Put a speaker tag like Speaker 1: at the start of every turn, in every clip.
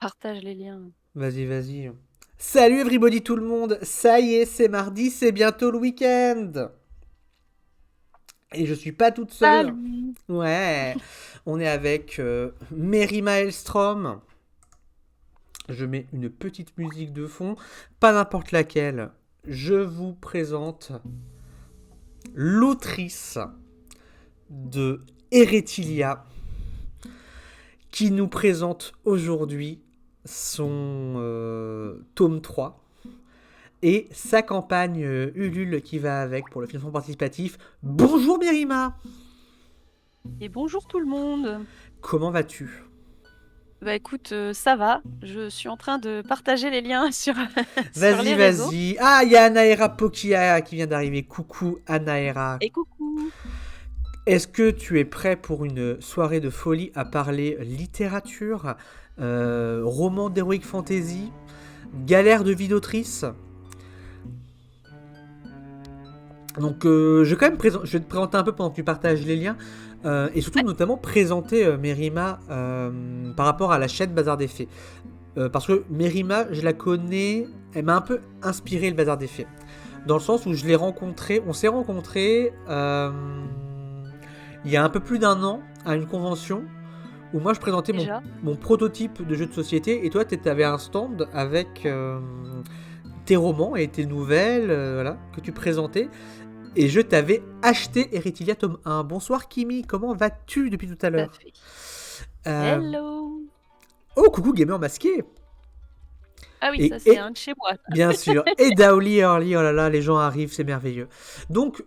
Speaker 1: Partage les liens.
Speaker 2: Vas-y, vas-y. Salut everybody tout le monde, ça y est, c'est mardi, c'est bientôt le week-end. Et je suis pas toute seule.
Speaker 1: Salut!
Speaker 2: Ouais, on est avec Mary Maelstrom. Je mets une petite musique de fond, pas n'importe laquelle. Je vous présente l'autrice de Eretilia qui nous présente aujourd'hui son tome 3 et sa campagne Ulule qui va avec pour le financement participatif. Bonjour Mérima.
Speaker 1: Et bonjour tout le monde!
Speaker 2: Comment vas-tu?
Speaker 1: Bah écoute, ça va. Je suis en train de partager les liens sur
Speaker 2: Vas-y,
Speaker 1: les réseaux.
Speaker 2: vas-y. Ah, il y a Anaera Pokia qui vient d'arriver. Coucou Anaera.
Speaker 1: Et coucou!
Speaker 2: Est-ce que tu es prêt pour une soirée de folie à parler littérature, roman d'heroic fantasy, galère de vie d'autrice? Donc je vais te présenter un peu pendant que tu partages les liens et surtout
Speaker 1: Ouais,
Speaker 2: notamment présenter Mérima par rapport à la chaîne Bazar des Fées. Parce que Mérima, je la connais, elle m'a un peu inspiré le Bazar des Fées. Dans le sens où on s'est rencontrés il y a un peu plus d'un an à une convention où moi je présentais
Speaker 1: déjà.
Speaker 2: mon prototype de jeu de société et toi tu avais un stand avec tes romans et tes nouvelles voilà, que tu présentais. Et je t'avais acheté Eritilia tome 1. Bonsoir Kimi, comment vas-tu depuis tout à
Speaker 1: Tout à
Speaker 2: l'heure?
Speaker 1: fait.
Speaker 2: Euh,
Speaker 1: Hello!
Speaker 2: Oh, coucou gamer masqué.
Speaker 1: Ah oui,
Speaker 2: Et,
Speaker 1: ça c'est
Speaker 2: et
Speaker 1: un de chez moi.
Speaker 2: bien sûr, et Daoli Early, oh là là, les gens arrivent, c'est merveilleux. Donc,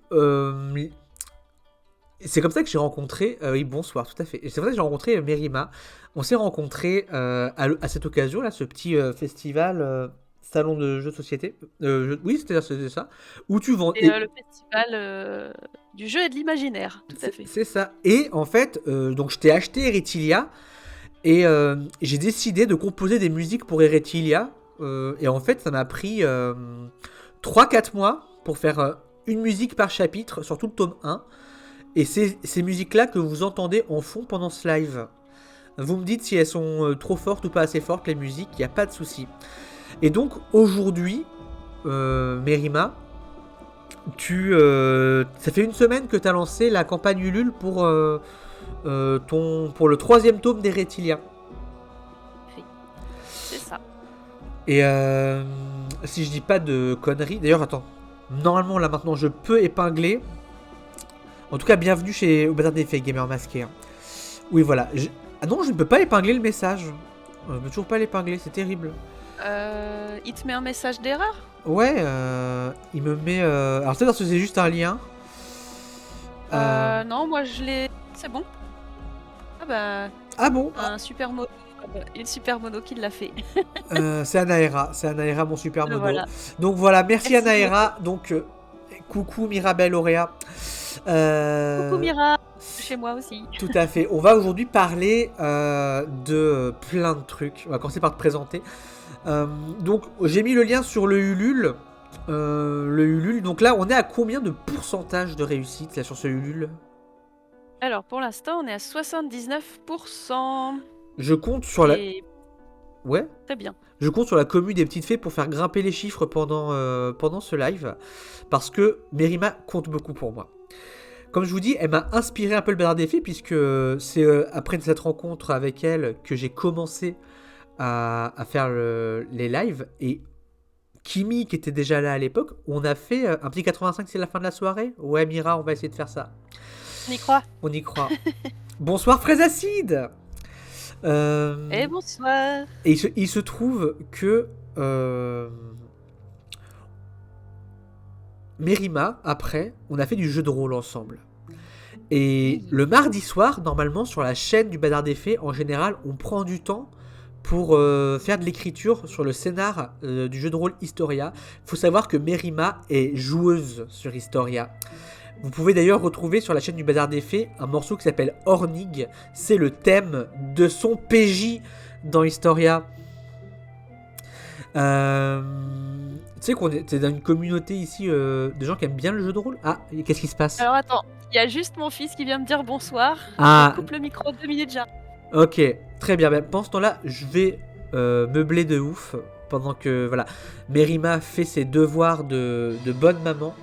Speaker 2: c'est comme ça que j'ai rencontré, oui, bonsoir, tout à fait. Et c'est comme ça que j'ai rencontré Mérima. On s'est rencontrés à cette occasion, là, ce petit festival, salon de jeux de société. Oui, c'était ça. Où tu vends.
Speaker 1: C'est le festival du jeu et de l'imaginaire, tout à fait.
Speaker 2: C'est ça. Et en fait, donc je t'ai acheté Eritilia et j'ai décidé de composer des musiques pour Eretilia. Et en fait, ça m'a pris 3-4 mois pour faire une musique par chapitre sur tout le tome 1. Et c'est ces musiques-là que vous entendez en fond pendant ce live. Vous me dites si elles sont trop fortes ou pas assez fortes, les musiques, il n'y a pas de souci. Et donc aujourd'hui, Mérima, ça fait une semaine que tu as lancé la campagne Ulule pour le troisième tome d'Eretilia.
Speaker 1: Fait. C'est ça.
Speaker 2: Et si je dis pas de conneries, d'ailleurs, attends. Normalement, là maintenant, je peux épingler. En tout cas, bienvenue chez au Bazar des Faits, Gamer Masqué. Hein. Oui, voilà. Ah non, je ne peux pas épingler le message. Je ne peux toujours pas l'épingler, c'est terrible.
Speaker 1: Il te met un message d'erreur?
Speaker 2: Ouais, il me met. Alors, c'est parce que c'est juste un lien.
Speaker 1: Non, moi je l'ai. C'est bon. Ah bah,
Speaker 2: Ah bon.
Speaker 1: un super mono. Une super mono qui l'a fait.
Speaker 2: C'est Anaera, mon super mono.
Speaker 1: Voilà.
Speaker 2: Donc voilà, merci
Speaker 1: Merci beaucoup.
Speaker 2: Anaera. Donc, coucou Mirabelle Auréa.
Speaker 1: Coucou
Speaker 2: Euh,
Speaker 1: Mira, chez moi aussi.
Speaker 2: Tout à fait. On va aujourd'hui parler de plein de trucs. On va commencer par te présenter. Donc, j'ai mis le lien sur le Ulule. Le Ulule. Donc là, on est à combien de pourcentage de réussite là, sur ce Ulule?
Speaker 1: Alors pour l'instant, on est à 79%.
Speaker 2: Je compte sur la.
Speaker 1: Et
Speaker 2: Ouais.
Speaker 1: très bien.
Speaker 2: Je compte sur la commu des petites fées pour faire grimper les chiffres pendant ce live. Parce que Mérima compte beaucoup pour moi. Comme je vous dis, elle m'a inspiré un peu le Bazar des Fées, puisque c'est après cette rencontre avec elle que j'ai commencé à faire les lives. Et Kimi, qui était déjà là à l'époque, on a fait un petit 85, c'est la fin de la soirée. Ouais, Mira, on va essayer de faire ça.
Speaker 1: On y croit.
Speaker 2: On y croit. Bonsoir, Fraise Acide.
Speaker 1: Et bonsoir.
Speaker 2: Et il se trouve que Mérima, après, on a fait du jeu de rôle ensemble. Et
Speaker 1: Oui.
Speaker 2: le mardi soir, normalement, sur la chaîne du Bazar des Fées, en général, on prend du temps pour faire de l'écriture sur le scénar du jeu de rôle Historia. Il faut savoir que Mérima est joueuse sur Historia. Vous pouvez d'ailleurs retrouver sur la chaîne du Bazar des Fées un morceau qui s'appelle Hornig. C'est le thème de son PJ dans Historia. Euh, Tu sais qu'on est dans une communauté ici de gens qui aiment bien le jeu de rôle. Ah, qu'est-ce qui se passe?
Speaker 1: Alors attends, il y a juste mon fils qui vient me dire bonsoir. Je
Speaker 2: Ah,
Speaker 1: coupe le micro 2 minutes déjà.
Speaker 2: ok, très bien. Ben, pendant ce temps-là, je vais meublé de ouf pendant que voilà, Merima fait ses devoirs de bonne maman.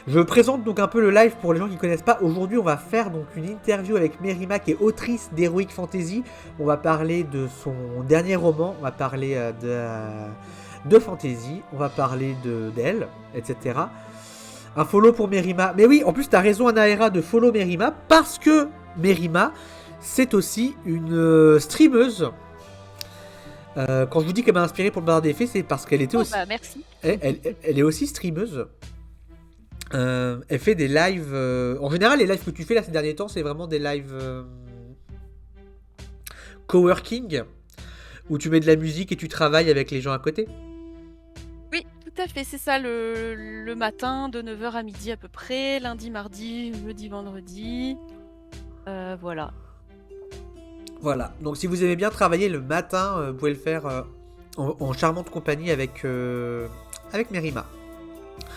Speaker 2: Je présente donc un peu le live pour les gens qui ne connaissent pas. Aujourd'hui, on va faire donc une interview avec Merima qui est autrice d'Heroic Fantasy. On va parler de son dernier roman, on va parler de fantasy, on va parler d'elle, etc. Un follow pour Merima. Mais oui, en plus, t'as raison, Anaëra, de follow Merima parce que Merima, c'est aussi une streameuse. Quand je vous dis qu'elle m'a inspiré pour le Bardard des Fées, c'est parce qu'elle était aussi.
Speaker 1: Bah, merci.
Speaker 2: Elle est aussi streameuse. Elle fait des lives. En général, les lives que tu fais là ces derniers temps, c'est vraiment des lives coworking où tu mets de la musique et tu travailles avec les gens à côté.
Speaker 1: Oui, tout à fait, c'est ça, le matin de 9h à midi à peu près, lundi, mardi, jeudi, vendredi. Voilà.
Speaker 2: Voilà, donc si vous aimez bien travailler le matin, vous pouvez le faire en charmante compagnie avec Merima.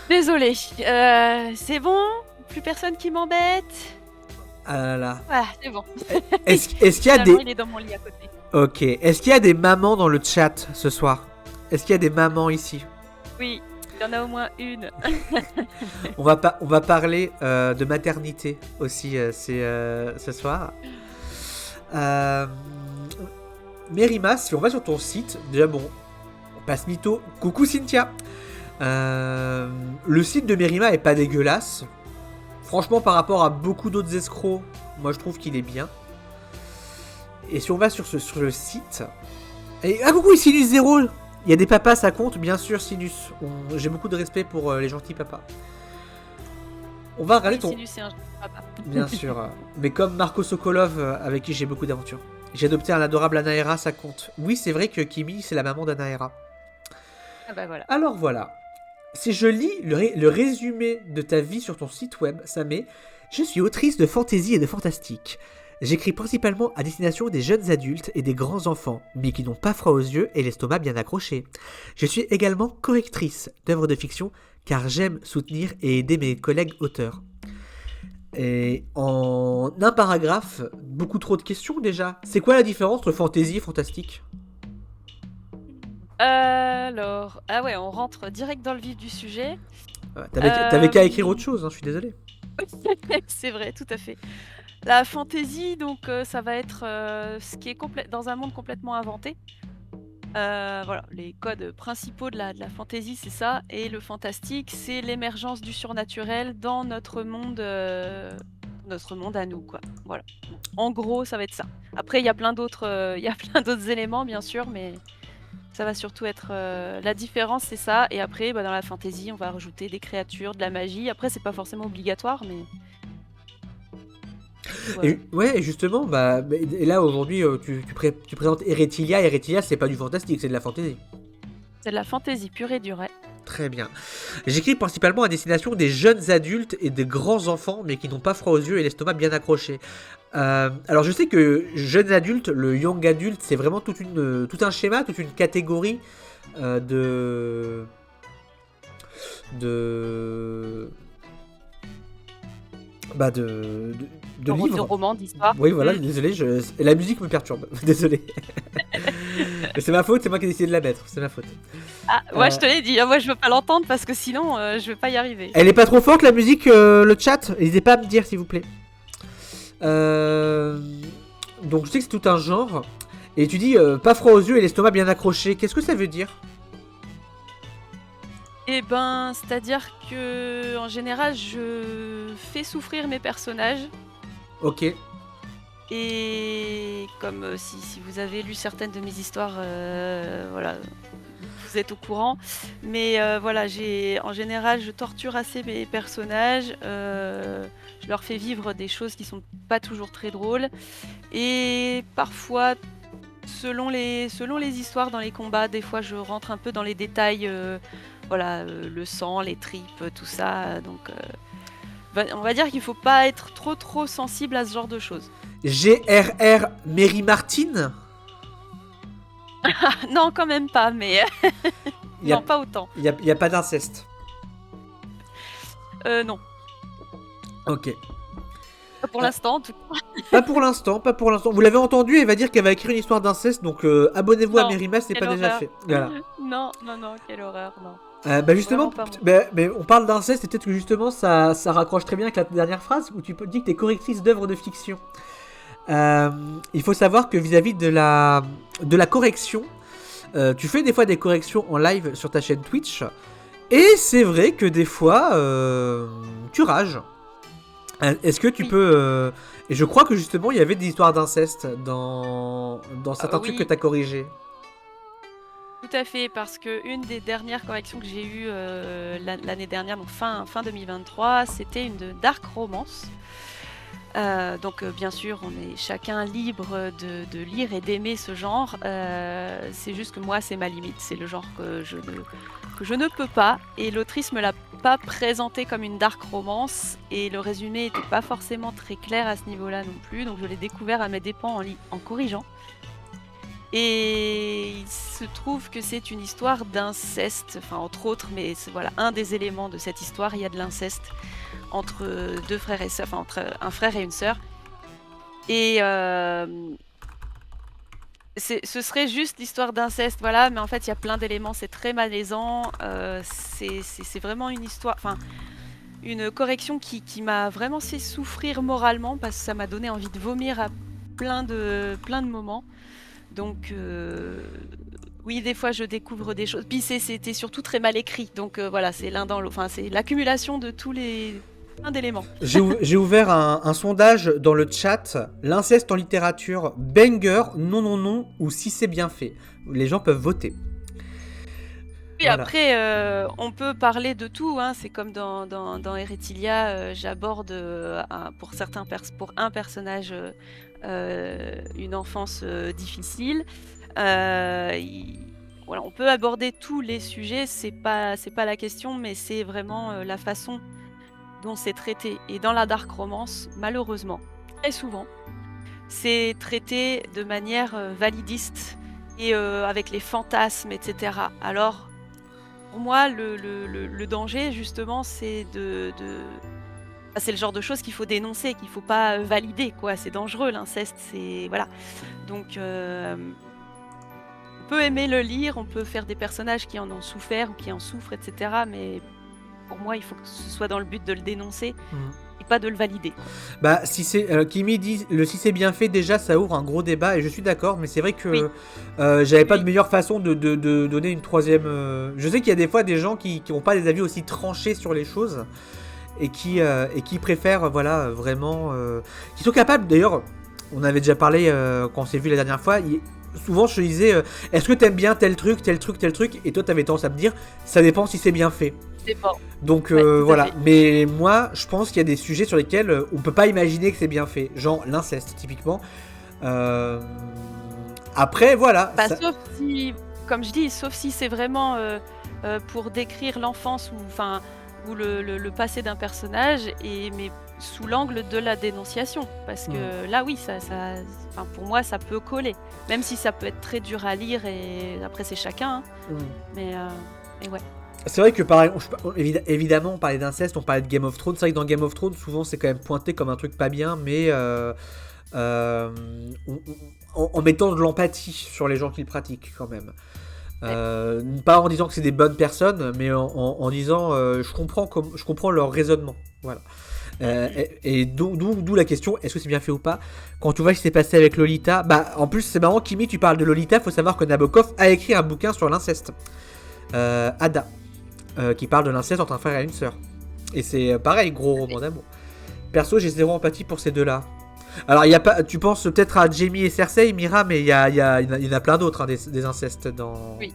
Speaker 1: Désolée, c'est bon, plus personne qui m'embête.
Speaker 2: Ah là là.
Speaker 1: Ah, c'est bon.
Speaker 2: Est-ce qu'il y a
Speaker 1: Finalement, il est dans mon lit à côté.
Speaker 2: Ok, est-ce qu'il y a des mamans dans le chat ce soir? Est-ce qu'il y a des mamans ici?
Speaker 1: Oui, il y en a au moins une.
Speaker 2: On va parler de maternité aussi ce soir. Merima, si on va sur ton site, déjà bon, on passe mytho. Coucou Cynthia. Le site de Merima est pas dégueulasse. Franchement, par rapport à beaucoup d'autres escrocs, moi je trouve qu'il est bien. Et si on va sur le site. Et, coucou, Sinus 0. Il y a des papas, ça compte, bien sûr, Sinus. J'ai beaucoup de respect pour les gentils papas. On va regarder ton.
Speaker 1: Sinus, c'est un gentil papa.
Speaker 2: Bien sûr. Mais comme Marco Sokolov, avec qui j'ai beaucoup d'aventures. J'ai adopté un adorable Anaëra, ça compte. Oui, c'est vrai que Kimi, c'est la maman d'Anaëra.
Speaker 1: Ah bah voilà.
Speaker 2: Alors voilà. Si je lis le résumé de ta vie sur ton site web, ça met « Je suis autrice de fantasy et de fantastique. J'écris principalement à destination des jeunes adultes et des grands enfants, mais qui n'ont pas froid aux yeux et l'estomac bien accroché. Je suis également correctrice d'œuvres de fiction, car j'aime soutenir et aider mes collègues auteurs. » Et en un paragraphe, beaucoup trop de questions déjà. C'est quoi la différence entre fantasy et fantastique ?
Speaker 1: Alors, ah ouais, on rentre direct dans le vif du sujet.
Speaker 2: T'avais qu'à écrire autre chose, hein, je suis désolé.
Speaker 1: C'est vrai, tout à fait. La fantaisie, donc, ça va être ce qui est dans un monde complètement inventé. Voilà, les codes principaux de la fantaisie, c'est ça. Et le fantastique, c'est l'émergence du surnaturel dans notre monde à nous, quoi. Voilà. En gros, ça va être ça. Après, il y a plein d'autres éléments, bien sûr, mais ça va surtout être la différence, c'est ça. Et après, dans la fantasy, on va rajouter des créatures, de la magie. Après, c'est pas forcément obligatoire, mais voilà.
Speaker 2: Et justement, et là aujourd'hui, tu présentes Eretilia. Eretilia, c'est pas du fantastique, c'est de la fantasy.
Speaker 1: C'est de la fantaisie pure et dure. Ouais.
Speaker 2: Très bien. J'écris principalement à destination des jeunes adultes et des grands enfants, mais qui n'ont pas froid aux yeux et l'estomac bien accroché. Alors je sais que jeunes adultes, le young adulte, c'est vraiment tout un schéma, toute une catégorie de livres.
Speaker 1: De romans, d'histoires.
Speaker 2: Oui, voilà, désolé, la musique me perturbe. Désolé. C'est ma faute, c'est moi qui ai décidé de la mettre, c'est ma faute.
Speaker 1: Ah, ouais, je te l'ai dit, moi je veux pas l'entendre parce que sinon je vais pas y arriver.
Speaker 2: Elle est pas trop forte la musique, le chat? N'hésitez pas à me dire s'il vous plaît. Donc je sais que c'est tout un genre. Et tu dis pas froid aux yeux et l'estomac bien accroché. Qu'est-ce que ça veut dire?
Speaker 1: Eh ben, c'est-à-dire que en général, je fais souffrir mes personnages.
Speaker 2: Ok.
Speaker 1: Et comme si vous avez lu certaines de mes histoires, voilà, vous êtes au courant. Mais voilà, en général, je torture assez mes personnages. Je leur fais vivre des choses qui sont pas toujours très drôles. Et parfois, selon les histoires dans les combats, des fois, je rentre un peu dans les détails. Voilà, le sang, les tripes, tout ça. Donc, on va dire qu'il faut pas être trop sensible à ce genre de choses.
Speaker 2: GRR Mary Martin?
Speaker 1: Non, quand même pas, mais non, pas autant.
Speaker 2: Il y a pas d'inceste?
Speaker 1: Non.
Speaker 2: Ok.
Speaker 1: Pas pour
Speaker 2: Ah,
Speaker 1: l'instant, en tout cas.
Speaker 2: pas pour l'instant, pas pour l'instant. Vous l'avez entendu, elle va dire qu'elle va écrire une histoire d'inceste, donc abonnez-vous à
Speaker 1: Non,
Speaker 2: Mérima, c'est pas
Speaker 1: quelle
Speaker 2: déjà
Speaker 1: horreur.
Speaker 2: fait. Voilà.
Speaker 1: Non, non, non, quelle horreur, non.
Speaker 2: Bah justement,
Speaker 1: Vraiment pas mon truc.
Speaker 2: mais on parle d'inceste et peut-être que justement ça raccroche très bien avec la dernière phrase où tu dis que t'es correctrice d'œuvres de fiction. Euh, il faut savoir que vis-à-vis de la correction, tu fais des fois des corrections en live sur ta chaîne Twitch et c'est vrai que des fois tu rages. Est-ce que tu
Speaker 1: Oui,
Speaker 2: peux et je crois que justement il y avait des histoires d'inceste dans certains trucs que
Speaker 1: oui,
Speaker 2: t'as corrigés.
Speaker 1: tout à fait, parce que une des dernières corrections que j'ai eues l'année dernière, donc fin 2023, c'était une de Dark Romance. Donc bien sûr, on est chacun libre de lire et d'aimer ce genre. C'est juste que moi, c'est ma limite. C'est le genre que je ne peux pas. Et l'autrice me l'a pas présenté comme une dark romance. Et le résumé n'était pas forcément très clair à ce niveau-là non plus. Donc je l'ai découvert à mes dépens en corrigeant. Et il se trouve que c'est une histoire d'inceste, enfin entre autres, mais c'est voilà, un des éléments de cette histoire, il y a de l'inceste entre deux frères et sœurs, enfin entre un frère et une sœur. Et ce serait juste l'histoire d'inceste, voilà, mais en fait il y a plein d'éléments, c'est très malaisant, c'est vraiment une histoire, enfin une correction qui m'a vraiment fait souffrir moralement parce que ça m'a donné envie de vomir à plein de moments. Donc oui, des fois je découvre des choses. Puis c'était surtout très mal écrit. Donc voilà, c'est l'un dans l'autre. Enfin, c'est l'accumulation de tous les plein d'éléments.
Speaker 2: J'ai ouvert un sondage dans le chat. L'inceste en littérature, banger, non, non, non, ou si c'est bien fait. Les gens peuvent voter.
Speaker 1: Puis
Speaker 2: Voilà.
Speaker 1: après, on peut parler de tout, hein. C'est comme dans Eretilia, j'aborde pour un personnage une enfance difficile. Voilà, on peut aborder tous les sujets, c'est pas la question, mais c'est vraiment la façon dont c'est traité. Et dans la dark romance, malheureusement, très souvent, c'est traité de manière validiste et avec les fantasmes, etc. Alors, pour moi, le danger, justement, c'est c'est le genre de choses qu'il faut dénoncer, qu'il faut pas valider, quoi. C'est dangereux, l'inceste, c'est... Voilà. Donc, on peut aimer le lire, on peut faire des personnages qui en ont souffert ou qui en souffrent, etc. Mais pour moi, il faut que ce soit dans le but de le dénoncer
Speaker 2: Mm.
Speaker 1: et pas de le valider, quoi.
Speaker 2: Bah, si c'est Kimi dit le si c'est bien fait déjà ça ouvre un gros débat et je suis d'accord mais c'est vrai
Speaker 1: Oui,
Speaker 2: que j'avais pas de
Speaker 1: oui.
Speaker 2: meilleure façon de donner une troisième. Je sais qu'il y a des fois des gens qui ont pas des avis aussi tranchés sur les choses et qui préfèrent voilà vraiment qui sont capables d'ailleurs. On avait déjà parlé quand on s'est vu la dernière fois. Souvent je te disais est-ce que t'aimes bien tel truc tel truc tel truc et toi t'avais tendance à me dire ça dépend si c'est bien fait.
Speaker 1: C'est bon.
Speaker 2: Donc
Speaker 1: Ouais, tout à
Speaker 2: voilà,
Speaker 1: fait.
Speaker 2: mais moi je pense qu'il y a des sujets sur lesquels on peut pas imaginer que c'est bien fait, genre l'inceste typiquement. Euh, Après voilà,
Speaker 1: Bah,
Speaker 2: ça...
Speaker 1: sauf si, comme je dis, sauf si c'est vraiment pour décrire l'enfance ou, enfin, ou le passé d'un personnage, mais sous l'angle de la dénonciation. Parce
Speaker 2: Hmm,
Speaker 1: que là, oui, enfin, pour moi, ça peut coller. Même si ça peut être très dur à lire, et après, c'est chacun, hein.
Speaker 2: hmm.
Speaker 1: Mais ouais.
Speaker 2: C'est vrai que pareil, évidemment on parlait d'inceste, on parlait de Game of Thrones, c'est vrai que dans Game of Thrones souvent c'est quand même pointé comme un truc pas bien, mais euh, en mettant de l'empathie sur les gens qui le pratiquent quand même.
Speaker 1: Ouais.
Speaker 2: Pas en disant que c'est des bonnes personnes, mais en disant je comprends leur raisonnement. Voilà. Et d'où la question, est-ce que c'est bien fait ou pas? Quand tu vois ce qui s'est passé avec Lolita, bah en plus c'est marrant Kimi, tu parles de Lolita, faut savoir que Nabokov a écrit un bouquin sur l'inceste. Ada, qui parle de l'inceste entre un frère et une sœur. Et c'est pareil, gros roman d'amour. Perso, j'ai zéro empathie pour ces deux-là. Alors, il y a pas, tu penses peut-être à Jaime et Cersei, Mira, mais il y en a plein d'autres, hein, des incestes
Speaker 1: Oui,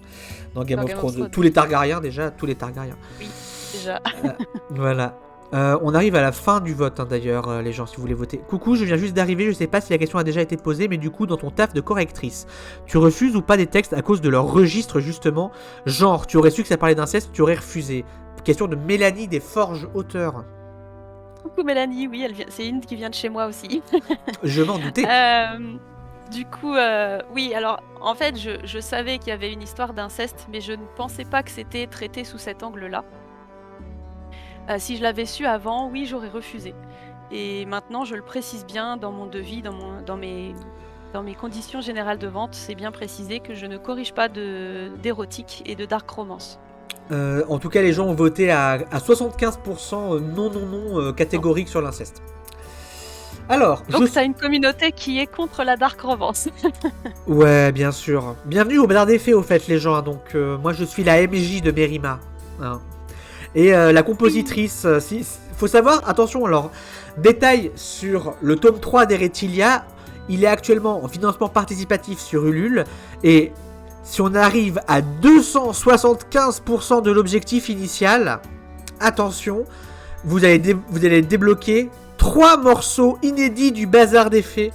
Speaker 2: dans Game
Speaker 1: dans
Speaker 2: of
Speaker 1: Game of
Speaker 2: Thrones.
Speaker 1: Thrones.
Speaker 2: Tous les Targaryens, déjà, tous les Targaryens.
Speaker 1: Oui, déjà.
Speaker 2: Euh, voilà. On arrive à la fin du vote, hein, d'ailleurs, les gens, si vous voulez voter. Coucou, je viens juste d'arriver, je sais pas si la question a déjà été posée, mais du coup, dans ton taf de correctrice, tu refuses ou pas des textes à cause de leur registre, justement? Genre, tu aurais su que ça parlait d'inceste, tu aurais refusé. Question de Mélanie des Forges Auteurs.
Speaker 1: Coucou Mélanie, oui, c'est une qui vient de chez moi aussi.
Speaker 2: Je m'en doutais.
Speaker 1: Du coup, oui, alors en fait, je savais qu'il y avait une histoire d'inceste, mais je ne pensais pas que c'était traité sous cet angle-là. Si je l'avais su avant, oui, j'aurais refusé. Et maintenant, je le précise bien dans mon devis, dans mes conditions générales de vente, c'est bien précisé que je ne corrige pas d'érotique et de dark romance.
Speaker 2: En tout cas, les gens ont voté à 75% non, non, non
Speaker 1: Non.
Speaker 2: catégorique sur l'inceste. Alors,
Speaker 1: Donc, t'as une communauté qui est contre la dark romance.
Speaker 2: Ouais, bien sûr. Bienvenue au Bazar des Fées, au fait, les gens. Donc, moi, je suis la MJ de Merima. Hein. Et la
Speaker 1: Oui.
Speaker 2: compositrice, faut savoir, attention, alors, détail sur le tome 3 d'Eretilia, il est actuellement en financement participatif sur Ulule, et si on arrive à 275% de l'objectif initial, attention, vous allez débloquer 3 morceaux inédits du Bazar des Fées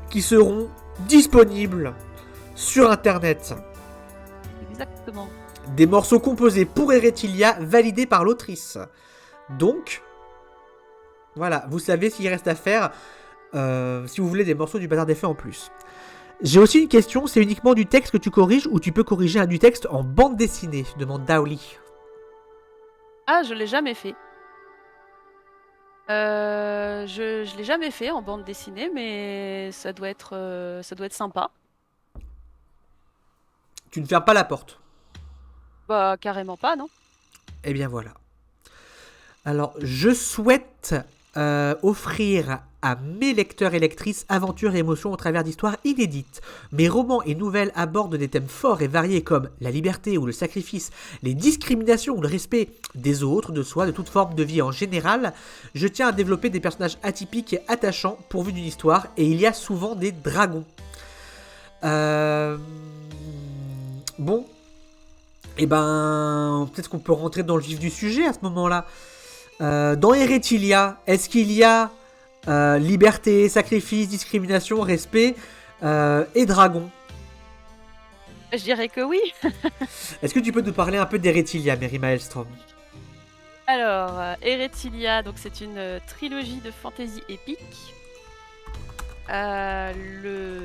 Speaker 2: qui seront disponibles sur internet.
Speaker 1: Exactement.
Speaker 2: Des morceaux composés pour Eretilia, validés par l'autrice. Donc, voilà, vous savez ce qu'il reste à faire si vous voulez des morceaux du Bazar des Fées en plus. J'ai aussi une question, c'est uniquement du texte que tu corriges ou tu peux corriger du texte en bande dessinée, demande Daoli.
Speaker 1: Ah, je l'ai jamais fait. Je l'ai jamais fait en bande dessinée, mais ça doit être sympa.
Speaker 2: Tu ne fermes pas la porte.
Speaker 1: Bah, carrément pas, non?
Speaker 2: Eh bien voilà. Alors, je souhaite offrir à mes lecteurs et lectrices aventures et émotions au travers d'histoires inédites. Mes romans et nouvelles abordent des thèmes forts et variés comme la liberté ou le sacrifice, les discriminations ou le respect des autres, de soi, de toute forme de vie en général. Je tiens à développer des personnages atypiques et attachants pourvus d'une histoire, et il y a souvent des dragons. Euh... Bon, et ben, peut-être qu'on peut rentrer dans le vif du sujet à ce moment-là. Dans Eretilia, est-ce qu'il y a liberté, sacrifice, discrimination, respect et dragon?
Speaker 1: Je dirais que oui.
Speaker 2: Est-ce que tu peux nous parler un peu d'Eretilia, Mary Maelstrom?
Speaker 1: Alors, Eretilia, donc c'est une trilogie de fantasy épique. Le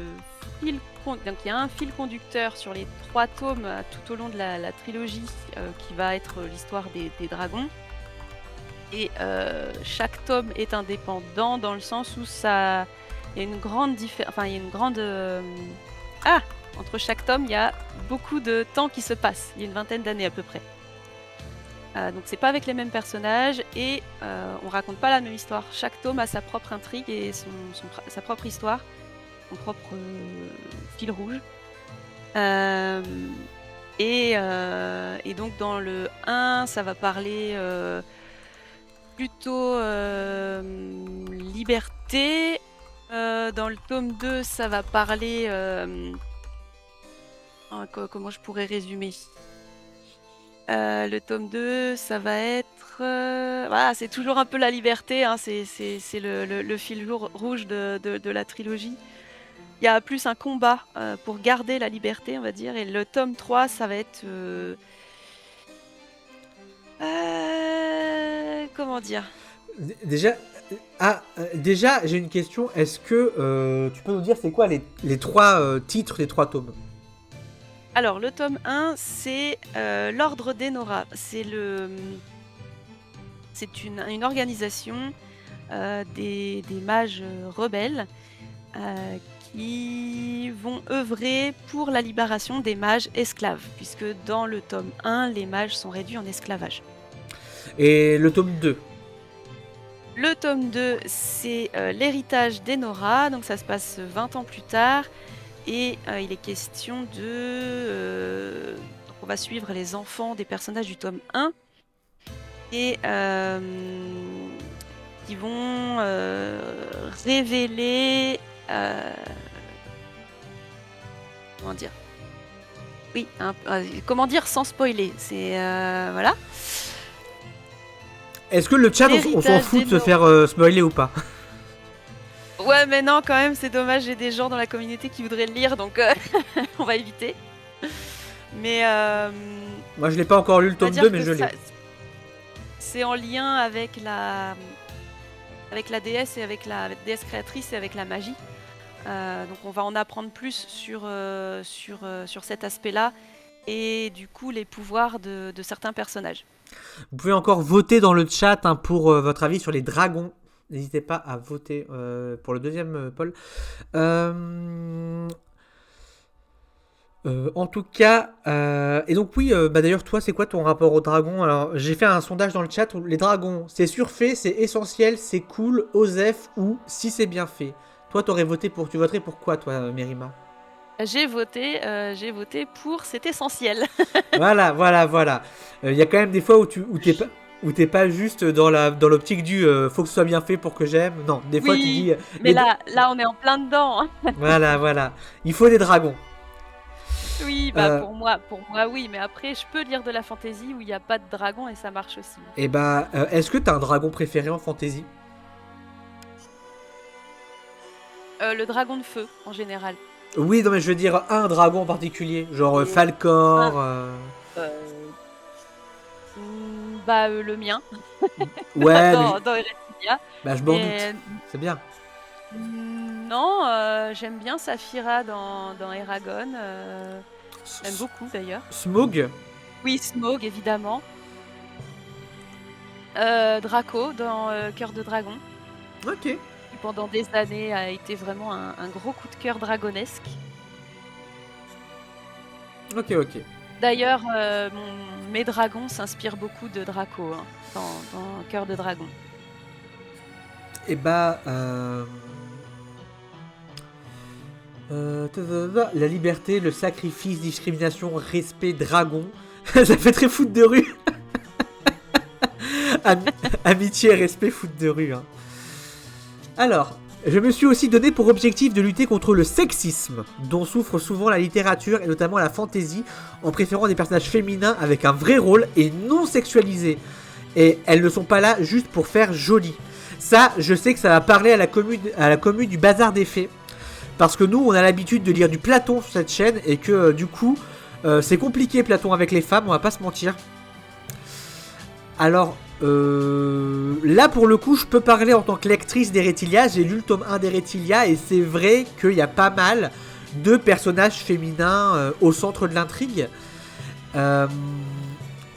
Speaker 1: donc il y a un fil conducteur sur les 3 tomes tout au long de la trilogie qui va être l'histoire des dragons. Et chaque tome est indépendant dans le sens où il y a une grande différence. Enfin, il y a une grande. Entre chaque tome, il y a beaucoup de temps qui se passe. Il y a une vingtaine d'années à peu près. Donc c'est pas avec les mêmes personnages et on raconte pas la même histoire. Chaque tome a sa propre intrigue et sa propre histoire, son propre fil rouge. Et donc dans le 1, ça va parler plutôt liberté. Dans le tome 2, ça va parler... comment je pourrais résumer? Le tome 2, ça va être... voilà, c'est toujours un peu la liberté, hein, c'est le fil rouge de la trilogie. Il y a plus un combat pour garder la liberté, on va dire. Et le tome 3, ça va être... comment dire?
Speaker 2: Déjà, déjà j'ai une question. Est-ce que tu peux nous dire c'est quoi les 3 titres des 3 tomes?
Speaker 1: Alors, le tome 1, c'est l'Ordre d'Enora. C'est une organisation des mages rebelles qui vont œuvrer pour la libération des mages esclaves, puisque dans le tome 1, les mages sont réduits en esclavage.
Speaker 2: Et le tome 2?
Speaker 1: Le tome 2, c'est l'héritage d'Enora, donc ça se passe 20 ans plus tard, et il est question de... donc on va suivre les enfants des personnages du tome 1, et qui vont révéler... comment dire? Oui, comment dire sans spoiler? C'est... voilà.
Speaker 2: Est-ce que le chat, on s'en fout de se faire spoiler ou pas?
Speaker 1: Ouais, mais non, quand même, c'est dommage, j'ai des gens dans la communauté qui voudraient le lire, donc on va éviter. Mais...
Speaker 2: Moi, je l'ai pas encore lu le tome 2, mais je l'ai.
Speaker 1: C'est en lien avec la déesse et avec la déesse créatrice et avec la magie. Donc on va en apprendre plus sur cet aspect-là et du coup les pouvoirs de certains personnages.
Speaker 2: Vous pouvez encore voter dans le chat pour votre avis sur les dragons. N'hésitez pas à voter pour le deuxième Paul. Euh, en tout cas, et donc oui, bah d'ailleurs toi c'est quoi ton rapport aux dragons? Alors j'ai fait un sondage dans le chat où les dragons c'est surfait, c'est essentiel, c'est cool, osef ou si c'est bien fait. Toi tu voterais pour quoi toi Mérima?
Speaker 1: J'ai voté pour, c'est essentiel.
Speaker 2: Voilà, voilà, voilà. Il y a quand même des fois où t'es pas juste dans l'optique du faut que ce soit bien fait pour que j'aime. Non, des fois tu
Speaker 1: Oui,
Speaker 2: dis
Speaker 1: mais là, on est en plein dedans, hein.
Speaker 2: voilà, voilà. Il faut des dragons.
Speaker 1: Oui, bah
Speaker 2: Euh,
Speaker 1: pour moi, oui, mais après, je peux lire de la fantasy où il n'y a pas de dragon et ça marche aussi.
Speaker 2: et bah, est-ce que t'as un dragon préféré en fantasy?
Speaker 1: Le dragon de feu, en général.
Speaker 2: Oui, non mais je veux dire un dragon en particulier, genre
Speaker 1: Et un,
Speaker 2: Falcor.
Speaker 1: euh, bah, le mien,
Speaker 2: Ouais,
Speaker 1: dans Eresilia.
Speaker 2: bah je m'en doute.
Speaker 1: Et
Speaker 2: C'est bien.
Speaker 1: non, j'aime bien Saphira dans Eragon. J'aime
Speaker 2: S-
Speaker 1: beaucoup d'ailleurs.
Speaker 2: Smog.
Speaker 1: Oui, Smaug, évidemment. Draco dans Cœur de Dragon,
Speaker 2: Ok,
Speaker 1: qui pendant des années a été vraiment un gros coup de cœur dragonesque.
Speaker 2: ok, ok.
Speaker 1: D'ailleurs, mes dragons s'inspirent beaucoup de Draco, hein, dans Cœur de Dragon.
Speaker 2: Et bah, la liberté, le sacrifice, discrimination, respect, dragon. Ça fait très foot de rue. Amitié, respect, foot de rue. Hein. Alors, je me suis aussi donné pour objectif de lutter contre le sexisme, dont souffre souvent la littérature et notamment la fantasy, en préférant des personnages féminins avec un vrai rôle et non sexualisés. Et elles ne sont pas là juste pour faire joli. Ça, je sais que ça va parler à la commune du bazar des fées. Parce que nous, on a l'habitude de lire du Platon sur cette chaîne et que du coup, c'est compliqué Platon avec les femmes, on va pas se mentir. Alors, là pour le coup, je peux parler en tant que lectrice d'Eretilia. J'ai lu le tome 1 d'Eretilia et c'est vrai qu'il y a pas mal de personnages féminins au centre de l'intrigue. Euh,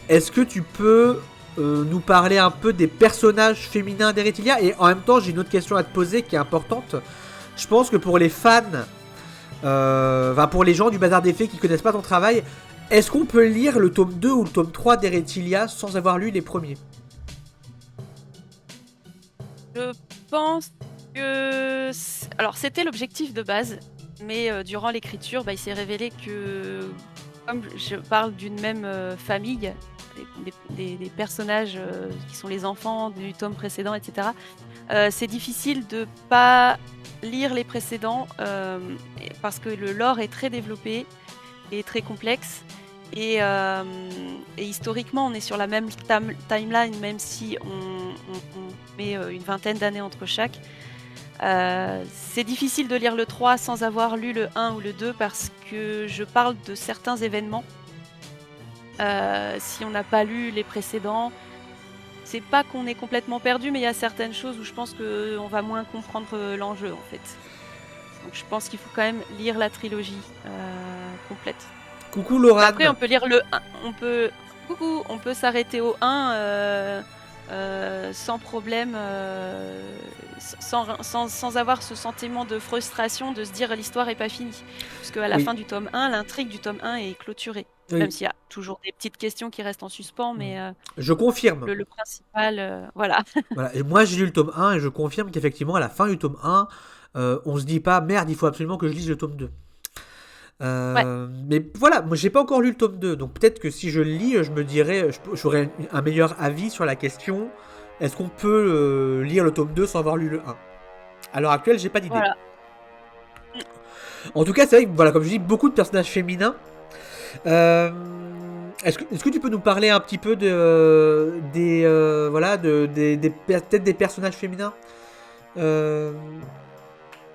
Speaker 2: Est-ce que tu peux nous parler un peu des personnages féminins d'Eretilia? Et en même temps, j'ai une autre question à te poser qui est importante. Je pense que pour les fans, pour les gens du Bazar des Fées qui connaissent pas ton travail, est-ce qu'on peut lire le tome 2 ou le tome 3 d'Eretilia sans avoir lu les premiers?
Speaker 1: Je pense que... Alors, c'était l'objectif de base, mais durant l'écriture, bah, il s'est révélé que, comme je parle d'une même famille, des personnages qui sont les enfants du tome précédent, etc., c'est difficile de pas lire les précédents parce que le lore est très développé et très complexe. Et historiquement, on est sur la même timeline, même si on met une vingtaine d'années entre chaque. C'est difficile de lire le 3 sans avoir lu le 1 ou le 2 parce que je parle de certains événements. Si on n'a pas lu les précédents, c'est pas qu'on est complètement perdu, mais il y a certaines choses où je pense qu'on va moins comprendre l'enjeu en fait. Donc je pense qu'il faut quand même lire la trilogie complète.
Speaker 2: Coucou Laura.
Speaker 1: Après, on peut lire le 1, on peut s'arrêter au 1 sans problème, sans avoir ce sentiment de frustration de se dire l'histoire est pas finie. Parce qu'à la
Speaker 2: Oui,
Speaker 1: fin du tome 1, l'intrigue du tome 1 est clôturée. Même
Speaker 2: oui.
Speaker 1: s'il y a toujours des petites questions qui restent en suspens, mais
Speaker 2: Je confirme.
Speaker 1: le principal, voilà.
Speaker 2: Voilà. Et moi j'ai lu le tome 1 et je confirme qu'effectivement à la fin du tome 1, on se dit pas merde, il faut absolument que je lise le tome 2.
Speaker 1: Ouais,
Speaker 2: Mais voilà, moi j'ai pas encore lu le tome 2, donc peut-être que si je le lis, je me dirais, j'aurais un meilleur avis sur la question. Est-ce qu'on peut lire le tome 2 sans avoir lu le 1? À l'heure actuelle, j'ai pas d'idée.
Speaker 1: voilà.
Speaker 2: En tout cas, c'est vrai que, voilà, comme je dis, beaucoup de personnages féminins. Euh, est-ce que tu peux nous parler un petit peu peut-être des personnages féminins? Euh,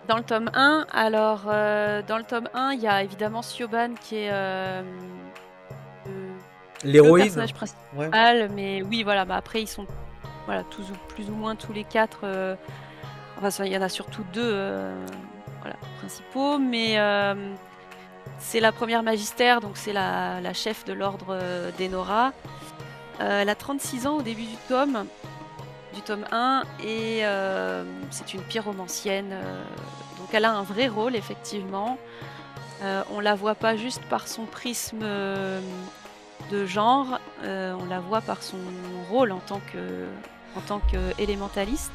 Speaker 1: Dans le tome 1, alors dans le tome 1, il y a évidemment Siobhan qui est le
Speaker 2: L'héroïne.
Speaker 1: personnage
Speaker 2: Ouais.
Speaker 1: principal, mais oui, voilà, bah après ils sont voilà, plus ou moins tous les quatre, enfin il y en a surtout deux voilà, principaux, mais c'est la première magistère, donc c'est la chef de l'ordre d'Enora. Elle a 36 ans au début du tome. du tome 1 et c'est une pyromancienne. Donc elle a un vrai rôle, effectivement. On la voit pas juste par son prisme de genre, on la voit par son rôle en tant qu'élémentaliste.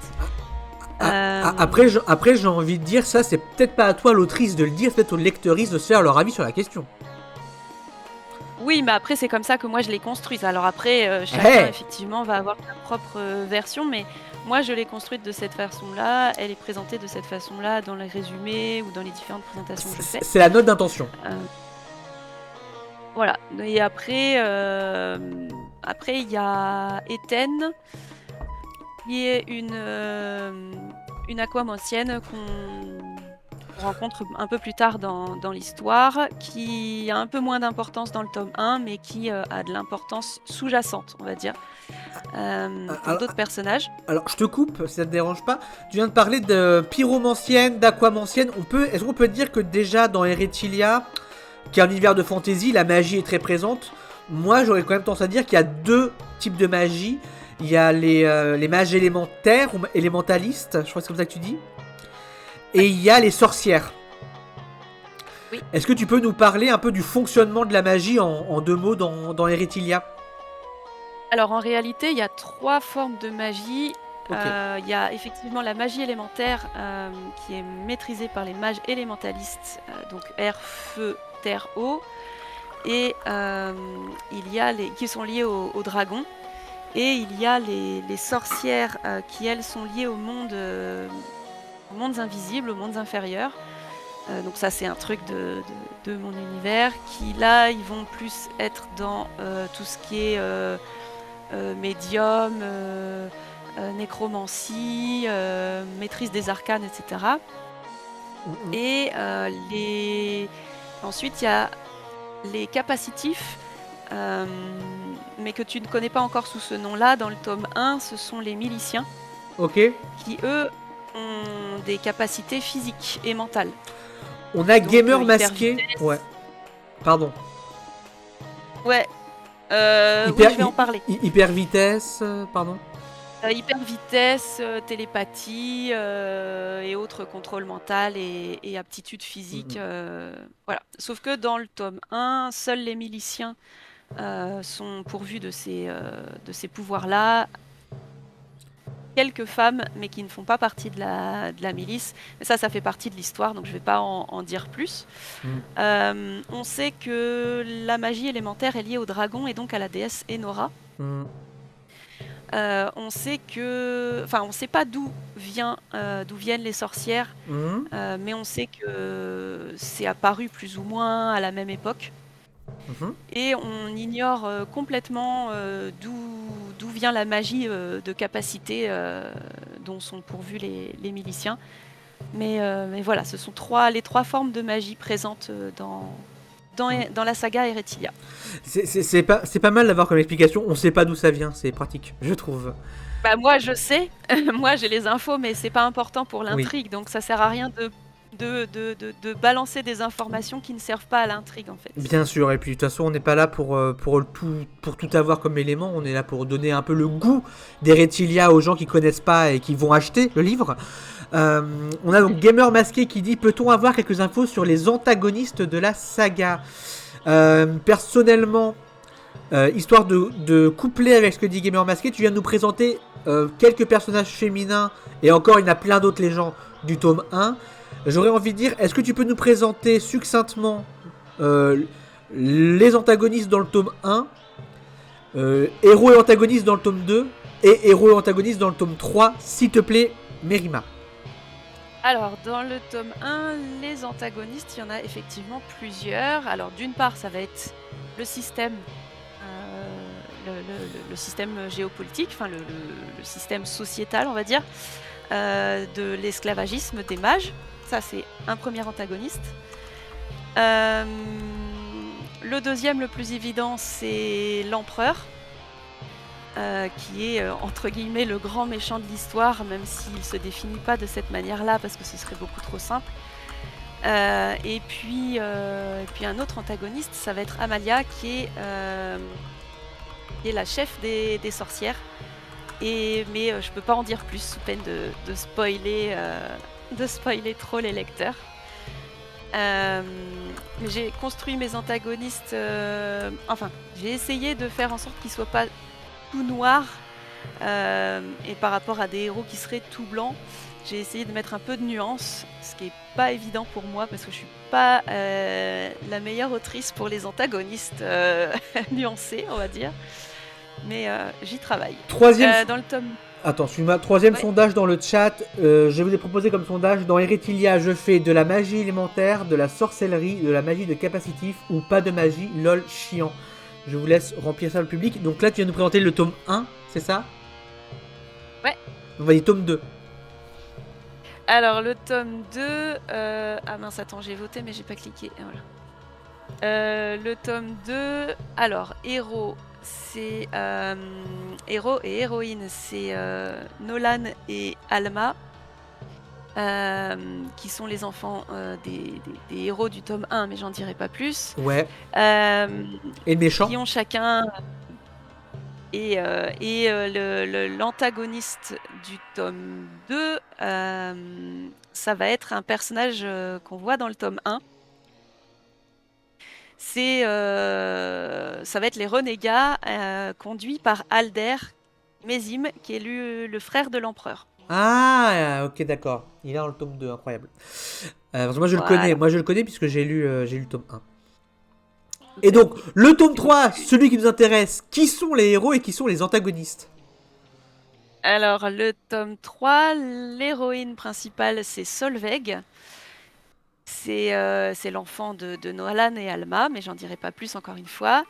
Speaker 2: Après, j'ai envie de dire, ça, c'est peut-être pas à toi, l'autrice, de le dire, c'est peut-être aux lectrices de se faire leur avis sur la question.
Speaker 1: Oui, mais après, c'est comme ça que moi je l'ai construite. Alors après, chacun, effectivement, va avoir sa propre version, mais moi je l'ai construite de cette façon-là. Elle est présentée de cette façon-là dans les résumés ou dans les différentes présentations que je fais.
Speaker 2: C'est la note d'intention.
Speaker 1: Voilà. Et après, il y a Éthène, qui est une aquamancienne qu'on rencontre un peu plus tard dans l'histoire, qui a un peu moins d'importance dans le tome 1, mais qui a de l'importance sous-jacente, on va dire, pour d'autres personnages.
Speaker 2: Alors, je te coupe, si ça te dérange pas. Tu viens de parler de pyromancienne, d'aquamancienne. Est-ce qu'on peut dire que déjà dans Eretilia, qui est un univers de fantasy, la magie est très présente. Moi, j'aurais quand même tendance à dire qu'il y a deux types de magie. Il y a les mages élémentaires ou élémentalistes, je crois que c'est comme ça que tu dis. Et il y a les sorcières.
Speaker 1: Oui.
Speaker 2: Est-ce que tu peux nous parler un peu du fonctionnement de la magie en deux mots dans Eretilia ?
Speaker 1: Alors en réalité, il y a 3 formes de magie.
Speaker 2: Okay.
Speaker 1: Il y a effectivement la magie élémentaire qui est maîtrisée par les mages élémentalistes, donc air, feu, terre, eau. Et il y a qui sont liés au dragon. Et il y a les sorcières qui, elles, sont liées aux mondes invisibles, aux mondes inférieurs. Donc ça, c'est un truc de mon univers, qui là, ils vont plus être dans tout ce qui est médium, nécromancie, maîtrise des arcanes, etc. Et ensuite, il y a les capacitifs, mais que tu ne connais pas encore sous ce nom-là. Dans le tome 1, ce sont les miliciens, qui, eux, ont des capacités physiques et mentales.
Speaker 2: On a donc, gamer masqué. Ouais. Pardon.
Speaker 1: Ouais. Oui, je vais en parler.
Speaker 2: Hyper vitesse, pardon.
Speaker 1: Hyper vitesse, télépathie et autres contrôles mental et aptitudes physiques. Voilà. Sauf que dans le tome 1, seuls les miliciens sont pourvus de ces pouvoirs-là. Quelques femmes, mais qui ne font pas partie de la milice. Mais ça fait partie de l'histoire, donc je ne vais pas en dire plus. On sait que la magie élémentaire est liée au dragon et donc à la déesse Enora. On sait que... Enfin, on ne sait pas d'où viennent les sorcières, mais on sait que c'est apparu plus ou moins à la même époque. Et on ignore complètement d'où vient la magie de capacité dont sont pourvus les miliciens. Mais voilà, ce sont les 3 formes de magie présentes dans la saga Eretilia.
Speaker 2: C'est pas mal d'avoir comme explication. On sait pas d'où ça vient, c'est pratique, je trouve.
Speaker 1: Bah moi je sais, moi j'ai les infos, mais c'est pas important pour l'intrigue, donc ça sert à rien de balancer des informations qui ne servent pas à l'intrigue, en fait.
Speaker 2: Bien sûr, et puis de toute façon on n'est pas là pour tout avoir comme élément, on est là pour donner un peu le goût d'Eretilia aux gens qui connaissent pas et qui vont acheter le livre. On a donc Gamer Masqué qui dit: peut-on avoir quelques infos sur les antagonistes de la saga? Personnellement, histoire de coupler avec ce que dit Gamer Masqué, tu viens de nous présenter quelques personnages féminins, et encore il y en a plein d'autres, les gens du tome 1. J'aurais envie de dire, est-ce que tu peux nous présenter succinctement les antagonistes dans le tome 1, héros et antagonistes dans le tome 2, et héros et antagonistes dans le tome 3, s'il te plaît, Mérima?
Speaker 1: Alors, dans le tome 1, les antagonistes, il y en a effectivement plusieurs. Alors, d'une part, ça va être le système, le système géopolitique, enfin le système sociétal, on va dire, de l'esclavagisme des mages. Ça, c'est un premier antagoniste. Le deuxième, le plus évident, c'est l'empereur, qui est, entre guillemets, le grand méchant de l'histoire, même s'il ne se définit pas de cette manière-là, parce que ce serait beaucoup trop simple. Et puis un autre antagoniste, ça va être Amalia, qui est la chef des sorcières, mais je peux pas en dire plus sous peine de spoiler trop les lecteurs. Mais j'ai construit mes antagonistes, enfin, j'ai essayé de faire en sorte qu'ils soient pas tout noirs, et par rapport à des héros qui seraient tout blancs, j'ai essayé de mettre un peu de nuance, ce qui est pas évident pour moi parce que je suis pas la meilleure autrice pour les antagonistes nuancés, on va dire. Mais j'y travaille.
Speaker 2: Troisième.
Speaker 1: Dans le tome.
Speaker 2: Attends, suis-moi. Troisième
Speaker 1: Ouais.
Speaker 2: sondage dans le chat. Je vous ai proposé comme sondage dans Eretilia, je fais de la magie élémentaire, de la sorcellerie, de la magie de capacitif ou pas de magie, lol, chiant. Je vous laisse remplir ça le public. Donc là, tu viens de nous présenter le tome 1, c'est ça?
Speaker 1: Ouais.
Speaker 2: On va dire tome 2.
Speaker 1: Alors, le tome 2... Ah mince, attends, j'ai voté, mais j'ai pas cliqué. Et voilà. Le tome 2... Alors, héros, c'est... héros et héroïne, c'est Nolan et Alma, qui sont les enfants des héros du tome 1, mais j'en dirai pas plus.
Speaker 2: Ouais. Et le méchant
Speaker 1: Qui ont chacun... Et l'antagoniste du tome 2, ça va être un personnage qu'on voit dans le tome 1. Ça va être les renégats conduits par Alder Mézim, qui est le frère de l'empereur.
Speaker 2: Ah, ok, d'accord. Il est dans le tome 2, incroyable. Parce que moi je le
Speaker 1: Voilà.
Speaker 2: connais, puisque j'ai lu le tome 1. Et donc, le tome 3, celui qui nous intéresse, qui sont les héros et qui sont les antagonistes?
Speaker 1: Alors, le tome 3, l'héroïne principale, c'est Solveig. C'est l'enfant de Nolan et Alma, mais j'en dirai pas plus encore une fois.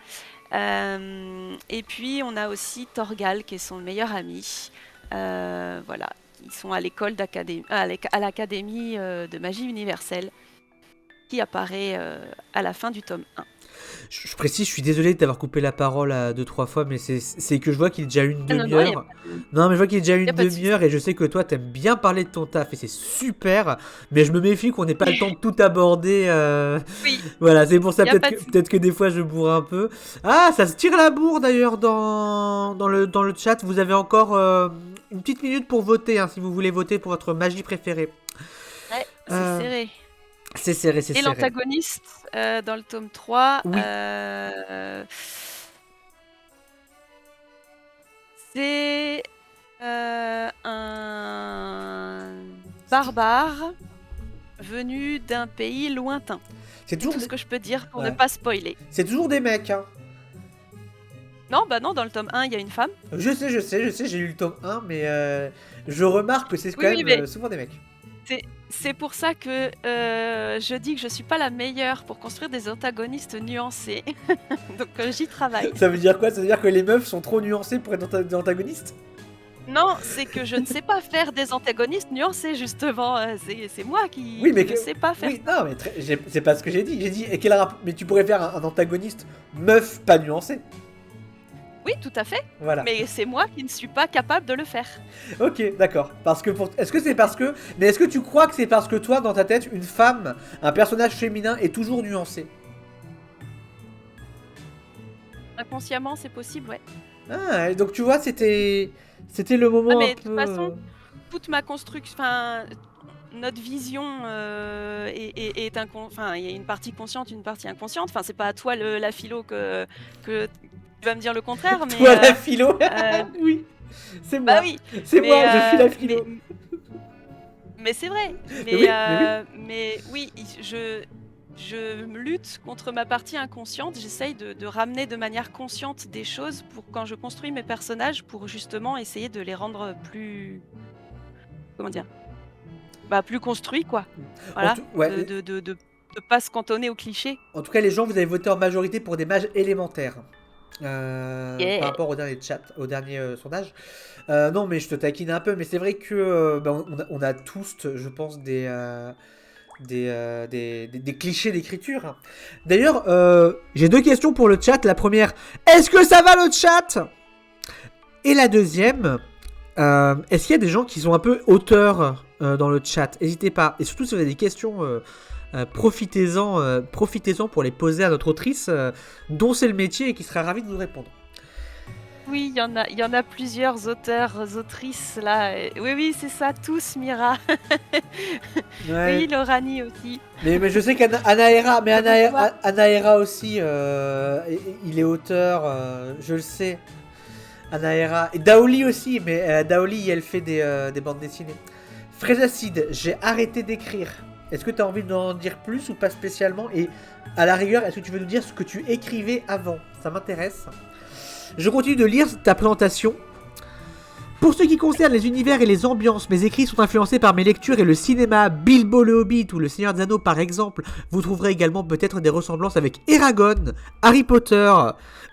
Speaker 1: Et puis, on a aussi Thorgal, qui est son meilleur ami. Voilà, ils sont à l'école à l'académie de magie universelle, qui apparaît à la fin du tome 1.
Speaker 2: Je précise, je suis désolé de t'avoir coupé la parole 2-3 fois, mais c'est que je vois qu'il est déjà une demi-heure. Non, mais je vois qu'il est déjà une demi-heure et je sais que toi t'aimes bien parler de ton taf et c'est super, mais je me méfie qu'on n'ait pas le temps de tout aborder.
Speaker 1: Oui.
Speaker 2: Voilà, c'est pour ça peut-être que des fois je bourre un peu. Ah, ça se tire la bourre d'ailleurs dans le chat. Vous avez encore une petite minute pour voter, hein, si vous voulez voter pour votre magie préférée.
Speaker 1: Ouais, c'est serré.
Speaker 2: C'est serré.
Speaker 1: Et l'antagoniste dans le tome 3,
Speaker 2: oui.
Speaker 1: C'est un barbare venu d'un pays lointain. C'est tout ce que je peux dire pour ne pas spoiler.
Speaker 2: C'est toujours des mecs, hein.
Speaker 1: Non, bah non, dans le tome 1, il y a une femme.
Speaker 2: Je sais, j'ai lu le tome 1, mais je remarque que c'est quand même souvent des mecs.
Speaker 1: C'est pour ça que je dis que je suis pas la meilleure pour construire des antagonistes nuancés. Donc j'y travaille.
Speaker 2: Ça veut dire quoi? Ça veut dire que les meufs sont trop nuancées pour être des antagonistes?
Speaker 1: Non, c'est que je ne sais pas faire des antagonistes nuancés, justement. C'est moi qui ne sais pas faire.
Speaker 2: Oui, non, mais c'est pas ce que j'ai dit. J'ai dit, mais tu pourrais faire un antagoniste meuf pas nuancé.
Speaker 1: Oui, tout à fait.
Speaker 2: Voilà.
Speaker 1: Mais c'est moi qui ne suis pas capable de le faire.
Speaker 2: Ok, d'accord. Est-ce que c'est parce que... Mais est-ce que tu crois que c'est parce que toi, dans ta tête, une femme, un personnage féminin est toujours nuancé?
Speaker 1: Inconsciemment, c'est possible, ouais.
Speaker 2: Ah, donc tu vois, c'était le moment
Speaker 1: mais
Speaker 2: un peu...
Speaker 1: De toute façon, toute ma construction... Enfin, notre vision est enfin, il y a une partie consciente, une partie inconsciente. Enfin, c'est pas à toi la philo que tu vas me dire le contraire, mais...
Speaker 2: Toi la philo oui, c'est moi.
Speaker 1: Bah oui.
Speaker 2: C'est moi, je suis la philo.
Speaker 1: Mais c'est vrai. Mais oui, je lutte contre ma partie inconsciente. J'essaye de ramener de manière consciente des choses pour quand je construis mes personnages, pour justement essayer de les rendre plus... Comment dire? Plus construits, quoi. Voilà.
Speaker 2: Ouais.
Speaker 1: De pas se cantonner aux clichés.
Speaker 2: En tout cas, les gens, vous avez voté en majorité pour des mages élémentaires. Par rapport au dernier sondage. Non, mais je te taquine un peu, mais c'est vrai que on a tous, je pense, des clichés d'écriture. D'ailleurs, j'ai 2 questions pour le chat. La première, est-ce que ça va le chat? Et la deuxième, est-ce qu'il y a des gens qui sont un peu auteurs dans le chat? N'hésitez pas. Et surtout, si vous avez des questions... profitez-en pour les poser à notre autrice dont c'est le métier et qui sera ravie de nous répondre.
Speaker 1: Oui, il y en a plusieurs auteurs, autrices là. Oui, oui, c'est ça, tous, Mira.
Speaker 2: Ouais.
Speaker 1: Oui, Lorani aussi.
Speaker 2: Mais je sais qu'Anaera, mais
Speaker 1: Ça vous voit.
Speaker 2: Anaera aussi, il est auteur, je le sais. Anaera. Et Daoli aussi, mais Daoli, elle fait des bandes dessinées. Frézacide, j'ai arrêté d'écrire. Est-ce que tu as envie d'en dire plus ou pas spécialement? Et à la rigueur, est-ce que tu veux nous dire ce que tu écrivais avant? Ça m'intéresse. Je continue de lire ta présentation. Pour ce qui concerne les univers et les ambiances, mes écrits sont influencés par mes lectures et le cinéma. Bilbo le Hobbit ou le Seigneur des Anneaux par exemple. Vous trouverez également peut-être des ressemblances avec Eragon, Harry Potter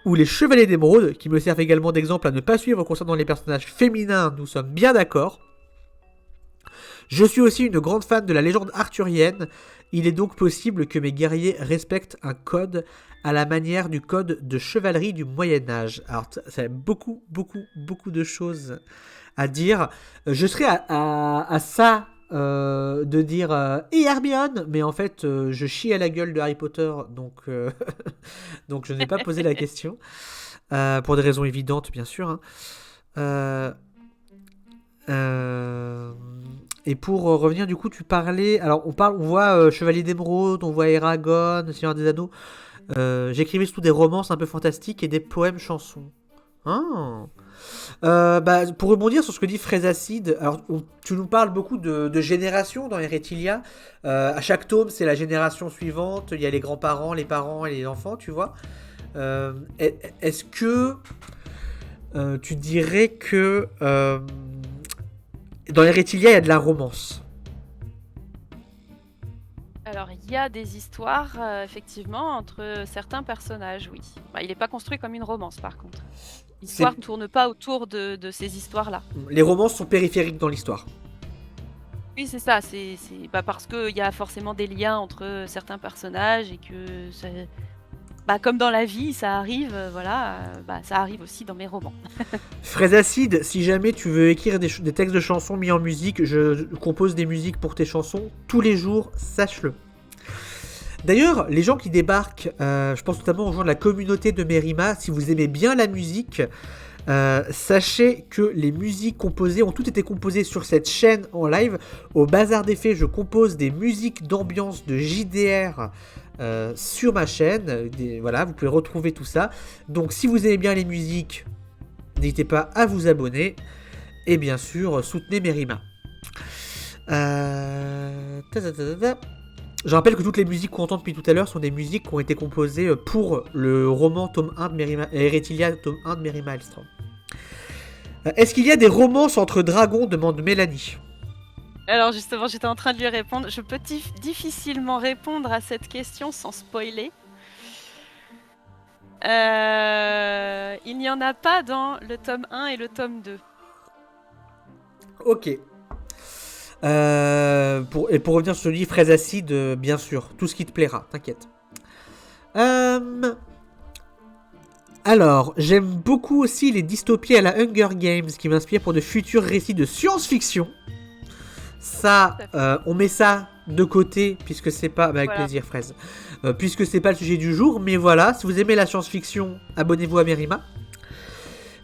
Speaker 2: ou les Chevaliers d'Émeraude, qui me servent également d'exemple à ne pas suivre concernant les personnages féminins, nous sommes bien d'accord. Je suis aussi une grande fan de la légende arthurienne. Il est donc possible que mes guerriers respectent un code à la manière du code de chevalerie du Moyen-Âge. Alors, ça a beaucoup de choses à dire. Je serais à ça de dire et Hermione, mais en fait, je chie à la gueule de Harry Potter, donc, donc je n'ai pas posé la question. Pour des raisons évidentes, bien sûr. Hein. Et pour revenir, du coup, tu parlais. Alors, on voit Chevalier d'Émeraude, on voit Eragon, Seigneur des Anneaux. J'écrivais surtout des romances un peu fantastiques et des poèmes chansons. Ah. Pour rebondir sur ce que dit Frézacide, alors tu nous parles beaucoup de générations dans Eretilia. À chaque tome, c'est la génération suivante. Il y a les grands-parents, les parents et les enfants, tu vois. Est-ce que tu dirais que dans Eretilia, il y a de la romance?
Speaker 1: Alors, il y a des histoires, effectivement, entre certains personnages, oui. Il n'est pas construit comme une romance, par contre. L'histoire ne tourne pas autour de ces histoires-là.
Speaker 2: Les romances sont périphériques dans l'histoire.
Speaker 1: Oui, c'est ça. C'est parce qu'il y a forcément des liens entre certains personnages et que, comme dans la vie, ça arrive, ça arrive aussi dans mes romans.
Speaker 2: Frézacide, si jamais tu veux écrire des textes de chansons mis en musique, je compose des musiques pour tes chansons tous les jours, sache-le. D'ailleurs, les gens qui débarquent, je pense notamment aux gens de la communauté de Mérima, si vous aimez bien la musique, sachez que les musiques composées ont toutes été composées sur cette chaîne en live. Au Bazar des Fées, je compose des musiques d'ambiance de JDR sur ma chaîne. Voilà, vous pouvez retrouver tout ça. Donc si vous aimez bien les musiques, n'hésitez pas à vous abonner. Et bien sûr, soutenez Mérima. Je rappelle que toutes les musiques qu'on entend depuis tout à l'heure sont des musiques qui ont été composées pour le roman tome 1 de Mérima, Eretilia, tome 1 de Mérima Hellstrom. Est-ce qu'il y a des romances entre dragons, demande Mélanie.
Speaker 1: Alors justement, j'étais en train de lui répondre. Je peux difficilement répondre à cette question sans spoiler. Il n'y en a pas dans le tome 1 et le tome 2.
Speaker 2: Ok. Pour revenir sur le livre Frézacide, bien sûr, tout ce qui te plaira, t'inquiète. Alors, j'aime beaucoup aussi les dystopies à la Hunger Games qui m'inspirent pour de futurs récits de science-fiction. Ça, on met ça de côté puisque c'est pas... avec plaisir, Fraise. Puisque c'est pas le sujet du jour, mais voilà, si vous aimez la science-fiction, abonnez-vous à Mérima.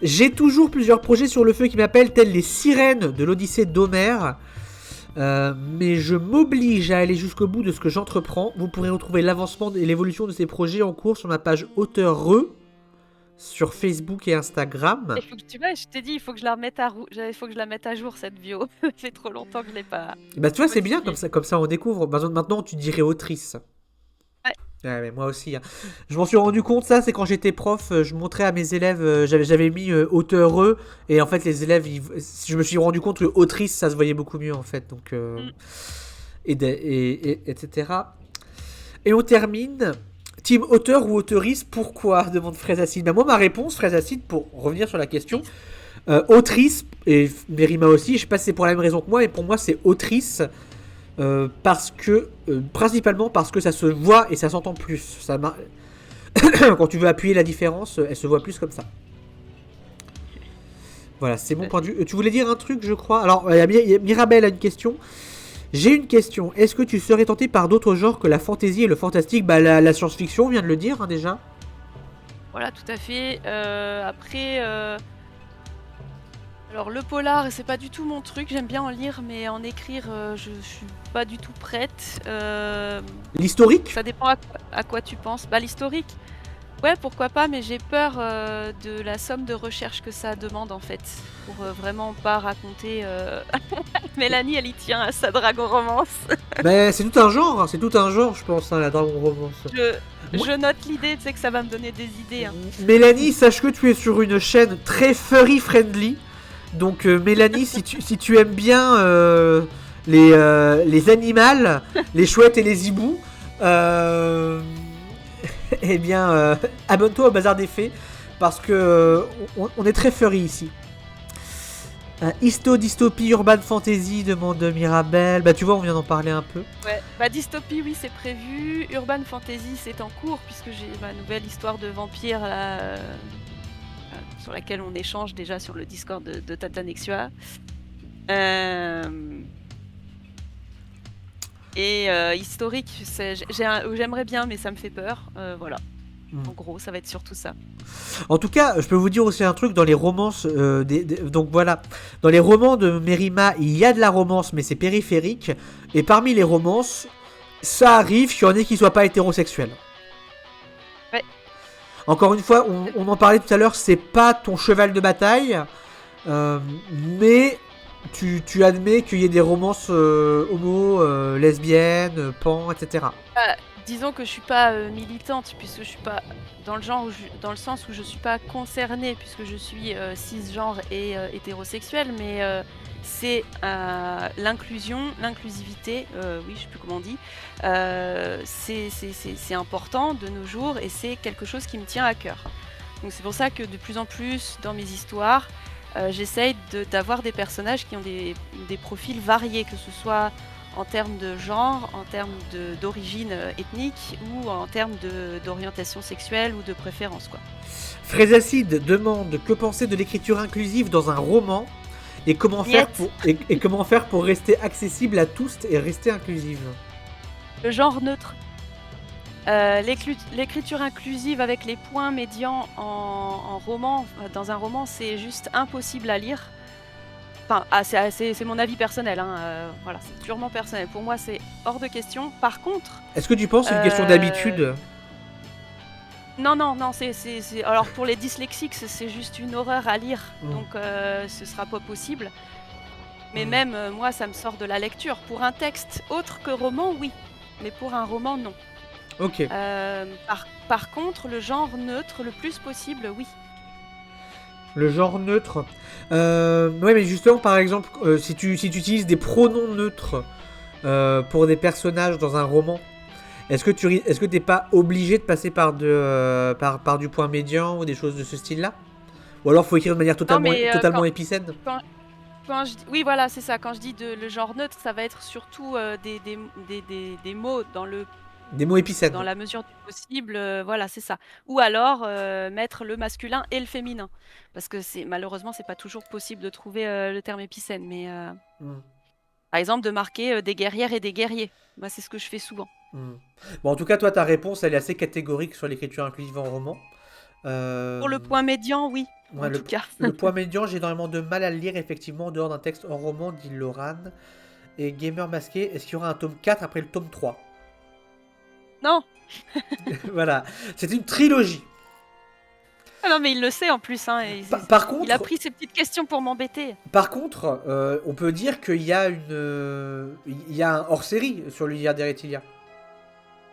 Speaker 2: J'ai toujours plusieurs projets sur le feu qui m'appellent, tels les sirènes de l'Odyssée d'Homère. Mais je m'oblige à aller jusqu'au bout de ce que j'entreprends. Vous pourrez retrouver l'avancement et l'évolution de ces projets en cours sur ma page Auteureux sur Facebook et Instagram.
Speaker 1: Tu vois, je t'ai dit, il faut que je la remette à jour cette bio. Ça fait trop longtemps que je l'ai pas.
Speaker 2: Bah tu vois, c'est bien comme ça on découvre. Maintenant tu dirais autrice. Ouais, mais moi aussi. Hein. Je m'en suis rendu compte, ça, c'est quand j'étais prof, je montrais à mes élèves, j'avais mis auteureux, et en fait, les élèves, je me suis rendu compte que autrice, ça se voyait beaucoup mieux, en fait. Donc, etc. Et on termine. Team auteur ou auteurice, pourquoi demande Frézacide. Moi, ma réponse, Frézacide, pour revenir sur la question, autrice, et Mérima aussi, je sais pas si c'est pour la même raison que moi, mais pour moi, c'est autrice. Parce que principalement parce que ça se voit et ça s'entend plus. Quand tu veux appuyer la différence, elle se voit plus comme ça. Voilà, c'est mon point de vue. Tu voulais dire un truc, je crois. Alors, Mirabelle a une question. J'ai une question. Est-ce que tu serais tenté par d'autres genres que la fantasy et le fantastique? La science-fiction, on vient de le dire déjà.
Speaker 1: Voilà, tout à fait. Après, alors le polar, c'est pas du tout mon truc. J'aime bien en lire, mais en écrire, je suis pas du tout prête.
Speaker 2: L'historique?
Speaker 1: Ça dépend à quoi tu penses. Bah, l'historique, ouais, pourquoi pas, mais j'ai peur de la somme de recherche que ça demande en fait, pour vraiment pas raconter. Mélanie, elle y tient à sa dragon romance.
Speaker 2: Mais c'est tout un genre, hein, c'est tout un genre, je pense, hein, la Dragon Romance.
Speaker 1: Je,
Speaker 2: Moi-
Speaker 1: je note l'idée, tu sais que ça va me donner des idées, hein.
Speaker 2: Mélanie, sache que tu es sur une chaîne très furry friendly. Donc Mélanie, si tu aimes bien les animaux, les chouettes et les hiboux, euh, eh bien, abonne-toi au Bazar des Fées, parce que on est très furry ici. Histo, dystopie, urban fantasy, demande Mirabelle. Bah tu vois, on vient d'en parler un peu.
Speaker 1: Ouais, bah dystopie, oui, c'est prévu. Urban fantasy, c'est en cours puisque j'ai ma nouvelle histoire de vampire là, sur laquelle on échange déjà sur le Discord de Tatanexua. Et historique, j'aimerais bien, mais ça me fait peur. Voilà. En gros, ça va être surtout ça.
Speaker 2: En tout cas, je peux vous dire aussi un truc dans les romances. Donc voilà, dans les romans de Merima, il y a de la romance, mais c'est périphérique. Et parmi les romances, ça arrive qu'il y en ait qui soient pas hétérosexuels.
Speaker 1: Ouais.
Speaker 2: Encore une fois, on en parlait tout à l'heure, c'est pas ton cheval de bataille, mais tu admets qu'il y ait des romances homo, lesbiennes, pan, etc.
Speaker 1: Disons que je suis pas militante puisque je suis pas dans le genre dans le sens où je suis pas concernée puisque je suis cisgenre et hétérosexuelle, mais c'est l'inclusivité, oui, je sais plus comment on dit, c'est important de nos jours et c'est quelque chose qui me tient à cœur. Donc c'est pour ça que de plus en plus dans mes histoires, j'essaye d'avoir des personnages qui ont des profils variés, que ce soit en termes de genre, en termes d'origine ethnique ou en termes d'orientation sexuelle ou de préférence, quoi.
Speaker 2: Frézacide demande que penser de l'écriture inclusive dans un roman et comment faire comment faire pour rester accessible à tous et rester inclusive.
Speaker 1: Le genre neutre. L'écriture inclusive avec les points médians en roman, dans un roman, c'est juste impossible à lire. Enfin, c'est mon avis personnel, hein, voilà, c'est purement personnel. Pour moi, c'est hors de question. Par contre...
Speaker 2: Est-ce que tu penses que c'est une question d'habitude?
Speaker 1: Non, alors pour les dyslexiques, c'est juste une horreur à lire, donc ce sera pas possible. Mais même moi, ça me sort de la lecture. Pour un texte autre que roman, oui. Mais pour un roman, non.
Speaker 2: Ok.
Speaker 1: Par contre, le genre neutre, le plus possible, oui.
Speaker 2: Le genre neutre. Ouais, mais justement, par exemple, si tu utilises des pronoms neutres pour des personnages dans un roman, est-ce que t'es pas obligé de passer par du point médian ou des choses de ce style-là? Ou alors faut écrire de manière totalement épicène?
Speaker 1: Oui, voilà, c'est ça. Quand je dis le genre neutre, ça va être surtout des mots dans le...
Speaker 2: Des mots épicènes.
Speaker 1: Dans la mesure du possible, voilà, c'est ça. Ou alors mettre le masculin et le féminin. Parce que malheureusement, c'est pas toujours possible de trouver le terme épicène. Mais par exemple, de marquer des guerrières et des guerriers. Moi, c'est ce que je fais souvent.
Speaker 2: Bon, en tout cas, toi, ta réponse, elle est assez catégorique sur l'écriture inclusive en roman.
Speaker 1: Pour le point médian, oui. Ouais, en tout cas.
Speaker 2: Le point médian, j'ai énormément de mal à le lire, effectivement, en dehors d'un texte en roman, dit Loran. Et Gamer Masqué, est-ce qu'il y aura un tome 4 après le tome 3?
Speaker 1: Non.
Speaker 2: Voilà, c'est une trilogie.
Speaker 1: Ah non, mais il le sait en plus. Hein,
Speaker 2: par contre,
Speaker 1: il a pris ces petites questions pour m'embêter.
Speaker 2: Par contre, on peut dire qu'il y a un hors-série sur l'univers d'Eretilia.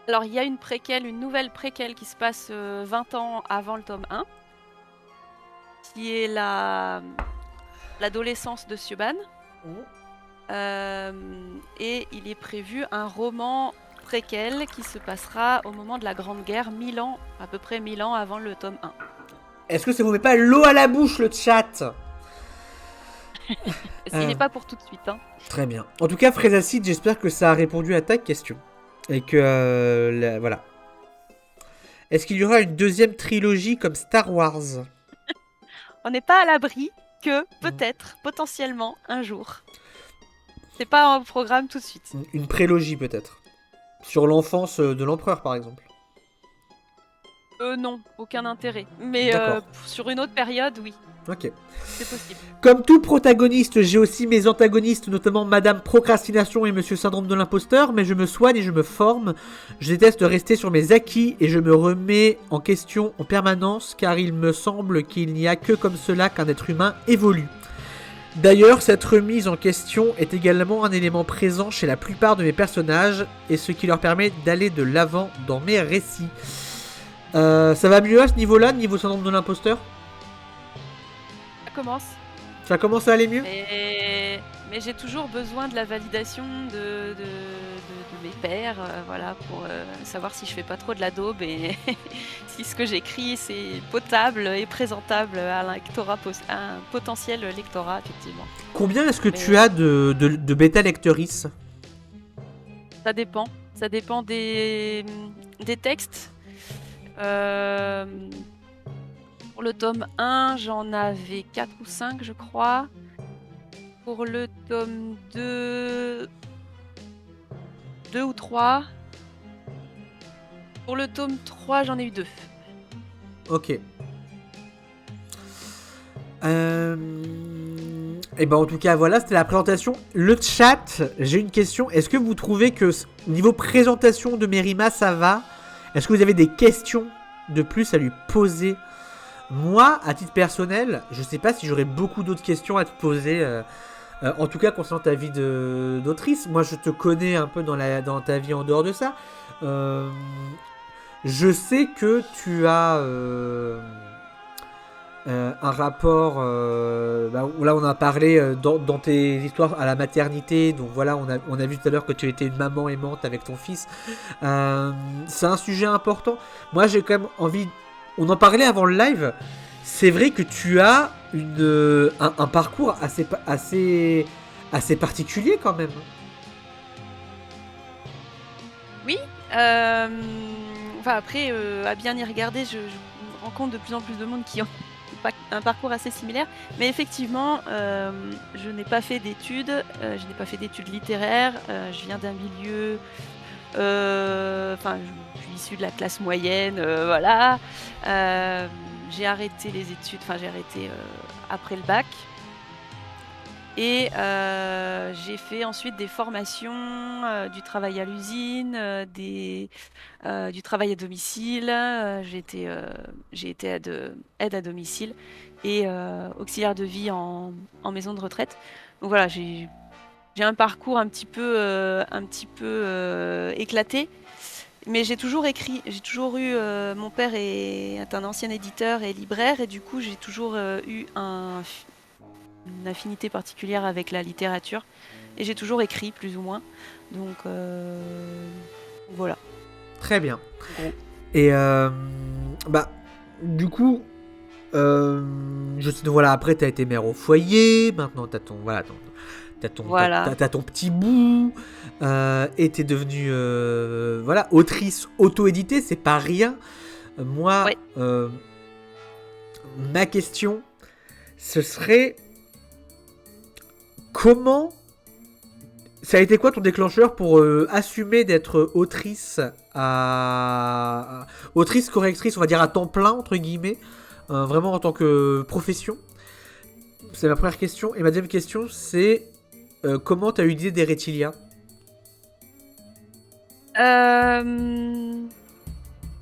Speaker 1: Alors, il y a une nouvelle préquelle qui se passe 20 ans avant le tome 1, qui est l'adolescence de Siobhan. Et il est prévu un roman préquel qui se passera au moment de la Grande Guerre, à peu près 1000 ans avant le tome 1.
Speaker 2: Est-ce que ça vous met pas l'eau à la bouche, le chat?
Speaker 1: Il n'est pas pour tout de suite. Hein.
Speaker 2: Très bien. En tout cas, Frézacide, j'espère que ça a répondu à ta question. Et que... voilà. Est-ce qu'il y aura une deuxième trilogie comme Star Wars?
Speaker 1: On n'est pas à l'abri que, peut-être, potentiellement, un jour. C'est pas en programme tout de suite.
Speaker 2: Une prélogie, peut-être. Sur l'enfance de l'empereur, par exemple.
Speaker 1: Non, aucun intérêt. Mais
Speaker 2: D'accord.
Speaker 1: sur une autre période, oui,
Speaker 2: Ok.
Speaker 1: c'est possible.
Speaker 2: Comme tout protagoniste, j'ai aussi mes antagonistes, notamment Madame Procrastination et Monsieur Syndrome de l'imposteur, mais je me soigne et je me forme. Je déteste rester sur mes acquis et je me remets en question en permanence, car il me semble qu'il n'y a que comme cela qu'un être humain évolue. D'ailleurs, cette remise en question est également un élément présent chez la plupart de mes personnages, et ce qui leur permet d'aller de l'avant dans mes récits. Ça va mieux à ce niveau-là, niveau syndrome de l'imposteur?
Speaker 1: Ça commence.
Speaker 2: Ça commence à aller mieux?
Speaker 1: Mais j'ai toujours besoin de la validation de mes pairs, voilà, pour savoir si je fais pas trop de la daube et si ce que j'écris c'est potable et présentable à un potentiel lectorat, effectivement.
Speaker 2: Combien est-ce que
Speaker 1: Mais
Speaker 2: tu as de bêta lectrices?
Speaker 1: ça dépend. Ça dépend des textes. Euh, pour le tome 1, j'en avais 4 ou 5, je crois. Pour le tome 2, 2 ou 3. Pour le tome 3, j'en ai eu 2.
Speaker 2: Ok. Et ben en tout cas voilà, c'était la présentation. Le chat, j'ai une question. Est-ce que vous trouvez que niveau présentation de Mérima ça va? Est-ce que vous avez des questions de plus à lui poser? Moi, à titre personnel, je sais pas si j'aurais beaucoup d'autres questions à te poser. En tout cas concernant ta vie d'autrice. Moi je te connais un peu dans ta vie en dehors de ça. Je sais que tu as un rapport. Là, on a parlé dans tes histoires à la maternité. Donc voilà, on a vu tout à l'heure que tu étais une maman aimante avec ton fils. C'est un sujet important. Moi, j'ai quand même envie. On en parlait avant le live. C'est vrai que tu as un parcours assez particulier quand même.
Speaker 1: Oui. Enfin après, à bien y regarder, je me rends compte de plus en plus de monde qui ont un parcours assez similaire. Mais effectivement, je n'ai pas fait d'études. Je n'ai pas fait d'études littéraires. Je viens d'un milieu. Enfin, je suis issue de la classe moyenne, voilà. J'ai arrêté les études. Enfin, j'ai arrêté après le bac. Et j'ai fait ensuite des formations, du travail à l'usine, du travail à domicile. J'ai été aide à domicile et auxiliaire de vie en maison de retraite. Donc voilà, j'ai un parcours un petit peu éclaté. Mais j'ai toujours écrit, j'ai toujours eu. Mon père est un ancien éditeur et libraire, et du coup, j'ai toujours eu une affinité particulière avec la littérature. Et j'ai toujours écrit, plus ou moins. Donc, voilà.
Speaker 2: Très bien.
Speaker 1: En gros.
Speaker 2: Et du coup, voilà, après t'as été mère au foyer, maintenant t'as ton
Speaker 1: Voilà.
Speaker 2: t'as ton petit bout, et t'es devenue voilà, autrice auto-éditée, c'est pas rien. Moi,
Speaker 1: Ouais.
Speaker 2: ma question, ce serait comment ça a été quoi ton déclencheur pour assumer d'être autrice autrice correctrice, on va dire à temps plein entre guillemets, vraiment en tant que profession? C'est ma première question. Et ma deuxième question, c'est comment t'as eu l'idée d'Eretilia?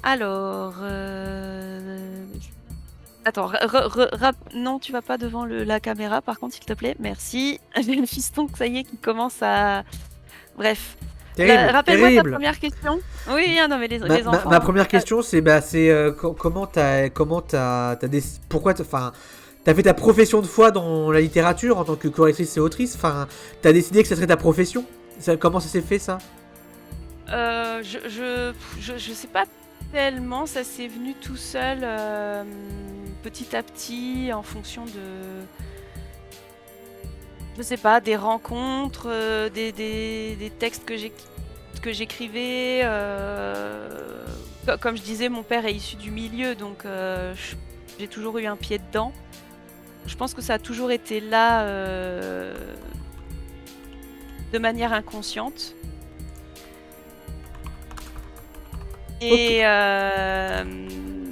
Speaker 1: Alors, attends, non, tu vas pas devant la caméra, par contre, s'il te plaît. Merci. J'ai le fiston, ça y est, qui commence à. Bref.
Speaker 2: Terrible,
Speaker 1: Rappelle-moi ta
Speaker 2: terrible.
Speaker 1: première question. Oui, non, mais les enfants.
Speaker 2: Ma première question, c'est comment pourquoi t'as fait ta profession de foi dans la littérature en tant que correctrice et autrice. Enfin, t'as décidé que ça serait ta profession. Comment ça s'est fait ça?
Speaker 1: Je sais pas tellement, ça s'est venu tout seul, petit à petit, en fonction de. Je sais pas, des rencontres, des textes que j'écrivais. Comme je disais, mon père est issu du milieu, donc j'ai toujours eu un pied dedans. Je pense que ça a toujours été là de manière inconsciente. Et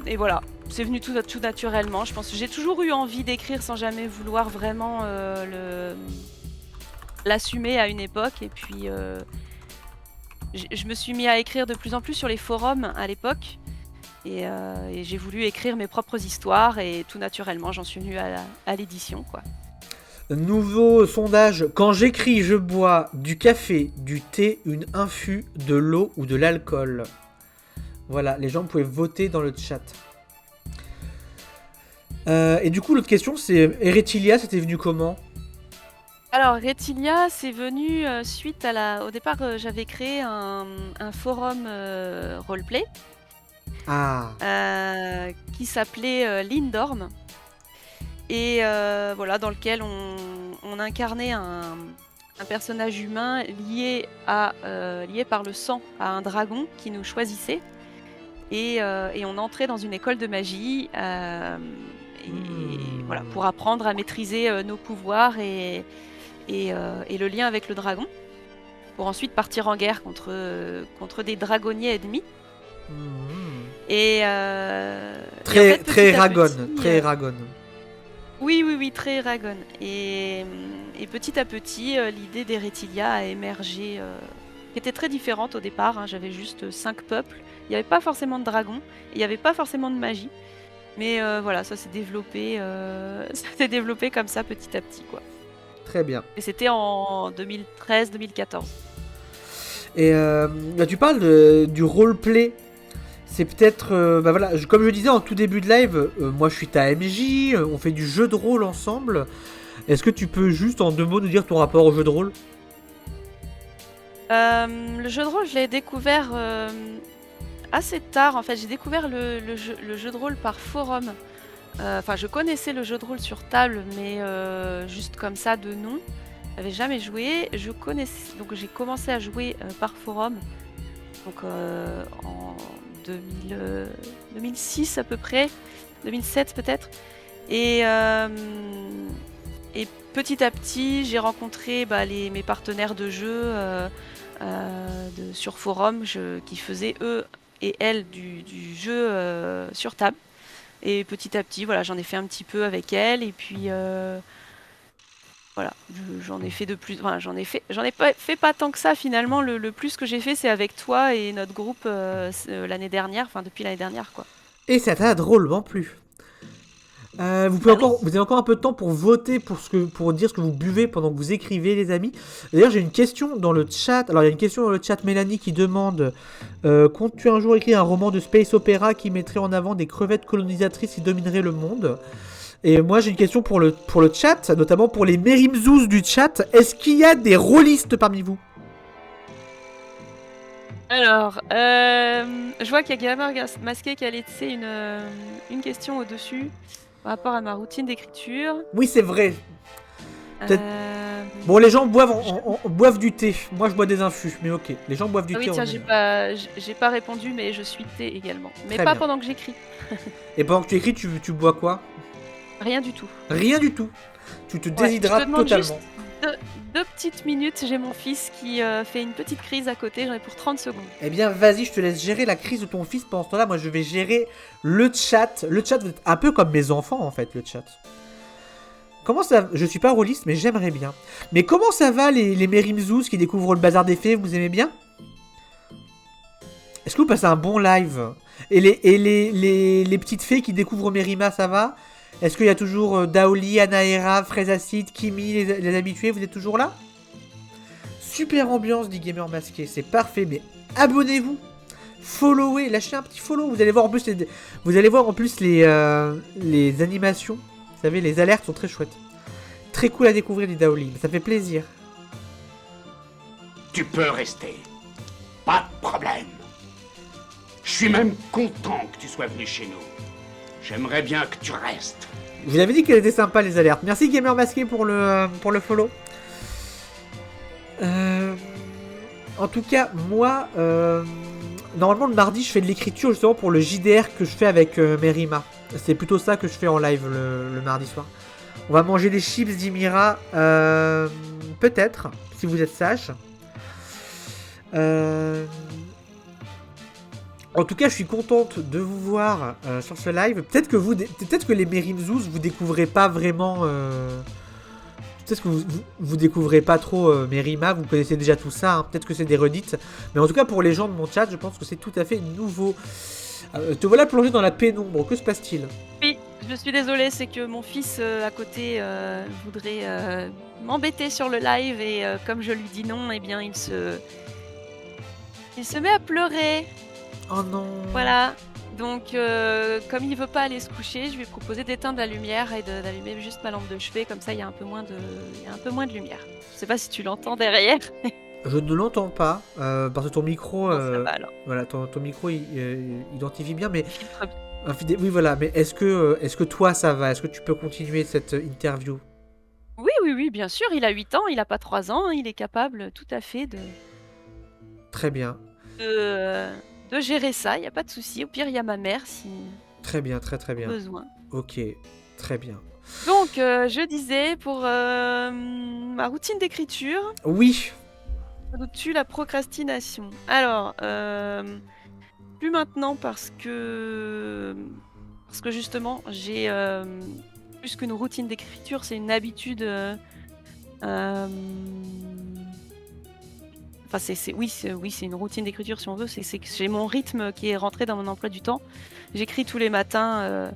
Speaker 1: et voilà, c'est venu tout naturellement. Je pense que j'ai toujours eu envie d'écrire sans jamais vouloir vraiment l'assumer à une époque. Et puis, je me suis mis à écrire de plus en plus sur les forums à l'époque. Et j'ai voulu écrire mes propres histoires et tout naturellement, j'en suis venue à l'édition, quoi.
Speaker 2: Nouveau sondage. Quand j'écris, je bois du café, du thé, une infu, de l'eau ou de l'alcool. Voilà, les gens pouvaient voter dans le chat. Et du coup, l'autre question, c'est Eretilia, c'était venu comment ?
Speaker 1: Alors, Retilia, c'est venu suite à au départ, j'avais créé un forum roleplay
Speaker 2: Ah.
Speaker 1: qui s'appelait Lindorm. Et voilà, dans lequel on incarnait un personnage humain lié par le sang à un dragon qui nous choisissait. Et on entrait dans une école de magie voilà, pour apprendre à maîtriser nos pouvoirs et le lien avec le dragon, pour ensuite partir en guerre contre des dragonniers ennemis. Et
Speaker 2: très
Speaker 1: en fait,
Speaker 2: très
Speaker 1: petit à
Speaker 2: Eragon,
Speaker 1: petit,
Speaker 2: très Eragon.
Speaker 1: Oui, très Eragon. Et petit à petit, l'idée d'Eretilia a émergé, qui était très différente au départ. J'avais juste 5 peuples. Il n'y avait pas forcément de dragons, il n'y avait pas forcément de magie. Mais voilà, ça s'est développé, comme ça petit à petit, quoi.
Speaker 2: Très bien.
Speaker 1: Et c'était en 2013-2014.
Speaker 2: Et tu parles du roleplay. C'est peut-être, voilà, comme je disais en tout début de live, moi je suis ta MJ, on fait du jeu de rôle ensemble. Est-ce que tu peux juste en 2 mots nous dire ton rapport au jeu de rôle ?
Speaker 1: Le jeu de rôle, je l'ai découvert assez tard. En fait, j'ai découvert le jeu de rôle par forum. Enfin, je connaissais le jeu de rôle sur table, mais juste comme ça de nom. J'avais jamais joué. Donc j'ai commencé à jouer par forum. Donc en 2006 à peu près, 2007 peut-être. Et petit à petit, j'ai rencontré mes partenaires de jeu sur forum qui faisaient eux et elles du jeu sur table. Et petit à petit, voilà, j'en ai fait un petit peu avec elles. Et puis voilà, j'en ai fait de plus. Enfin, j'en ai pas fait pas tant que ça finalement. Le plus que j'ai fait, c'est avec toi et notre groupe l'année dernière, enfin depuis l'année dernière, quoi.
Speaker 2: Et ça t'a drôlement plu. Vous avez encore un peu de temps pour voter pour dire ce que vous buvez pendant que vous écrivez, les amis. D'ailleurs, j'ai une question dans le chat. Alors, il y a une question dans le chat, Mélanie qui demande comptes-tu un jour écrire un roman de space opéra qui mettrait en avant des crevettes colonisatrices qui domineraient le monde ? Et moi, j'ai une question pour le chat, notamment pour les Merimzouz du chat. Est-ce qu'il y a des rôlistes parmi vous ?
Speaker 1: Alors, je vois qu'il y a Gamer Masqué qui a laissé une question au-dessus par rapport à ma routine d'écriture.
Speaker 2: Oui, c'est vrai. Bon, les gens boivent du thé. Moi, je bois des infus, mais ok. Les gens boivent du thé.
Speaker 1: Oui, tiens, j'ai pas répondu, mais je suis thé également. Mais
Speaker 2: Très
Speaker 1: pas
Speaker 2: bien.
Speaker 1: pendant que j'écris.
Speaker 2: Et pendant que tu écris, tu bois quoi ?
Speaker 1: Rien du tout.
Speaker 2: Rien du tout. Tu te déshydrates
Speaker 1: je te demande
Speaker 2: totalement.
Speaker 1: Juste 2 petites minutes, j'ai mon fils qui fait une petite crise à côté, j'en ai pour 30 secondes.
Speaker 2: Eh bien, vas-y, je te laisse gérer la crise de ton fils. Pendant ce temps-là, moi, je vais gérer le chat. Le chat, vous êtes un peu comme mes enfants, en fait, le chat. Comment ça... Je suis pas rôliste, mais j'aimerais bien. Mais comment ça va, les Merimzouz qui découvrent le bazar des fées ? Vous aimez bien ? Est-ce que vous passez un bon live ? Et les petites fées qui découvrent Mérima, ça va ? Est-ce qu'il y a toujours Daoli, Anaera, Fraise Acide, Kimi, les habitués ? Vous êtes toujours là ? Super ambiance, dit Gamer Masqué. C'est parfait, mais abonnez-vous, followez, lâchez un petit follow. Vous allez voir en plus les animations. Vous savez, les alertes sont très chouettes. Très cool à découvrir, dit Daoli. Ça fait plaisir.
Speaker 3: Tu peux rester. Pas de problème. Je suis même content que tu sois venu chez nous. J'aimerais bien que tu restes.
Speaker 2: Je vous avais dit qu'elles étaient sympas, les alertes. Merci Gamer Masqué pour le follow. En tout cas, moi, normalement le mardi, je fais de l'écriture justement pour le JDR que je fais avec Mérima. C'est plutôt ça que je fais en live le mardi soir. On va manger des chips d'Imira, peut-être, si vous êtes sage. En tout cas, je suis contente de vous voir sur ce live. Peut-être que les Merimzouz, vous découvrez pas vraiment. Peut-être que vous découvrez pas trop Merima, vous connaissez déjà tout ça. Hein. Peut-être que c'est des redites. Mais en tout cas, pour les gens de mon chat, je pense que c'est tout à fait nouveau. Te voilà plongé dans la pénombre. Que se passe-t-il ?
Speaker 1: Oui, je suis désolée, c'est que mon fils à côté voudrait m'embêter sur le live et comme je lui dis non, eh bien il se met à pleurer.
Speaker 2: Oh non.
Speaker 1: Voilà. Donc comme il veut pas aller se coucher, je lui ai proposé d'éteindre la lumière et d'allumer juste ma lampe de chevet, comme ça il y a un peu moins de lumière. Je sais pas si tu l'entends derrière.
Speaker 2: Je ne l'entends pas parce que ton micro,
Speaker 1: Non, ça va alors.
Speaker 2: voilà, ton micro identifie bien, mais
Speaker 1: Filtre bien.
Speaker 2: oui voilà. Mais est-ce que toi ça va ? Est-ce que tu peux continuer cette interview ?
Speaker 1: Oui, bien sûr, il a 8 ans, il a pas 3 ans, hein, il est capable tout à fait
Speaker 2: Très bien,
Speaker 1: de gérer ça, il y a pas de souci. Au pire, il y a ma mère si
Speaker 2: très bien, très bien.
Speaker 1: besoin.
Speaker 2: Ok, très bien.
Speaker 1: Donc, je disais pour ma routine d'écriture,
Speaker 2: Oui,
Speaker 1: tu la procrastination. Alors, plus maintenant parce que justement, j'ai plus qu'une routine d'écriture, c'est une habitude. Enfin, c'est une routine d'écriture si on veut. C'est que j'ai mon rythme qui est rentré dans mon emploi du temps. J'écris tous les matins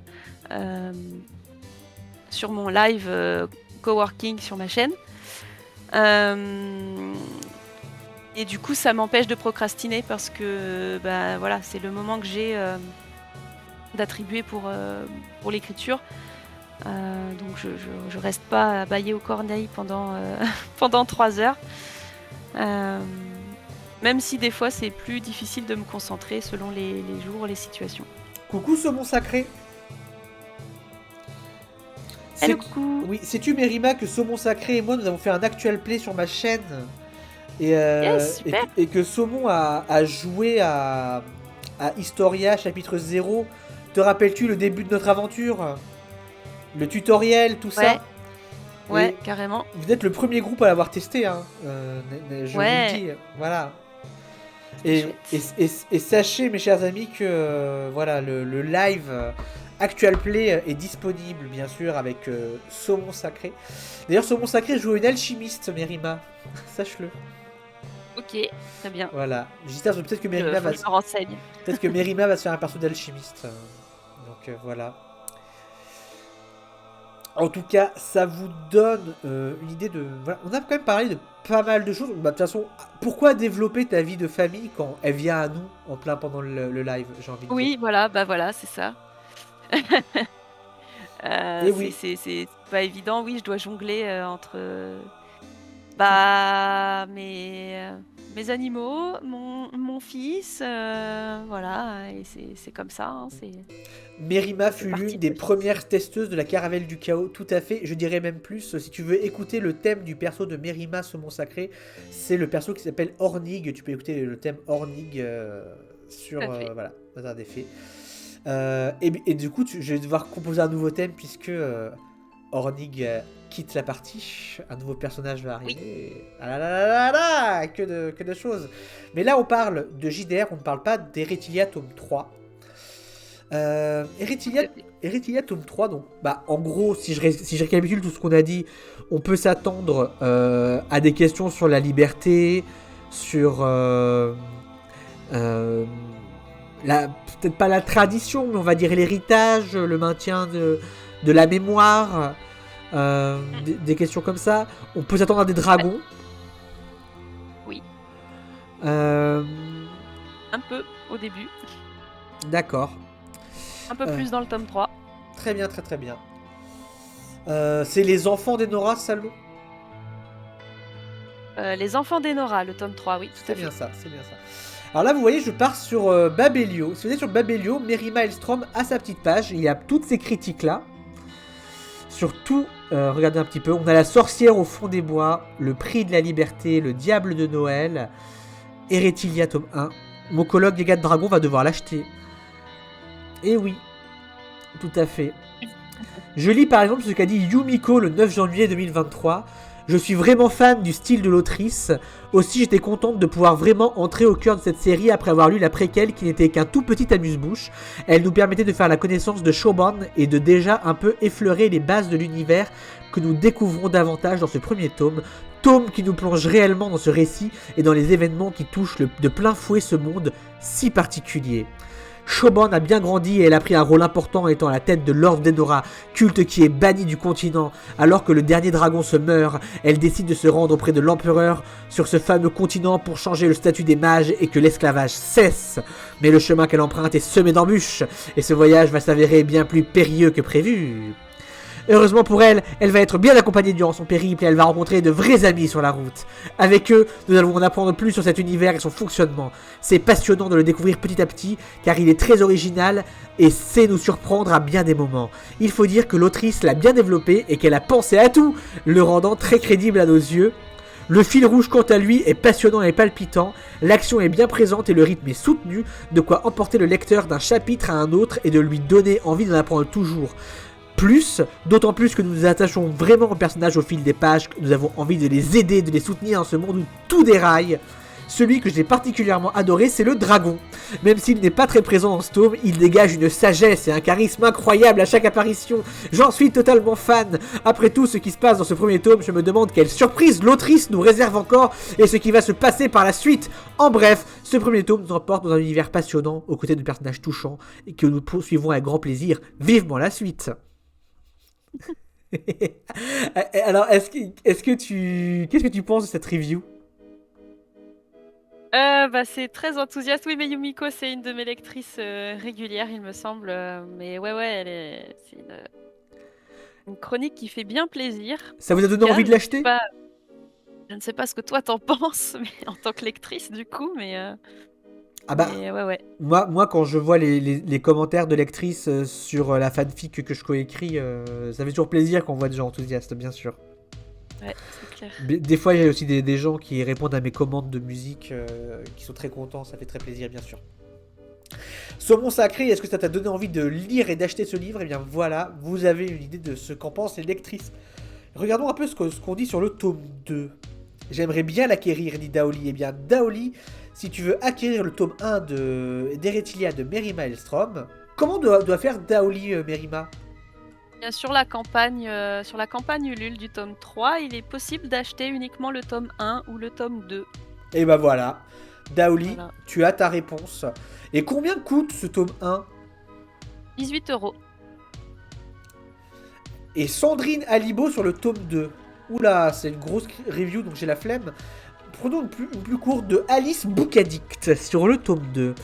Speaker 1: sur mon live coworking sur ma chaîne. Et du coup, ça m'empêche de procrastiner parce que bah, voilà, c'est le moment que j'ai d'attribuer pour l'écriture. Donc je reste pas à bâiller aux corneilles pendant 3 heures. Même si des fois c'est plus difficile de me concentrer selon les jours, les situations.
Speaker 2: coucou saumon sacré.
Speaker 1: Hello, coucou.
Speaker 2: Oui, sais-tu Merima que Saumon Sacré et moi nous avons fait un actual play sur ma chaîne et,
Speaker 1: Yes, super.
Speaker 2: et que Saumon a joué à Historia chapitre 0. Te rappelles-tu le début de notre aventure ? Le tutoriel, tout ça ?
Speaker 1: Ouais,
Speaker 2: Et
Speaker 1: carrément.
Speaker 2: vous êtes le premier groupe à l'avoir testé, hein. Je vous le dis, voilà. Et sachez, mes chers amis, que voilà, le live Actual Play est disponible, bien sûr, avec Saumon Sacré. D'ailleurs, Saumon Sacré joue une alchimiste, Merima. Sache-le.
Speaker 1: Ok, très bien.
Speaker 2: Voilà. J'espère que peut-être que Merima
Speaker 1: Je me renseigne.
Speaker 2: peut-être que Merima va se faire un perso d'alchimiste. Donc voilà. En tout cas, ça vous donne une idée de... Voilà. On a quand même parlé de pas mal de choses. Bah, de toute façon, pourquoi développer ta vie de famille quand elle vient à nous en plein pendant le live, j'ai envie de dire.
Speaker 1: Oui, voilà, bah voilà, c'est ça.
Speaker 2: Et oui.
Speaker 1: C'est pas évident, oui, je dois jongler entre bah mes animaux, mon fils, voilà, et c'est comme ça. Hein,
Speaker 2: Merima
Speaker 1: c'est
Speaker 2: fut
Speaker 1: parti
Speaker 2: l'une
Speaker 1: de
Speaker 2: des
Speaker 1: ma vie.
Speaker 2: premières testeuses de la caravelle du chaos, tout à fait. Je dirais même plus, si tu veux écouter le thème du perso de Merima Saumon Sacré, c'est le perso qui s'appelle Ornig. Tu peux écouter le thème Ornig sur
Speaker 1: Tout à fait.
Speaker 2: voilà, Bazar des Fées. Et du coup, je vais devoir composer un nouveau thème puisque Ornig quitte la partie. Un nouveau personnage va arriver. Ah là là là là là, que de choses. Mais là, on parle de JDR, on ne parle pas d'Eretilia tome 3. Eretilia tome 3, donc bah, en gros, si je récapitule tout ce qu'on a dit, on peut s'attendre à des questions sur la liberté, sur peut-être pas la tradition, mais on va dire l'héritage, le maintien de la mémoire, des questions comme ça. On peut s'attendre à des dragons.
Speaker 1: Oui.
Speaker 2: Un
Speaker 1: peu au début.
Speaker 2: D'accord.
Speaker 1: Un peu plus dans le tome 3.
Speaker 2: Très bien, très bien. C'est les enfants d'Enora, Salmo.
Speaker 1: Les enfants d'Enora, le tome 3, oui, tout à fait.
Speaker 2: C'est bien ça. Alors là, vous voyez, je pars sur Babelio. Si vous êtes sur Babelio, Merima Elstrom a sa petite page. Il y a toutes ces critiques-là. Surtout, regardez un petit peu. On a la sorcière au fond des bois, le prix de la liberté, le diable de Noël, Eretilia tome 1. Mon colloque des gars de dragon va devoir l'acheter. Et oui, tout à fait. Je lis par exemple ce qu'a dit Yumiko le 9 janvier 2023. Je suis vraiment fan du style de l'autrice. Aussi, j'étais contente de pouvoir vraiment entrer au cœur de cette série après avoir lu la préquelle qui n'était qu'un tout petit amuse-bouche. Elle nous permettait de faire la connaissance de Shoban et de déjà un peu effleurer les bases de l'univers que nous découvrons davantage dans ce premier tome. Tome qui nous plonge réellement dans ce récit et dans les événements qui touchent de plein fouet ce monde si particulier. Shoban a bien grandi et elle a pris un rôle important en étant à la tête de l'Ordre d'Enora, culte qui est banni du continent. Alors que le dernier dragon se meurt, elle décide de se rendre auprès de l'empereur sur ce fameux continent pour changer le statut des mages et que l'esclavage cesse. Mais le chemin qu'elle emprunte est semé d'embûches et ce voyage va s'avérer bien plus périlleux que prévu. Heureusement pour elle, elle va être bien accompagnée durant son périple et elle va rencontrer de vrais amis sur la route. Avec eux, nous allons en apprendre plus sur cet univers et son fonctionnement. C'est passionnant de le découvrir petit à petit car il est très original et sait nous surprendre à bien des moments. Il faut dire que l'autrice l'a bien développé et qu'elle a pensé à tout, le rendant très crédible à nos yeux. Le fil rouge quant à lui est passionnant et palpitant, l'action est bien présente et le rythme est soutenu, de quoi emporter le lecteur d'un chapitre à un autre et de lui donner envie d'en apprendre toujours. D'autant plus que nous nous attachons vraiment aux personnages au fil des pages, que nous avons envie de les aider, de les soutenir dans ce monde où tout déraille. Celui que j'ai particulièrement adoré, c'est le dragon. Même s'il n'est pas très présent dans ce tome, il dégage une sagesse et un charisme incroyable à chaque apparition. J'en suis totalement fan. Après tout ce qui se passe dans ce premier tome, je me demande quelle surprise l'autrice nous réserve encore et ce qui va se passer par la suite. En bref, ce premier tome nous emporte dans un univers passionnant, aux côtés de personnages touchants, et que nous poursuivons avec grand plaisir. Vivement la suite. Alors, qu'est-ce que tu penses de cette review?
Speaker 1: C'est très enthousiaste. Oui, mais Yumiko, c'est une de mes lectrices régulières, il me semble. Mais ouais, c'est une chronique qui fait bien plaisir.
Speaker 2: Ça vous a donné envie de l'acheter?
Speaker 1: Je ne sais pas ce que toi t'en penses, mais en tant que lectrice, du coup, mais ouais.
Speaker 2: Moi, quand je vois les commentaires de lectrices sur la fanfic que je coécris, ça fait toujours plaisir qu'on voit des gens enthousiastes, bien sûr.
Speaker 1: Ouais, c'est clair.
Speaker 2: Des fois, il y a aussi des gens qui répondent à mes commandes de musique, qui sont très contents, ça fait très plaisir, bien sûr. Saumon sacré, est-ce que ça t'a donné envie de lire et d'acheter ce livre? Eh bien voilà, vous avez une idée de ce qu'en pensent les lectrices. Regardons un peu ce qu'on dit sur le tome 2. J'aimerais bien l'acquérir, dit Daoli. Eh bien, Daoli, si tu veux acquérir le tome 1 d'Eretilia de Merima Elstrom, comment doit faire Daoli, Merima?
Speaker 1: Sur la campagne Ulule du tome 3, il est possible d'acheter uniquement le tome 1 ou le tome 2.
Speaker 2: Et ben voilà, Daoli,
Speaker 1: voilà.
Speaker 2: Tu as ta réponse. Et combien coûte ce tome 1?
Speaker 1: 18 €.
Speaker 2: Et Sandrine Alibo sur le tome 2. Oula, c'est une grosse review, donc j'ai la flemme. Prenons une plus courte de Alice Boukaddict sur le tome 2.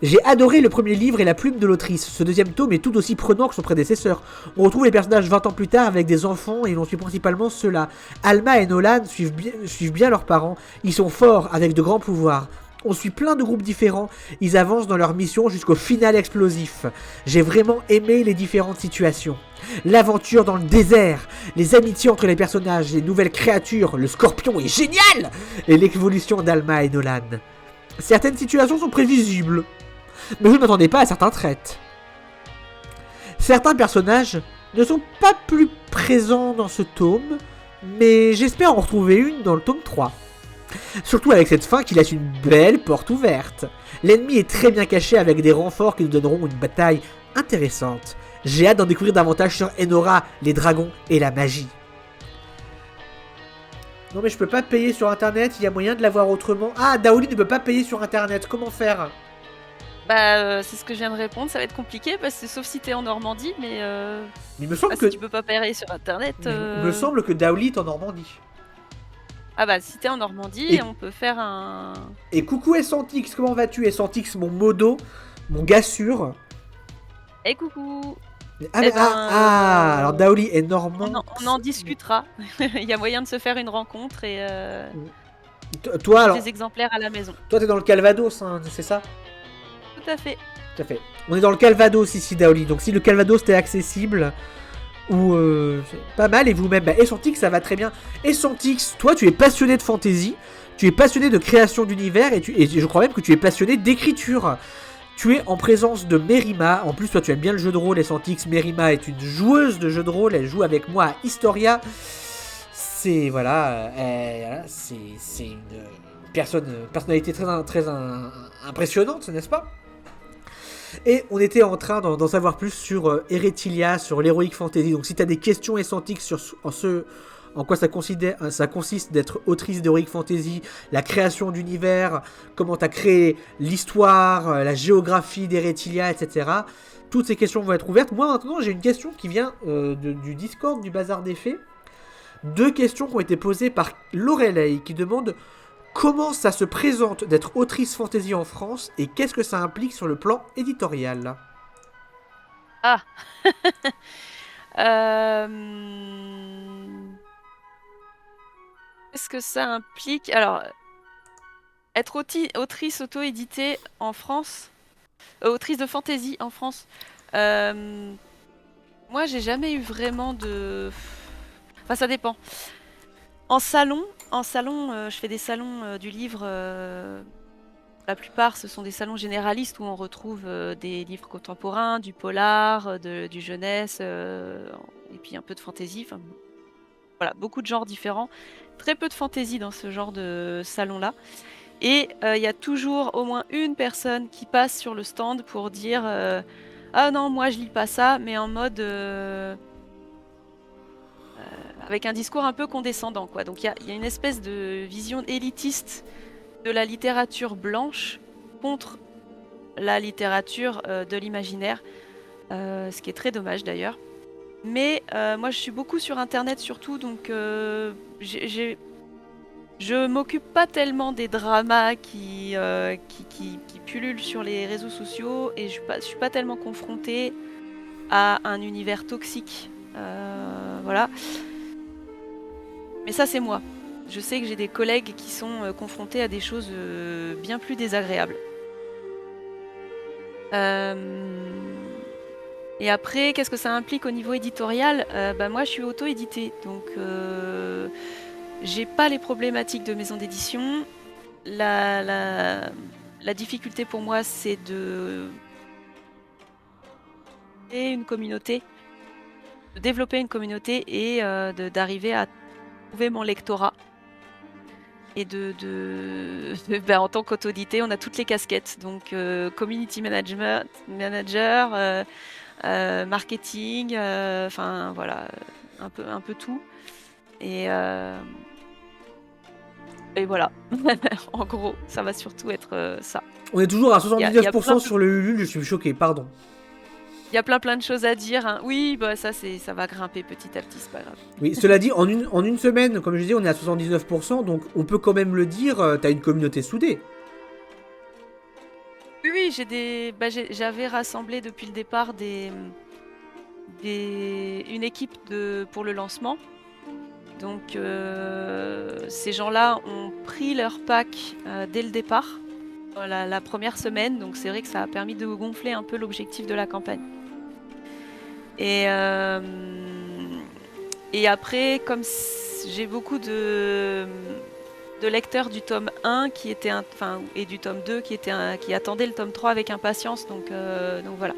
Speaker 2: J'ai adoré le premier livre et la plume de l'autrice. Ce deuxième tome est tout aussi prenant que son prédécesseur. On retrouve les personnages 20 ans plus tard avec des enfants et l'on suit principalement ceux-là. Alma et Nolan suivent bien leurs parents. Ils sont forts avec de grands pouvoirs. On suit plein de groupes différents. Ils avancent dans leur mission jusqu'au final explosif. J'ai vraiment aimé les différentes situations. L'aventure dans le désert, les amitiés entre les personnages, les nouvelles créatures, le scorpion est génial! Et l'évolution d'Alma et Nolan. Certaines situations sont prévisibles, mais je ne m'attendais pas à certains traits. Certains personnages ne sont pas plus présents dans ce tome, mais j'espère en retrouver une dans le tome 3. Surtout avec cette fin qui laisse une belle porte ouverte. L'ennemi est très bien caché avec des renforts qui nous donneront une bataille intéressante. J'ai hâte d'en découvrir davantage sur Enora, les dragons et la magie. Non mais je peux pas payer sur internet, il y a moyen de l'avoir autrement. Ah, Daoli ne peut pas payer sur internet, comment faire?
Speaker 1: C'est ce que je viens de répondre, ça va être compliqué parce que sauf si t'es en Normandie, mais
Speaker 2: il me semble que
Speaker 1: si tu peux pas payer sur internet.
Speaker 2: Il me semble que Daoli est en Normandie.
Speaker 1: Ah bah si t'es en Normandie, on peut faire un...
Speaker 2: Et coucou Essantix, comment vas-tu Essantix, mon modo, mon gars sûr.
Speaker 1: Et coucou.
Speaker 2: Alors Daoli est normand.
Speaker 1: On en discutera. Il y a moyen de se faire une rencontre et
Speaker 2: toi alors
Speaker 1: des exemplaires à la maison.
Speaker 2: Toi t'es dans le Calvados, hein, c'est ça?
Speaker 1: Tout à fait.
Speaker 2: Tout à fait. On est dans le Calvados ici Daoli, donc si le Calvados t'est accessible ou pas mal et vous-même, Essantix ça va très bien. Essantix, toi tu es passionné de fantasy, tu es passionné de création d'univers et je crois même que tu es passionné d'écriture. Tu es en présence de Merima. En plus, toi, tu aimes bien le jeu de rôle, Essantix. Merima est une joueuse de jeu de rôle. Elle joue avec moi à Historia. c'est voilà, c'est une personnalité très impressionnante, n'est-ce pas? Et on était en train d'en savoir plus sur Eretilia, sur l'Heroic Fantasy. Donc si tu as des questions essentielles sur en quoi ça consiste d'être autrice d'Heroic Fantasy, la création d'univers, comment tu as créé l'histoire, la géographie d'Eretilia, etc. Toutes ces questions vont être ouvertes. Moi maintenant j'ai une question qui vient du Discord du Bazar des Fées. 2 questions qui ont été posées par Lorelei qui demande comment ça se présente d'être autrice fantasy en France et qu'est-ce que ça implique sur le plan éditorial.
Speaker 1: Ah. Qu'est-ce que ça implique? Alors, être autrice auto-éditée en France, autrice de fantasy en France. Moi, j'ai jamais eu vraiment de. Enfin, ça dépend. En salon, je fais des salons du livre. La plupart, ce sont des salons généralistes où on retrouve des livres contemporains, du polar, du jeunesse, et puis un peu de fantasy. Enfin, voilà, beaucoup de genres différents. Très peu de fantasy dans ce genre de salon-là. Et il y a toujours au moins une personne qui passe sur le stand pour dire ah non, moi je lis pas ça, mais en mode avec un discours un peu condescendant, quoi. Donc il y a une espèce de vision élitiste de la littérature blanche contre la littérature de l'imaginaire, ce qui est très dommage d'ailleurs. Mais moi je suis beaucoup sur internet surtout, donc je m'occupe pas tellement des dramas qui pullulent sur les réseaux sociaux et je suis pas tellement confrontée à un univers toxique. Voilà. Mais ça c'est moi. Je sais que j'ai des collègues qui sont confrontés à des choses bien plus désagréables. Et après, qu'est-ce que ça implique au niveau éditorial? Moi, je suis auto-éditée, donc j'ai pas les problématiques de maison d'édition. La difficulté pour moi, c'est de créer une communauté, de développer une communauté et d'arriver à trouver mon lectorat. Et en tant qu'auto-édité, on a toutes les casquettes. Donc, community manager, marketing, enfin voilà, un peu tout. Et voilà. En gros, ça va surtout être ça.
Speaker 2: On est toujours à 79%
Speaker 1: plein
Speaker 2: sur le Ulule, je suis choqué, pardon.
Speaker 1: Il y a plein de choses à dire. Hein. Oui, ça va grimper petit à petit, c'est pas grave.
Speaker 2: Oui, cela dit, en une semaine, comme je disais, on est à 79%, donc on peut quand même le dire, t'as une communauté soudée.
Speaker 1: Oui, j'avais rassemblé depuis le départ une équipe pour le lancement. Donc ces gens-là ont pris leur pack dès le départ, la première semaine. Donc c'est vrai que ça a permis de gonfler un peu l'objectif de la campagne. Et après, comme j'ai beaucoup de lecteurs du tome 1 et du tome 2 qui attendaient le tome 3 avec impatience, donc voilà.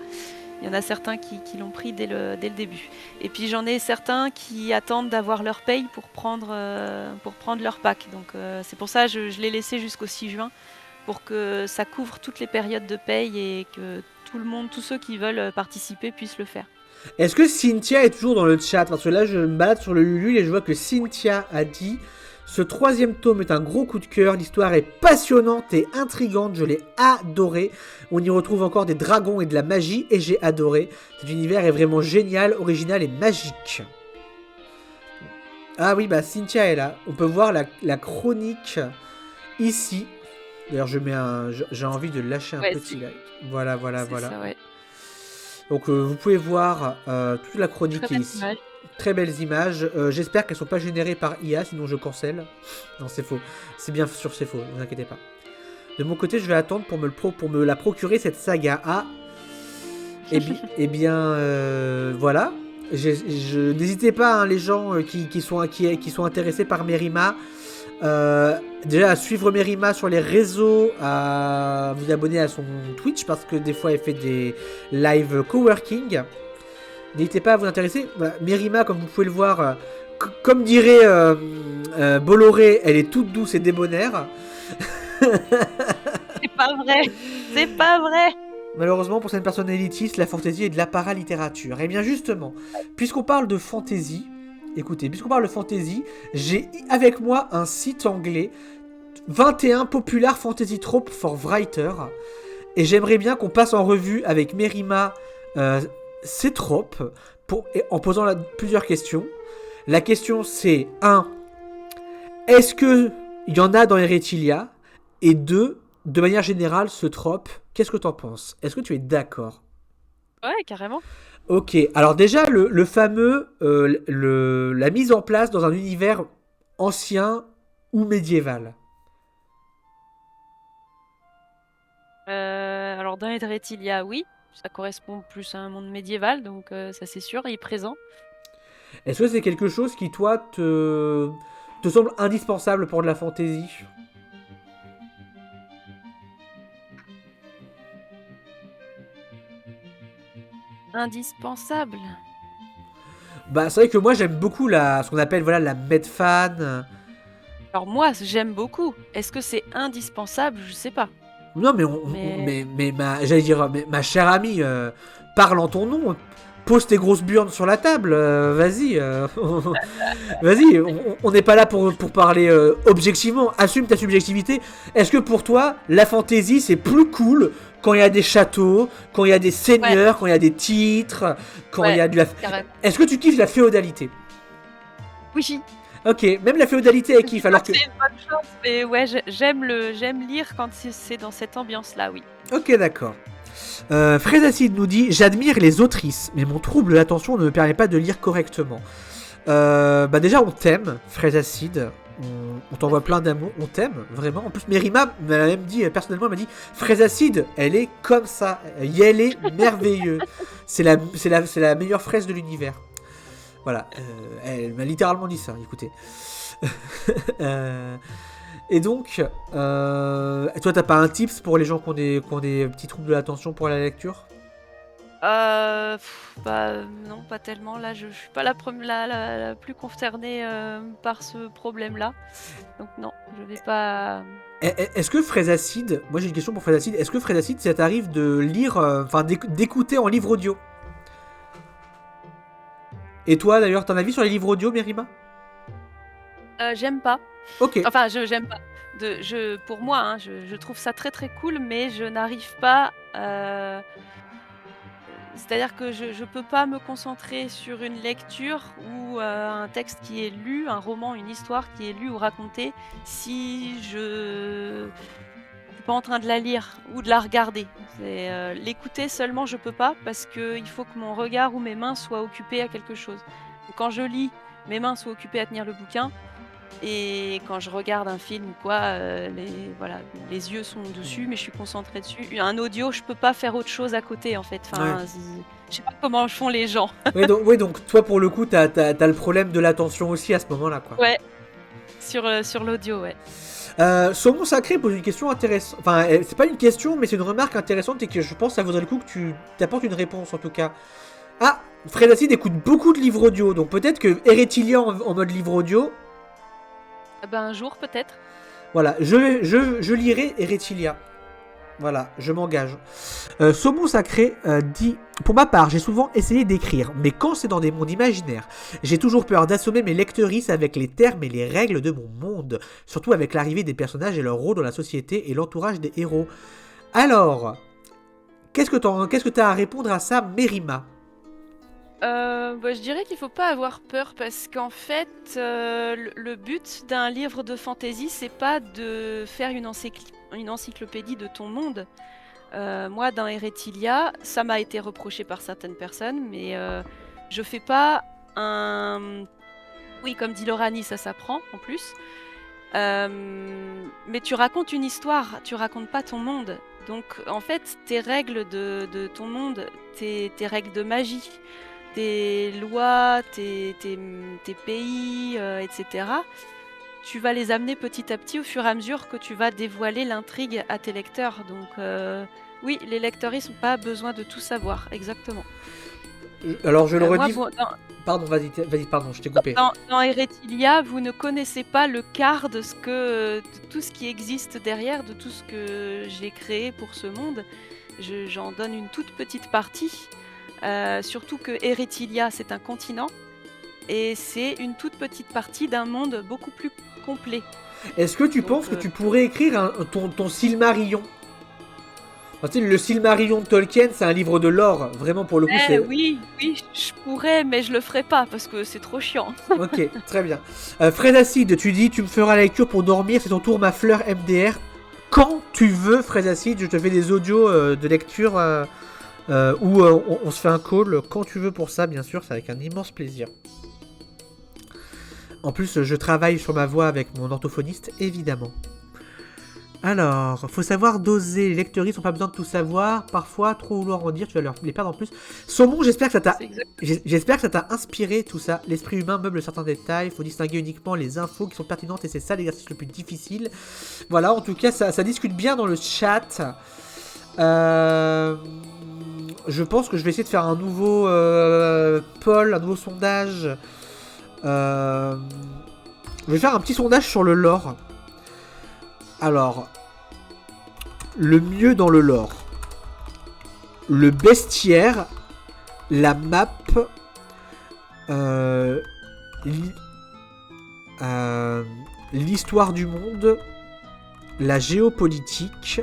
Speaker 1: Il y en a certains qui l'ont pris dès le début. Et puis j'en ai certains qui attendent d'avoir leur paye pour prendre leur pack. Donc c'est pour ça que je l'ai laissé jusqu'au 6 juin, pour que ça couvre toutes les périodes de paye et que tous ceux qui veulent participer puissent le faire.
Speaker 2: Est-ce que Cynthia est toujours dans le chat? Parce que là, je me balade sur le Ulule et je vois que Cynthia a dit « Ce 3e tome est un gros coup de cœur, l'histoire est passionnante et intrigante, je l'ai adoré. On y retrouve encore des dragons et de la magie et j'ai adoré. Cet univers est vraiment génial, original et magique. » Ah oui, Cynthia est là. On peut voir la chronique ici. D'ailleurs, j'ai envie de lâcher un petit like. Voilà.
Speaker 1: Ça, ouais.
Speaker 2: Donc vous pouvez voir toute la chronique qui est ici. Très belles images. J'espère qu'elles ne sont pas générées par IA, sinon je cancelle. Non, c'est faux. C'est bien sûr, c'est faux. Ne vous inquiétez pas. De mon côté, je vais attendre pour me la procurer, cette saga A. Eh bien, voilà. N'hésitez pas, hein, les gens qui sont intéressés par Mérima. Déjà à suivre Mérima sur les réseaux, à vous abonner à son Twitch parce que des fois elle fait des live coworking. N'hésitez pas à vous intéresser. Voilà, Mérima, comme vous pouvez le voir, comme dirait Bolloré, elle est toute douce et débonnaire.
Speaker 1: C'est pas vrai. C'est pas vrai.
Speaker 2: Malheureusement, pour cette personne élitiste, la fantaisie est de la paralittérature. Et bien justement, puisqu'on parle de fantaisie, écoutez, puisqu'on parle de fantaisie, j'ai avec moi un site anglais, 21 Popular Fantasy Trope for Writer. Et j'aimerais bien qu'on passe en revue avec Mérima ces tropes en posant plusieurs questions. La question c'est 1. Est-ce qu'il y en a dans Eretilia? Et 2. De manière générale, ce trope, qu'est-ce que t'en penses? Est-ce que tu es d'accord?
Speaker 1: Ouais, carrément.
Speaker 2: Ok, alors déjà, le fameux, la mise en place dans un univers ancien ou médiéval.
Speaker 1: Alors dans Edretilia, oui, ça correspond plus à un monde médiéval, donc ça c'est sûr, il est présent.
Speaker 2: Est-ce que c'est quelque chose qui, toi, te semble indispensable pour de la fantaisie?
Speaker 1: Indispensable.
Speaker 2: Bah, c'est vrai que moi, j'aime beaucoup ce qu'on appelle voilà, la medfan.
Speaker 1: Alors moi, j'aime beaucoup. Est-ce que c'est indispensable? Je sais pas.
Speaker 2: Non, mais,
Speaker 1: Mais
Speaker 2: j'allais dire, ma chère amie, parle en ton nom. Pose tes grosses burnes sur la table. Vas-y. Vas-y, on n'est pas là pour parler objectivement. Assume ta subjectivité. Est-ce que pour toi, la fantaisie, c'est plus cool quand il y a des châteaux, quand il y a des seigneurs, quand il y a des titres, quand il y a de la...
Speaker 1: carrément.
Speaker 2: Est-ce que tu kiffes la féodalité?
Speaker 1: Oui.
Speaker 2: Ok, même la féodalité, elle kiffe. Alors que...
Speaker 1: C'est une bonne chose, mais ouais, j'aime lire quand c'est dans cette ambiance-là, oui.
Speaker 2: Ok, d'accord. Frézacide nous dit: j'admire les autrices, mais mon trouble d'attention ne me permet pas de lire correctement. Bah déjà, on t'aime, Frézacide. On t'envoie plein d'amour, on t'aime, vraiment. En plus, Mérima m'a même dit, personnellement, elle m'a dit: Frézacide, elle est comme ça. Elle est merveilleuse. C'est la meilleure fraise de l'univers. Voilà. Elle m'a littéralement dit ça, écoutez. Et donc, toi, t'as pas un tips pour les gens qui ont des petits troubles de l'attention pour la lecture?
Speaker 1: Non, pas tellement. Là, je suis pas la plus concernée par ce problème-là. Donc non, je vais pas...
Speaker 2: Est-ce que Frézacide, moi j'ai une question pour Frézacide, est-ce que Frézacide, ça t'arrive de lire, d'écouter en livre audio? Et toi, d'ailleurs, t'as un avis sur les livres audio, Mérima?
Speaker 1: J'aime pas.
Speaker 2: Ok.
Speaker 1: Enfin, j'aime pas. Pour moi, hein, je trouve ça très très cool, mais je n'arrive pas... C'est-à-dire que je peux pas me concentrer sur une lecture ou un texte qui est lu, un roman, une histoire qui est lue ou racontée, si je suis pas en train de la lire ou de la regarder. L'écouter seulement, je peux pas parce qu'il faut que mon regard ou mes mains soient occupées à quelque chose. Donc, quand je lis, mes mains sont occupées à tenir le bouquin. Et quand je regarde un film ou quoi, les yeux sont dessus, mais je suis concentrée dessus. Un audio, je peux pas faire autre chose à côté, en fait. Enfin,
Speaker 2: Ouais.
Speaker 1: je sais pas comment font les gens.
Speaker 2: donc toi, pour le coup, t'as le problème de l'attention aussi à ce moment-là, quoi.
Speaker 1: Ouais, sur l'audio, ouais.
Speaker 2: Saumon Sacré pose une question intéressante. Enfin, c'est pas une question, mais c'est une remarque intéressante et que je pense que ça vaudrait le coup que tu t'apportes une réponse, en tout cas. Ah, Frédacide écoute beaucoup de livres audio, donc peut-être que Eretilia en mode livre audio...
Speaker 1: Un jour, peut-être.
Speaker 2: Voilà, je lirai Eretilia. Voilà, je m'engage. Saumon Sacré dit: pour ma part, j'ai souvent essayé d'écrire, mais quand c'est dans des mondes imaginaires, j'ai toujours peur d'assommer mes lectrices avec les termes et les règles de mon monde, surtout avec l'arrivée des personnages et leur rôle dans la société et l'entourage des héros. Alors, qu'est-ce que t'as à répondre à ça, Mérima?
Speaker 1: Je dirais qu'il faut pas avoir peur parce qu'en fait, le but d'un livre de fantasy, c'est pas de faire une encyclopédie de ton monde. Moi, dans Eretilia, ça m'a été reproché par certaines personnes, mais je fais pas un... Oui, comme dit Lorani, ça s'apprend en plus. Mais tu racontes une histoire, tu racontes pas ton monde. Donc, en fait, tes règles de ton monde, tes règles de magie, tes lois, tes pays, etc., tu vas les amener petit à petit au fur et à mesure que tu vas dévoiler l'intrigue à tes lecteurs. Donc oui, les lecteurs, ils n'ont pas besoin de tout savoir, exactement.
Speaker 2: Alors je le
Speaker 1: Moi,
Speaker 2: redis.
Speaker 1: bon,
Speaker 2: Pardon, vas-y, pardon, je t'ai coupé.
Speaker 1: dans Eretilia, vous ne connaissez pas le quart de tout ce qui existe derrière, de tout ce que j'ai créé pour ce monde. J'en donne une toute petite partie. Surtout que Eretilia, c'est un continent. Et c'est une toute petite partie d'un monde beaucoup plus complet.
Speaker 2: Est-ce que tu penses que tu pourrais écrire ton Silmarillion? Enfin, tu sais, le Silmarillion de Tolkien, c'est un livre de lore. Vraiment, pour le coup, c'est...
Speaker 1: Oui, je pourrais, mais je le ferai pas parce que c'est trop chiant.
Speaker 2: Ok, très bien. Fred Acid, tu dis, tu me feras la lecture pour dormir, c'est ton tour, ma fleur MDR. Quand tu veux, Fred Acid, je te fais des audios de lecture où on se fait un call. Quand tu veux pour ça, bien sûr, c'est avec un immense plaisir. En plus, je travaille sur ma voix avec mon orthophoniste, évidemment. Alors, faut savoir doser. Les lecteuristes n'ont pas besoin de tout savoir. Parfois, trop vouloir en dire, tu vas les perdre en plus. Saumon, j'espère que ça t'a inspiré tout ça. L'esprit humain meuble certains détails. Faut distinguer uniquement les infos qui sont pertinentes et c'est ça l'exercice le plus difficile. Voilà, en tout cas, ça discute bien dans le chat. Je pense que je vais essayer de faire un nouveau poll, un nouveau sondage. Je vais faire un petit sondage sur le lore. Alors, le mieux dans le lore, le bestiaire, la map, l'histoire du monde, la géopolitique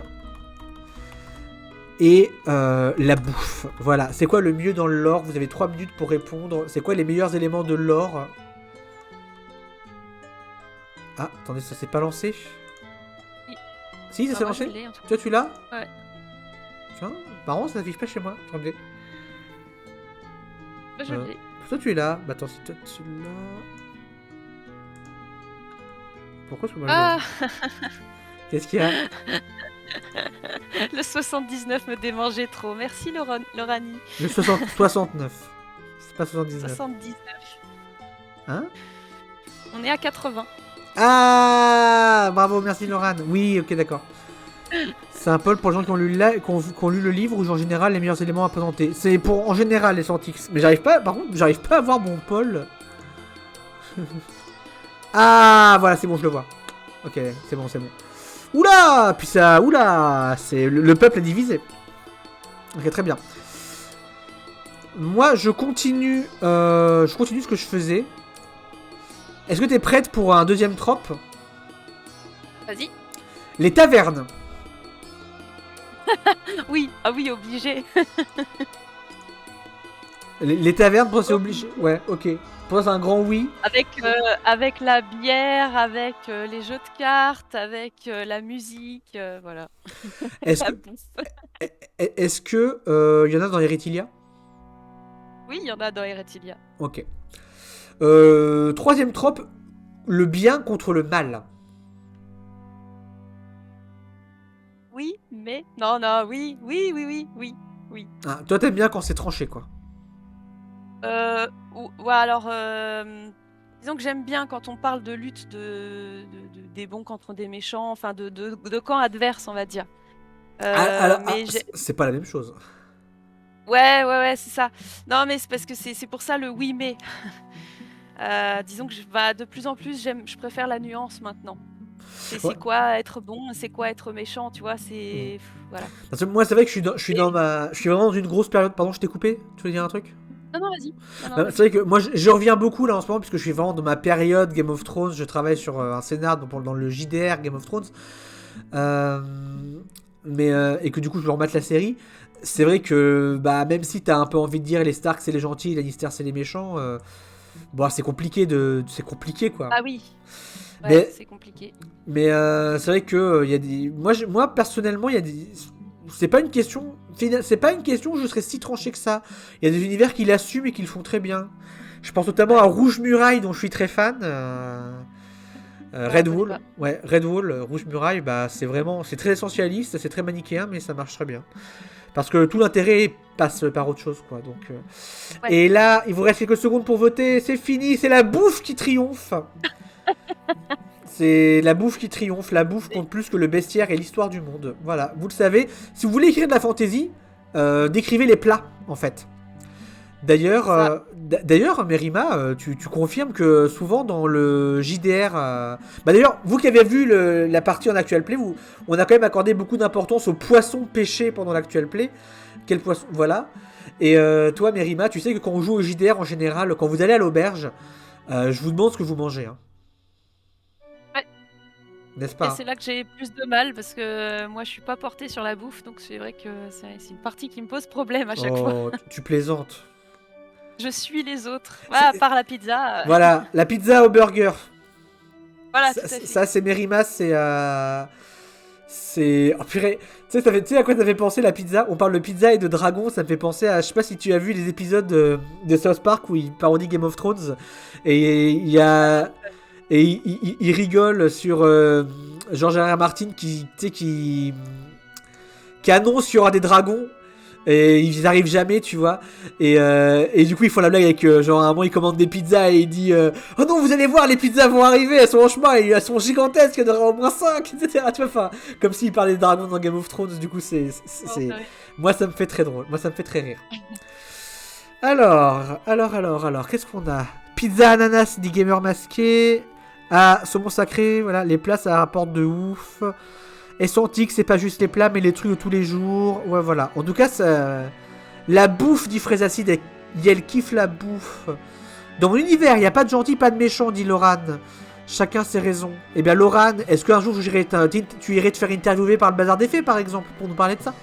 Speaker 2: et la bouffe. Voilà, c'est quoi le mieux dans le lore? Vous avez 3 minutes pour répondre. C'est quoi les meilleurs éléments de lore? Ah, attendez, ça s'est pas lancé? Si, ça s'est lancé? Toi, tu l'as?
Speaker 1: Ouais.
Speaker 2: Tiens, marrant, ça s'affiche pas chez moi. Attendez.
Speaker 1: Bah, je l'ai.
Speaker 2: Toi, tu es là. Bah, attends, si toi, tu l'as. Pourquoi je peux pas Qu'est-ce qu'il y a?
Speaker 1: Le 79 me démangeait trop. Merci, Lorani.
Speaker 2: Le 69. C'est pas 79.
Speaker 1: 79.
Speaker 2: Hein?
Speaker 1: On est à 80.
Speaker 2: Ah, bravo, merci Laurane. Oui, ok, d'accord. C'est un poll pour les gens qui ont lu le livre ou en général les meilleurs éléments à présenter. C'est pour en général les Santix. Mais par contre, j'arrive pas à voir mon poll. Ah, voilà, c'est bon, je le vois. Ok, c'est bon. Oula, puis ça, c'est le peuple est divisé. Ok, très bien. Moi, je continue ce que je faisais. Est-ce que t'es prête pour un deuxième trope?
Speaker 1: Vas-y.
Speaker 2: Les tavernes.
Speaker 1: Oui, obligé.
Speaker 2: Les tavernes, pour ça, c'est obligé. Ouais, ok. Pour ça, c'est un grand oui.
Speaker 1: Avec la bière, avec les jeux de cartes, avec la musique, voilà.
Speaker 2: Est-ce que y en a dans Eretilia?
Speaker 1: Oui, il y en a dans Eretilia.
Speaker 2: Ok. Troisième trope, le bien contre le mal.
Speaker 1: Oui, mais... Non, oui.
Speaker 2: Ah, toi, t'aimes bien quand c'est tranché, quoi.
Speaker 1: Ouais, alors... disons que j'aime bien quand on parle de lutte des bons contre des méchants, enfin de camps adverses, on va dire.
Speaker 2: C'est pas la même chose.
Speaker 1: Ouais, c'est ça. Non, mais c'est parce que c'est pour ça le oui, mais... disons que de plus en plus, je préfère la nuance maintenant. C'est quoi être bon, c'est quoi être méchant, tu vois, c'est... Voilà.
Speaker 2: Parce que moi, c'est vrai que je suis vraiment dans une grosse période... Pardon, je t'ai coupé? Tu veux dire un truc?
Speaker 1: Non, vas-y.
Speaker 2: C'est vrai que moi, je reviens beaucoup là en ce moment, puisque je suis vraiment dans ma période Game of Thrones. Je travaille sur un scénar dans le JDR Game of Thrones. Et que du coup, je vais remettre la série. C'est vrai que même si t'as un peu envie de dire les Stark c'est les gentils, les Lannister c'est les méchants... c'est compliqué quoi.
Speaker 1: Ah oui. Ouais,
Speaker 2: mais
Speaker 1: c'est compliqué.
Speaker 2: Mais c'est vrai que il y a des moi personnellement, il y a des c'est pas une question où je serais si tranché que ça. Il y a des univers qui l'assument et qui le font très bien. Je pense notamment à Rouge Muraille dont je suis très fan. Red Wall. Ouais, Red Wall, Rouge Muraille, c'est très essentialiste, c'est très manichéen mais ça marche très bien. Parce que tout l'intérêt passe par autre chose, quoi. Donc,
Speaker 1: ouais.
Speaker 2: Et là, il vous reste quelques secondes pour voter. C'est fini, c'est la bouffe qui triomphe. C'est la bouffe qui triomphe. La bouffe compte plus que le bestiaire et l'histoire du monde. Voilà, vous le savez. Si vous voulez écrire de la fantasy, décrivez les plats, en fait. D'ailleurs,
Speaker 1: Ça.
Speaker 2: d'ailleurs, Mérima, tu confirmes que souvent dans le JDR, bah d'ailleurs, vous qui avez vu la partie en actual play, on a quand même accordé beaucoup d'importance aux poissons pêchés pendant l'actual play. Quel poisson, voilà. Et toi, Mérima, tu sais que quand on joue au JDR en général, quand vous allez à l'auberge, je vous demande ce que vous mangez, hein.
Speaker 1: Ouais.
Speaker 2: N'est-ce
Speaker 1: Et
Speaker 2: pas?
Speaker 1: c'est là que j'ai plus de mal parce que moi je suis pas portée sur la bouffe, donc c'est vrai que c'est une partie qui me pose problème à chaque fois.
Speaker 2: Oh, tu plaisantes.
Speaker 1: Je suis les autres.
Speaker 2: C'est-
Speaker 1: Voilà, à part la pizza.
Speaker 2: Voilà, la pizza au burger.
Speaker 1: Voilà,
Speaker 2: Ça,
Speaker 1: tout à fait.
Speaker 2: ça, c'est Mérima, c'est. C'est. Oh purée. Tu sais à quoi ça fait penser la pizza? On parle de pizza et de dragon, ça me fait penser à. Je sais pas si tu as vu les épisodes de South Park où ils parodient Game of Thrones. Et il y a. Et il rigole sur George R. R. Martin qui annonce qu'il y aura des dragons. Et ils arrivent jamais, tu vois. Et du coup, ils font la blague avec genre à un moment, ils commandent des pizzas et il dit oh non, vous allez voir, les pizzas vont arriver, elles sont en chemin, et elles sont gigantesques, il y en aura au moins 5, etc. Tu vois, enfin, comme s'ils parlaient des dragons dans Game of Thrones, du coup, moi, ça me fait très drôle, moi, ça me fait très rire. Alors, qu'est-ce qu'on a? Pizza ananas, dit Gamer Masqué. Ah, saumon sacré, voilà, les plats, ça rapporte de ouf. Et son tic, c'est pas juste les plats, mais les trucs de tous les jours. Ouais, voilà. En tout cas, la bouffe, dit Frézacide, elle kiffe la bouffe. Dans mon univers, il n'y a pas de gentil, pas de méchant, dit Loran. Chacun ses raisons. Eh bien, Loran, est-ce qu'un jour tu irais te faire interviewer par le Bazar des Faits, par exemple, pour nous parler de ça?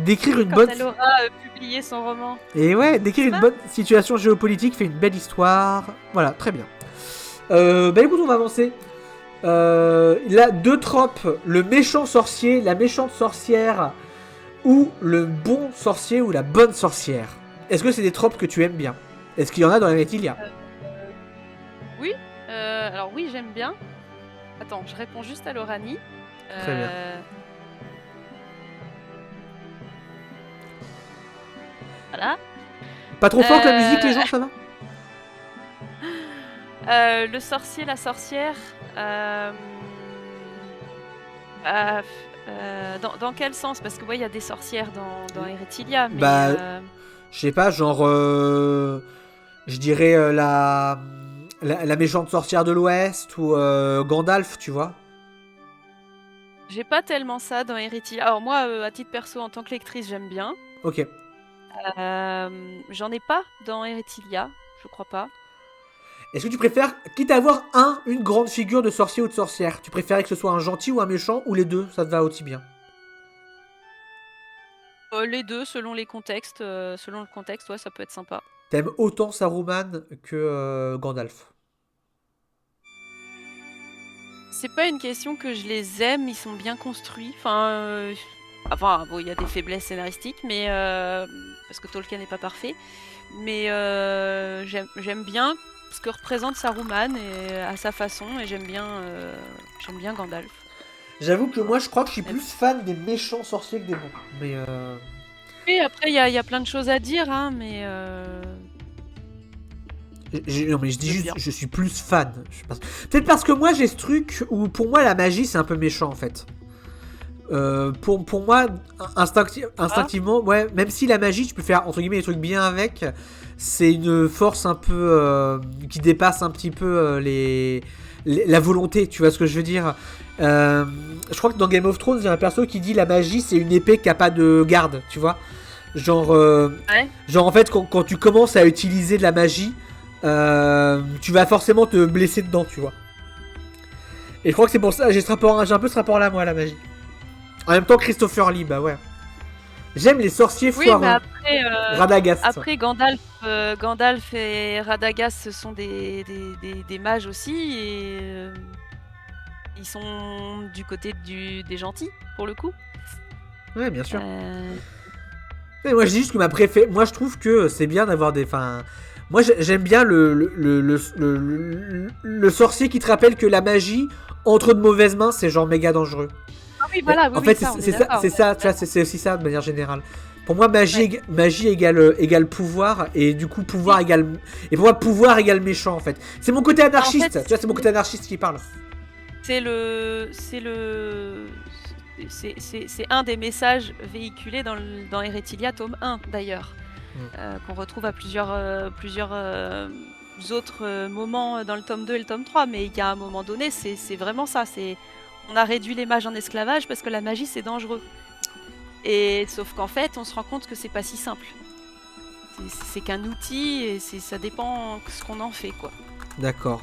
Speaker 2: Décrire une
Speaker 1: Quand
Speaker 2: bonne.
Speaker 1: elle aura publié son roman.
Speaker 2: Et ouais, décrire une bonne situation géopolitique fait une belle histoire. Voilà, très bien. Bah écoute, on va avancer. Là, deux tropes, le méchant sorcier, la méchante sorcière, ou le bon sorcier ou la bonne sorcière. Est-ce que c'est des tropes que tu aimes bien? Est-ce qu'il y en a dans la Rétilia?
Speaker 1: Oui. Alors oui, j'aime bien. Attends, je réponds juste à Lorani.
Speaker 2: Très bien.
Speaker 1: Voilà.
Speaker 2: Pas trop fort que la musique, les gens, ça va?
Speaker 1: Le sorcier, la sorcière. Dans quel sens? Parce que ouais, il y a des sorcières dans Eretilia, mais
Speaker 2: Bah, je sais pas, genre, je dirais la méchante sorcière de l'Ouest ou Gandalf, tu vois.
Speaker 1: j'ai pas tellement ça dans Eretilia. Alors moi, à titre perso, en tant que lectrice, j'aime bien.
Speaker 2: Ok.
Speaker 1: J'en ai pas dans Eretilia, je crois pas.
Speaker 2: Est-ce que tu préfères, quitte à avoir une grande figure de sorcier ou de sorcière, tu préférais que ce soit un gentil ou un méchant, ou les deux, ça te va aussi bien?
Speaker 1: Les deux, selon les contextes, selon le contexte, ouais, ça peut être sympa.
Speaker 2: T'aimes autant Saruman que Gandalf?
Speaker 1: C'est pas une question que je les aime, ils sont bien construits. Enfin, bon, il y a des faiblesses scénaristiques, mais parce que Tolkien n'est pas parfait. Mais j'aime bien ce que représente Saruman et à sa façon, et j'aime bien Gandalf.
Speaker 2: J'avoue que moi, je crois que je suis plus fan des méchants sorciers que des bons. Mais
Speaker 1: Et après, il y a plein de choses à dire, hein, mais
Speaker 2: non, mais je dis
Speaker 1: J'aime
Speaker 2: juste,
Speaker 1: bien.
Speaker 2: je suis plus fan. Peut-être parce que moi, j'ai ce truc où, pour moi, la magie, c'est un peu méchant, en fait. Pour moi, instinctivement, ouais, même si la magie, tu peux faire, entre guillemets, des trucs bien avec, c'est une force un peu qui dépasse un petit peu la volonté, tu vois ce que je veux dire. Je crois que dans Game of Thrones, il y a un perso qui dit la magie, c'est une épée qui a pas de garde, tu vois. Genre,
Speaker 1: ouais.
Speaker 2: genre en fait, quand tu commences à utiliser de la magie, tu vas forcément te blesser dedans, tu vois. Et je crois que c'est pour ça, j'ai un peu ce rapport-là, moi, à la magie. En même temps, Christopher Lee, bah ouais. J'aime les sorciers
Speaker 1: Oui,
Speaker 2: foireux.
Speaker 1: mais après,
Speaker 2: Radagast.
Speaker 1: après Gandalf et Radagast, ce sont des mages aussi, et ils sont du côté des gentils, pour le coup.
Speaker 2: Ouais, bien sûr.
Speaker 1: Euh,
Speaker 2: Mais moi, je dis juste que moi, je trouve que c'est bien d'avoir des. Enfin, moi, j'aime bien le sorcier qui te rappelle que la magie, entre de mauvaises mains, c'est genre méga dangereux.
Speaker 1: Ah oui, voilà, oui,
Speaker 2: En
Speaker 1: oui,
Speaker 2: fait,
Speaker 1: ça, on est
Speaker 2: c'est ça,
Speaker 1: d'accord.
Speaker 2: c'est ça, tu vois, c'est aussi ça de manière générale. Pour moi, magie, magie égale pouvoir, et du coup, pouvoir égale. Et pour moi, pouvoir égale méchant, en fait. C'est mon côté anarchiste,
Speaker 1: En fait,
Speaker 2: tu vois, c'est mon côté anarchiste qui parle.
Speaker 1: C'est un des messages véhiculés dans Eretilia, tome 1, d'ailleurs. qu'on retrouve à plusieurs autres moments dans le tome 2 et le tome 3. Mais il y a un moment donné, c'est vraiment ça. On a réduit les mages en esclavage parce que la magie, c'est dangereux. Et sauf qu'en fait, on se rend compte que c'est pas si simple. C'est qu'un outil et ça dépend ce qu'on en fait, quoi.
Speaker 2: D'accord.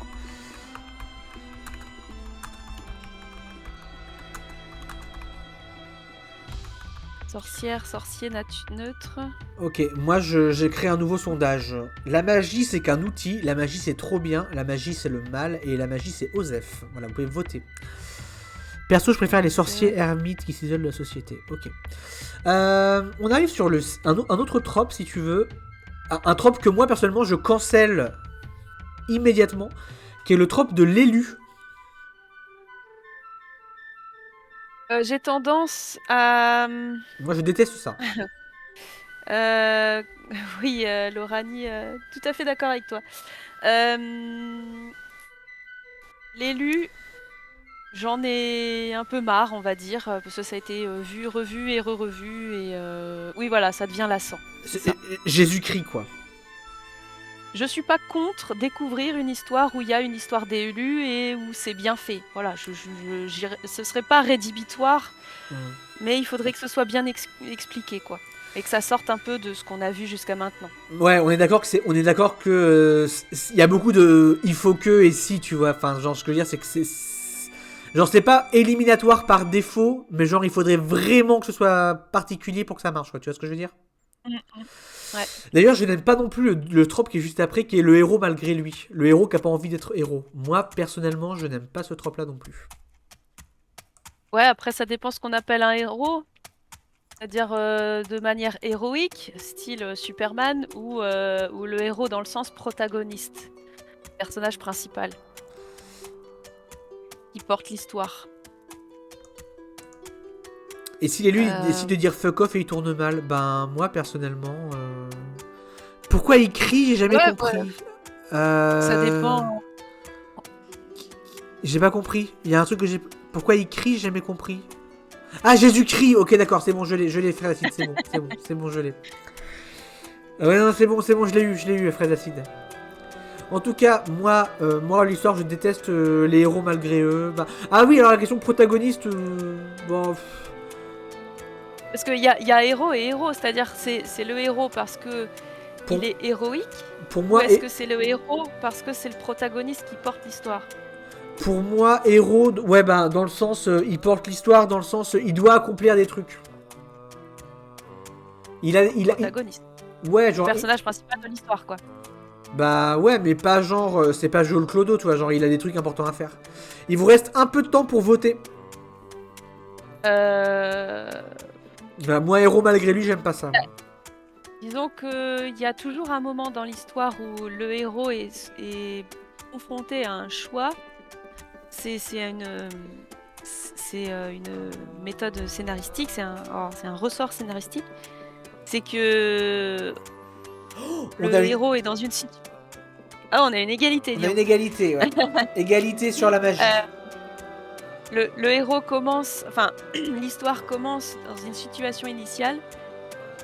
Speaker 1: Sorcière, sorcier, neutre.
Speaker 2: Ok, moi j'ai créé un nouveau sondage. La magie c'est qu'un outil, la magie c'est trop bien, la magie c'est le mal et la magie c'est Osef. Voilà, vous pouvez voter. Perso, je préfère les sorciers ermites qui s'isolent de la société. Ok. On arrive sur un autre trope si tu veux. Un trope que moi personnellement je cancelle immédiatement, qui est le trope de l'élu.
Speaker 1: J'ai tendance à...
Speaker 2: Moi je déteste ça.
Speaker 1: Oui, Laurani, tout à fait d'accord avec toi. L'élu, j'en ai un peu marre, on va dire, parce que ça a été vu, revu et re-revu, et oui, voilà, ça devient lassant.
Speaker 2: Jésus-Christ, quoi.
Speaker 1: Je suis pas contre découvrir une histoire où il y a une histoire d'élus et où c'est bien fait. Voilà, ce serait pas rédhibitoire, mais il faudrait que ce soit bien expliqué, quoi. Et que ça sorte un peu de ce qu'on a vu jusqu'à maintenant.
Speaker 2: Ouais, on est d'accord que il y a beaucoup de il faut que et si, tu vois. Enfin, genre, ce que je veux dire, c'est que genre, c'est pas éliminatoire par défaut, mais genre, il faudrait vraiment que ce soit particulier pour que ça marche, quoi. Tu vois ce que je veux dire?
Speaker 1: Ouais.
Speaker 2: D'ailleurs, je n'aime pas non plus le trope qui est juste après, qui est le héros malgré lui. Le héros qui a pas envie d'être héros. Moi, personnellement, je n'aime pas ce trope-là non plus.
Speaker 1: Ouais, après, ça dépend ce qu'on appelle un héros. C'est-à-dire de manière héroïque, style Superman, ou le héros dans le sens protagoniste, personnage principal, qui porte l'histoire.
Speaker 2: Et si l'élu décide de dire fuck off et il tourne mal, ben moi personnellement, pourquoi il crie, j'ai jamais compris.
Speaker 1: Ouais. Ça dépend.
Speaker 2: J'ai pas compris. Il y a un truc que j'ai. Pourquoi il crie, j'ai jamais compris. Ah, Jésus-Christ. Ok, d'accord, c'est bon, je l'ai, frère Acide, c'est bon, je l'ai. Ouais, non, c'est bon, je l'ai eu, frère Acide. En tout cas, moi, l'histoire, je déteste les héros malgré eux. Bah... Ah oui, alors la question protagoniste, bon.
Speaker 1: Parce qu'il y a héros et héros, c'est-à-dire c'est le héros parce que il est héroïque.
Speaker 2: Pour moi,
Speaker 1: ou est-ce que c'est le héros parce que c'est le protagoniste qui porte l'histoire?
Speaker 2: Pour moi, héros, ouais, bah, dans le sens, il porte l'histoire, dans le sens, il doit accomplir des trucs.
Speaker 1: Protagoniste.
Speaker 2: Ouais, genre.
Speaker 1: Le personnage principal de l'histoire, quoi.
Speaker 2: Bah ouais, mais pas genre, c'est pas Joel Clodo, tu vois, genre il a des trucs importants à faire. Il vous reste un peu de temps pour voter. Bah, moi, héros malgré lui, j'aime pas ça.
Speaker 1: Disons qu'il y a toujours un moment dans l'histoire où le héros est confronté à un choix. C'est une méthode scénaristique, c'est un ressort scénaristique. C'est que le héros est dans une situation. Ah, on a une égalité.
Speaker 2: On a une égalité, ouais. Égalité sur la magie.
Speaker 1: Le héros commence, enfin, l'histoire commence dans une situation initiale.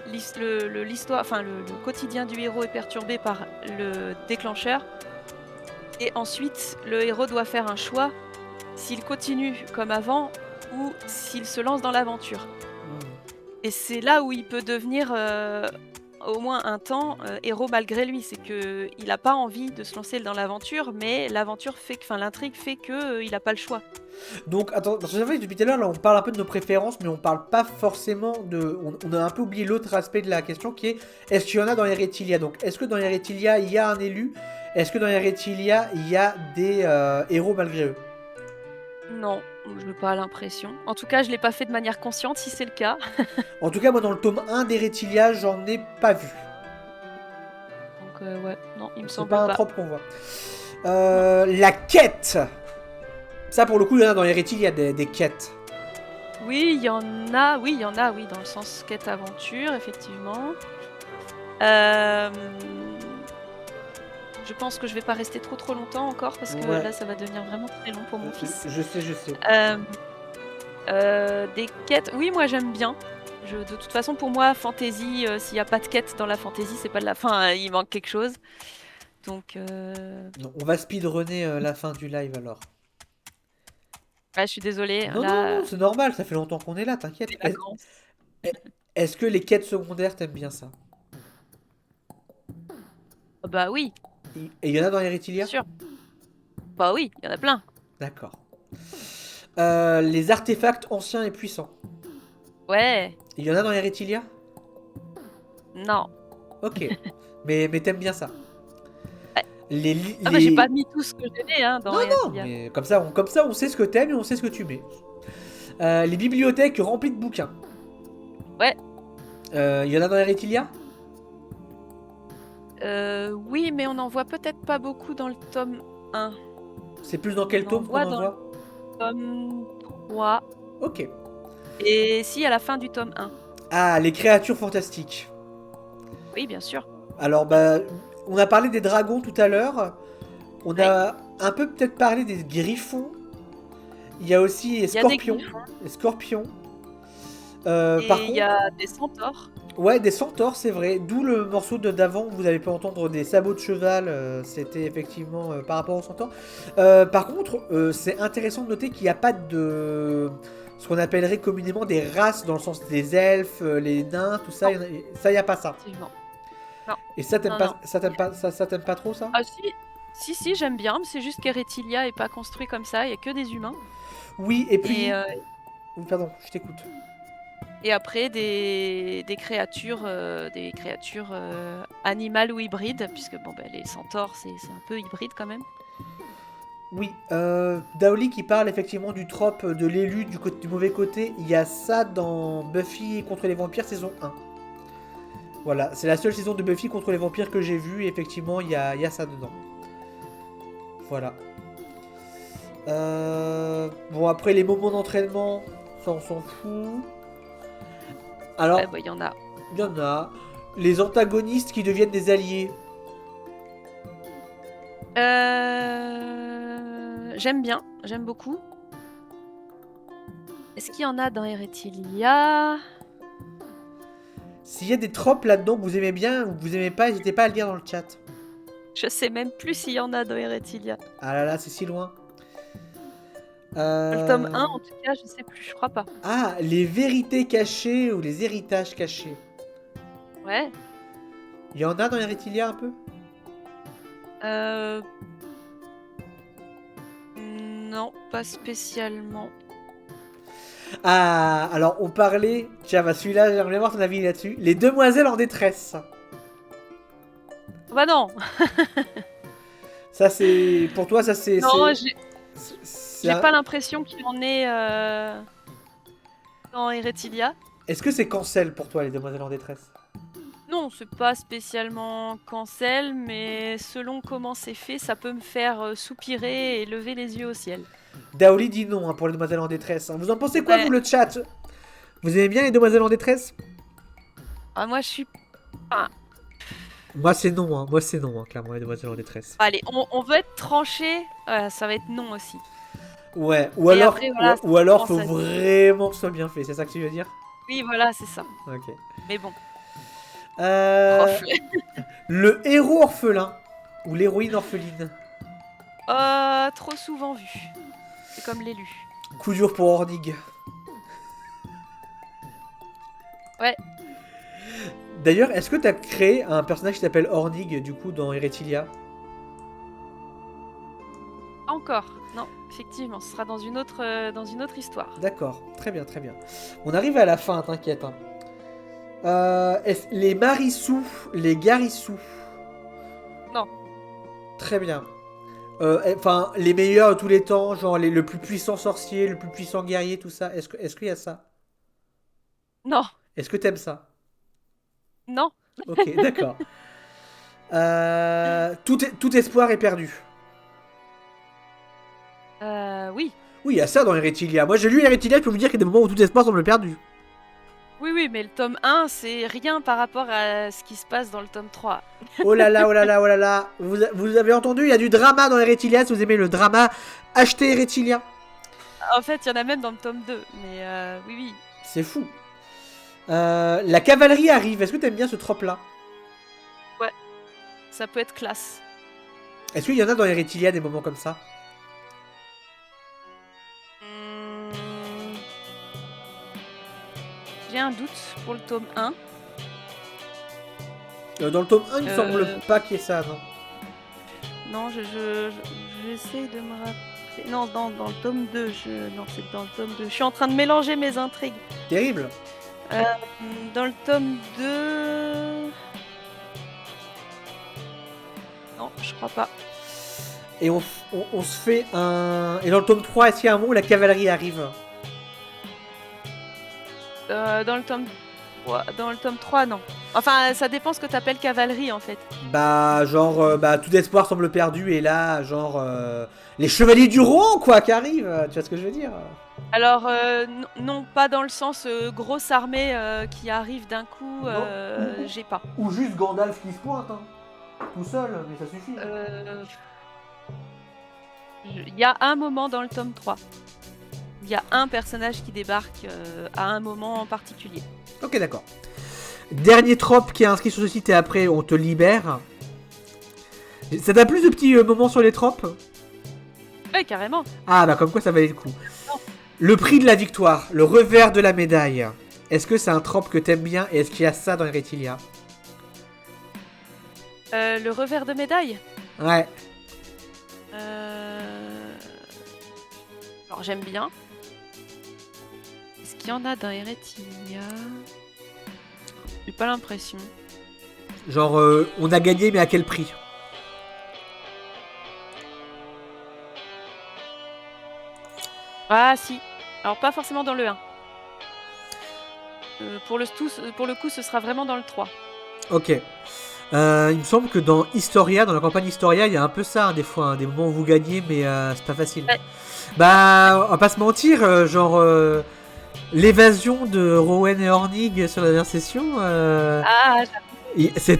Speaker 1: Le quotidien du héros est perturbé par le déclencheur. Et ensuite, le héros doit faire un choix s'il continue comme avant ou s'il se lance dans l'aventure. Et c'est là où il peut devenir, au moins un temps, héros malgré lui. C'est qu'il n'a pas envie de se lancer dans l'aventure, mais l'aventure fait que, l'intrigue fait qu'il n'a pas le choix.
Speaker 2: Donc, attends, parce que depuis tout à l'heure, là, on parle un peu de nos préférences, mais on parle pas forcément de... On a un peu oublié l'autre aspect de la question qui est, est-ce qu'il y en a dans Eretilia? Donc, est-ce que dans Eretilia, il y a un élu? Est-ce que dans Eretilia, il y a des héros malgré eux?
Speaker 1: Non, je n'ai pas l'impression. En tout cas, je ne l'ai pas fait de manière consciente, si c'est le cas.
Speaker 2: En tout cas, moi, dans le tome 1 d'Eretilia, j'en ai pas vu.
Speaker 1: Donc, ouais, non, il me semble
Speaker 2: pas. C'est pas un trope qu'on voit. La quête. Ça, pour le coup, il y en a dans Eretilia, des quêtes.
Speaker 1: Oui, il y en a, dans le sens quête-aventure, effectivement. Je pense que je vais pas rester trop longtemps encore, parce que là, ça va devenir vraiment très long pour mon fils.
Speaker 2: Je sais.
Speaker 1: Des quêtes, oui, moi j'aime bien. De toute façon, pour moi, fantasy, s'il n'y a pas de quête dans la fantasy, c'est pas de la fin, hein, il manque quelque chose. Donc,
Speaker 2: Non, on va speedrunner la fin du live alors.
Speaker 1: je suis désolée,
Speaker 2: Non, non,
Speaker 1: là,
Speaker 2: non, c'est normal, ça fait longtemps qu'on est là, t'inquiète.
Speaker 1: les vacances.
Speaker 2: Est-ce que les quêtes secondaires, t'aimes bien ça?
Speaker 1: Bah oui,
Speaker 2: Et il y en a dans
Speaker 1: bien
Speaker 2: Eritilia?
Speaker 1: sûr. Bah oui, il y en a plein.
Speaker 2: D'accord. Les artefacts anciens et puissants.
Speaker 1: Ouais,
Speaker 2: Il y en a dans Eritilia?
Speaker 1: non.
Speaker 2: Ok. Mais t'aimes bien ça?
Speaker 1: Ouais. Ah bah j'ai
Speaker 2: Les...
Speaker 1: pas mis tout ce que j'aimais hein, dans
Speaker 2: Non, non,
Speaker 1: Eratilia.
Speaker 2: mais comme ça, on sait ce que t'aimes et on sait ce que tu mets. Les bibliothèques remplies de bouquins.
Speaker 1: Ouais.
Speaker 2: Il y en a dans Eritilia?
Speaker 1: Oui, mais on en voit peut-être pas beaucoup dans le tome 1.
Speaker 2: C'est plus dans quel
Speaker 1: On en
Speaker 2: tome qu'on
Speaker 1: voit
Speaker 2: en
Speaker 1: dans
Speaker 2: voit?
Speaker 1: le tome 3.
Speaker 2: Ok.
Speaker 1: Et si, à la fin du tome 1.
Speaker 2: Ah, les créatures fantastiques.
Speaker 1: Oui, bien sûr.
Speaker 2: Alors, bah, on a parlé des dragons tout à l'heure. On
Speaker 1: Ouais.
Speaker 2: a un peu peut-être parlé des griffons. Il y a aussi les
Speaker 1: Il y a des
Speaker 2: scorpions.
Speaker 1: griffons.
Speaker 2: Les scorpions.
Speaker 1: Et
Speaker 2: Par
Speaker 1: il
Speaker 2: contre,
Speaker 1: y a des centaures.
Speaker 2: ouais, des centaures, c'est vrai. D'où le morceau d'avant où vous avez pu entendre des sabots de cheval. C'était effectivement par rapport aux centaures. Par contre, c'est intéressant de noter qu'il n'y a pas de ce qu'on appellerait communément des races dans le sens des elfes, les nains, tout ça. Ça, il n'y a pas ça.
Speaker 1: Effectivement. Non.
Speaker 2: Et ça, t'aimes
Speaker 1: Non,
Speaker 2: pas,
Speaker 1: non.
Speaker 2: ça t'aime pas trop ça?
Speaker 1: Ah si, j'aime bien, mais c'est juste qu'Eretilia est pas construit comme ça, il y a que des humains.
Speaker 2: Oui, et puis.
Speaker 1: Et,
Speaker 2: Oui, pardon, je t'écoute.
Speaker 1: et après des créatures, animales ou hybrides, puisque bon, bah, les centaures c'est un peu hybride quand même.
Speaker 2: Oui, Daoli qui parle effectivement du trope de l'élu du mauvais côté. Il y a ça dans Buffy contre les vampires saison 1. Voilà, c'est la seule saison de Buffy contre les vampires que j'ai vue. Et effectivement, il y a ça dedans. Voilà. Bon, après les moments d'entraînement, ça on s'en fout. Alors,
Speaker 1: Ouais, bah, il y en a.
Speaker 2: il y en a. Les antagonistes qui deviennent des alliés.
Speaker 1: J'aime bien, j'aime beaucoup. Est-ce qu'il y en a dans Eretilia?
Speaker 2: S'il y a des tropes là-dedans que vous aimez bien ou que vous aimez pas, n'hésitez pas à le dire dans le chat.
Speaker 1: Je sais même plus s'il y en a dans Eretilia.
Speaker 2: Ah là là, c'est si loin.
Speaker 1: Le tome 1, en tout cas, je sais plus, je crois pas.
Speaker 2: Ah, les vérités cachées ou les héritages cachés.
Speaker 1: Ouais.
Speaker 2: Il y en a dans Eritilia un peu?
Speaker 1: Non, pas spécialement.
Speaker 2: Ah, alors on parlait. Tiens, bah celui-là, j'aimerais voir ton avis là-dessus. Les demoiselles en détresse.
Speaker 1: Bah non.
Speaker 2: Ça, c'est. Pour toi, ça, c'est.
Speaker 1: Non,
Speaker 2: c'est
Speaker 1: j'ai
Speaker 2: un-
Speaker 1: pas l'impression qu'il en est dans Eretilia.
Speaker 2: Est-ce que c'est cancel pour toi, les demoiselles en détresse?
Speaker 1: Non, c'est pas spécialement cancel, mais selon comment c'est fait, ça peut me faire soupirer et lever les yeux au ciel.
Speaker 2: Daoli dit non hein, pour les demoiselles en détresse. Hein. Vous en pensez quoi,
Speaker 1: Ouais.
Speaker 2: vous, le chat? Vous aimez bien les demoiselles en détresse?
Speaker 1: Ah, moi, je suis...
Speaker 2: Moi, c'est non, hein. Moi, c'est non, hein, clairement, les demoiselles en détresse.
Speaker 1: Allez, on veut être tranché, ça va être non aussi.
Speaker 2: Ouais, ou
Speaker 1: Et
Speaker 2: alors,
Speaker 1: après, voilà,
Speaker 2: ou alors
Speaker 1: ça
Speaker 2: faut
Speaker 1: commence à-
Speaker 2: vraiment que ce soit bien fait, c'est ça que tu veux dire?
Speaker 1: Oui, voilà, c'est ça.
Speaker 2: Ok.
Speaker 1: Mais bon,
Speaker 2: Euh,
Speaker 1: prof.
Speaker 2: le héros orphelin, ou l'héroïne orpheline.
Speaker 1: Trop souvent vu. C'est comme l'élu.
Speaker 2: Coup dur pour Hornig.
Speaker 1: Ouais.
Speaker 2: D'ailleurs, est-ce que t'as créé un personnage qui s'appelle Hornig, du coup, dans Eretilia?
Speaker 1: Encore. Non, effectivement, ce sera dans une autre histoire.
Speaker 2: D'accord, très bien, très bien. On arrive à la fin, t'inquiète. Hein. Les Marissous, les Garissous.
Speaker 1: Non.
Speaker 2: Très bien. Enfin, les meilleurs de tous les temps, genre le plus puissant sorcier, le plus puissant guerrier, tout ça. Est-ce qu'il y a ça?
Speaker 1: Non,
Speaker 2: Est-ce que t'aimes ça?
Speaker 1: non.
Speaker 2: Ok, d'accord. Tout espoir est perdu.
Speaker 1: Oui.
Speaker 2: Oui, il y a ça dans Eretilia. Moi, j'ai lu Eretilia, je peux vous dire qu'il y a des moments où tout espoir semble perdu.
Speaker 1: Oui, mais le tome 1, c'est rien par rapport à ce qui se passe dans le tome 3.
Speaker 2: Oh là là, oh là là, oh là là. Vous avez entendu, il y a du drama dans Eretilia. Si vous aimez le drama, achetez Eretilia.
Speaker 1: En fait, il y en a même dans le tome 2, mais oui.
Speaker 2: C'est fou. La cavalerie arrive. Est-ce que t'aimes bien ce trope-là?
Speaker 1: Ouais, ça peut être classe.
Speaker 2: Est-ce qu'il y en a dans Eretilia des moments comme ça?
Speaker 1: Hmm, J'ai un doute pour le tome 1.
Speaker 2: Dans le tome 1, il me
Speaker 1: Euh,
Speaker 2: semble pas qu'il y ait ça, non?
Speaker 1: Non, j'essaie de me rappeler. Non, dans le tome 2. Non, c'est dans le tome 2. Je suis en train de mélanger mes intrigues.
Speaker 2: Terrible.
Speaker 1: Dans le tome 2... Non, je crois pas.
Speaker 2: Et on se fait un... Et dans le tome 3, est-ce qu'il y a un moment où la cavalerie arrive?
Speaker 1: Dans le tome 3, non. Enfin, ça dépend ce que t'appelles cavalerie, en fait.
Speaker 2: Bah, genre, tout espoir semble perdu, et là, genre, les chevaliers du Rohan, quoi, qui arrivent, tu vois ce que je veux dire?
Speaker 1: Alors, non, pas dans le sens grosse armée qui arrive d'un coup, j'ai pas.
Speaker 2: Ou juste Gandalf qui se pointe, hein. Tout seul, mais ça suffit.
Speaker 1: Il y a un moment dans le tome 3. Il y a un personnage qui débarque à un moment en particulier.
Speaker 2: Ok, d'accord. Dernier trope qui est inscrit sur ce site, et après, on te libère. Ça t'a plus de petits moments sur les tropes?
Speaker 1: Ouais, carrément.
Speaker 2: Ah, bah, comme quoi ça valait le coup.
Speaker 1: Non.
Speaker 2: Le prix de la victoire, le revers de la médaille. Est-ce que c'est un trope que t'aimes bien, et est-ce qu'il y a ça dans Eretilia?
Speaker 1: Le revers de médaille.
Speaker 2: Ouais.
Speaker 1: Alors, j'aime bien. Est-ce qu'il y en a dans Eretilia? J'ai pas l'impression.
Speaker 2: Genre, on a gagné, mais à quel prix?
Speaker 1: Ah, si. Alors, pas forcément dans le 1. Pour le coup, ce sera vraiment dans le 3.
Speaker 2: Ok. Il me semble que dans Historia, dans la campagne Historia, il y a un peu ça, hein, des fois, hein, des moments où vous gagnez, mais c'est pas facile. Ouais. Bah, on va pas se mentir, genre, l'évasion de Rowan et Hornig sur la dernière session,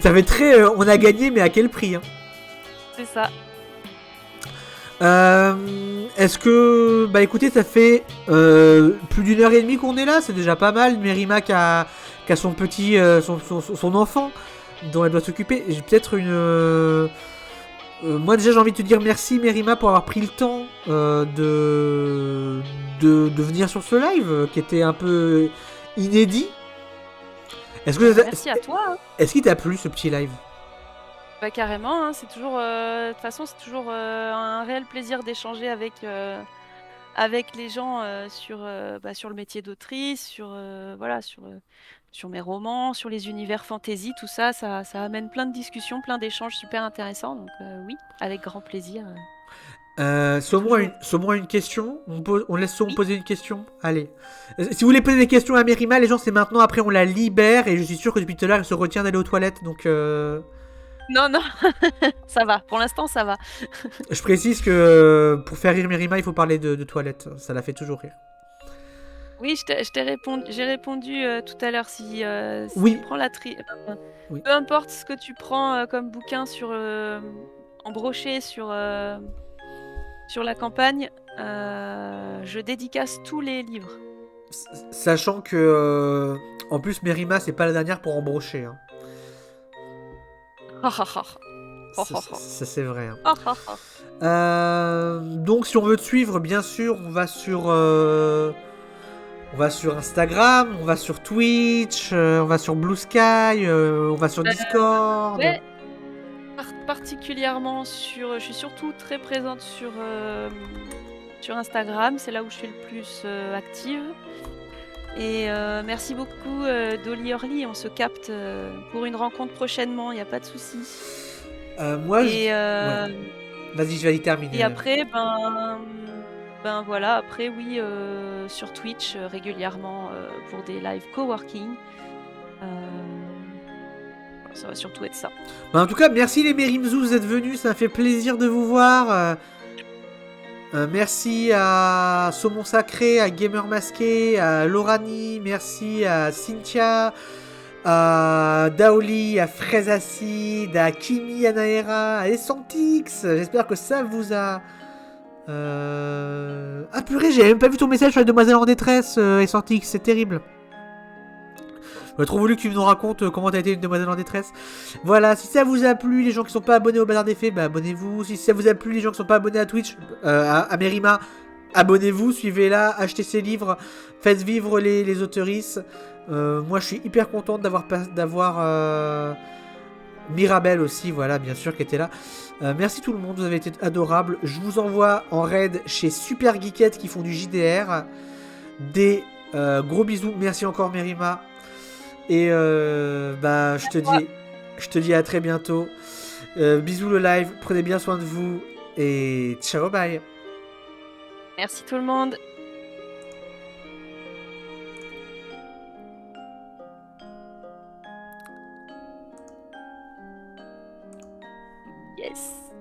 Speaker 2: t'avais très, on a gagné, mais à quel prix, hein?
Speaker 1: C'est ça.
Speaker 2: Est-ce que... Bah écoutez, ça fait plus d'une heure et demie qu'on est là, c'est déjà pas mal. Mérima qui a son petit... son enfant dont elle doit s'occuper. J'ai peut-être une... moi déjà j'ai envie de te dire merci Mérima pour avoir pris le temps de venir sur ce live qui était un peu inédit.
Speaker 1: Merci à toi. Hein.
Speaker 2: Est-ce qu'il t'a plu ce petit live?
Speaker 1: Bah carrément, hein, c'est toujours... de toute façon, c'est toujours un réel plaisir d'échanger avec les gens sur le métier d'autrice, sur mes romans, sur les univers fantasy, tout ça, ça amène plein de discussions, plein d'échanges super intéressants. Donc oui, avec grand plaisir.
Speaker 2: Saumon une question. On laisse Saumon poser une question. Allez. Si vous voulez poser des questions à Mérima, les gens, c'est maintenant. Après, on la libère. Et je suis sûr que depuis tout à l'heure, elle se retient d'aller aux toilettes. Donc...
Speaker 1: Non, ça va. Pour l'instant, ça va.
Speaker 2: Je précise que pour faire rire Mérima, il faut parler de toilettes. Ça la fait toujours rire.
Speaker 1: Oui, j'ai répondu tout à l'heure. Si
Speaker 2: oui.
Speaker 1: tu prends oui. Peu importe ce que tu prends comme bouquin en brochet sur la campagne, je dédicace tous les livres.
Speaker 2: Sachant que, en plus, Mérima, c'est pas la dernière pour embrocher. Hein. Ça c'est vrai. Hein. Donc si on veut te suivre, bien sûr, on va sur Instagram, on va sur Twitch, on va sur Blue Sky, on va sur Discord.
Speaker 1: Ouais. Particulièrement je suis surtout très présente sur Instagram, c'est là où je suis le plus active. Et merci beaucoup Dolly Orly, on se capte pour une rencontre prochainement, il n'y a pas de souci.
Speaker 2: Ouais. Vas-y, je vais y terminer.
Speaker 1: Et après, voilà, après oui, sur Twitch régulièrement pour des live coworking. Ça va surtout être ça.
Speaker 2: En tout cas, merci les Mérimzous d'être venus, ça fait plaisir de vous voir. Merci à Saumon Sacré, à Gamer Masqué, à Lorani, merci à Cynthia, à Daoli, à Fraise Acide, à Kimi Anaera, à Essantix. J'espère que ça vous a... Ah purée, j'ai même pas vu ton message sur les demoiselles en détresse, Essantix, c'est terrible. J'aurais trop voulu que tu nous racontes comment t'as été une demoiselle en détresse. Voilà, si ça vous a plu, les gens qui sont pas abonnés au Bazar des Fées, bah abonnez-vous. Si ça vous a plu, les gens qui sont pas abonnés à Twitch, à Merima, abonnez-vous, suivez-la, achetez ses livres, faites vivre les auteurices. Moi, je suis hyper contente d'avoir Mirabelle aussi, voilà, bien sûr, qui était là. Merci tout le monde, vous avez été adorables. Je vous envoie en raid chez Super Geekette qui font du JDR. Des gros bisous. Merci encore, Merima. Et bah, je te dis à très bientôt. Bisous le live, prenez bien soin de vous. Et ciao, bye.
Speaker 1: Merci tout le monde. Yes.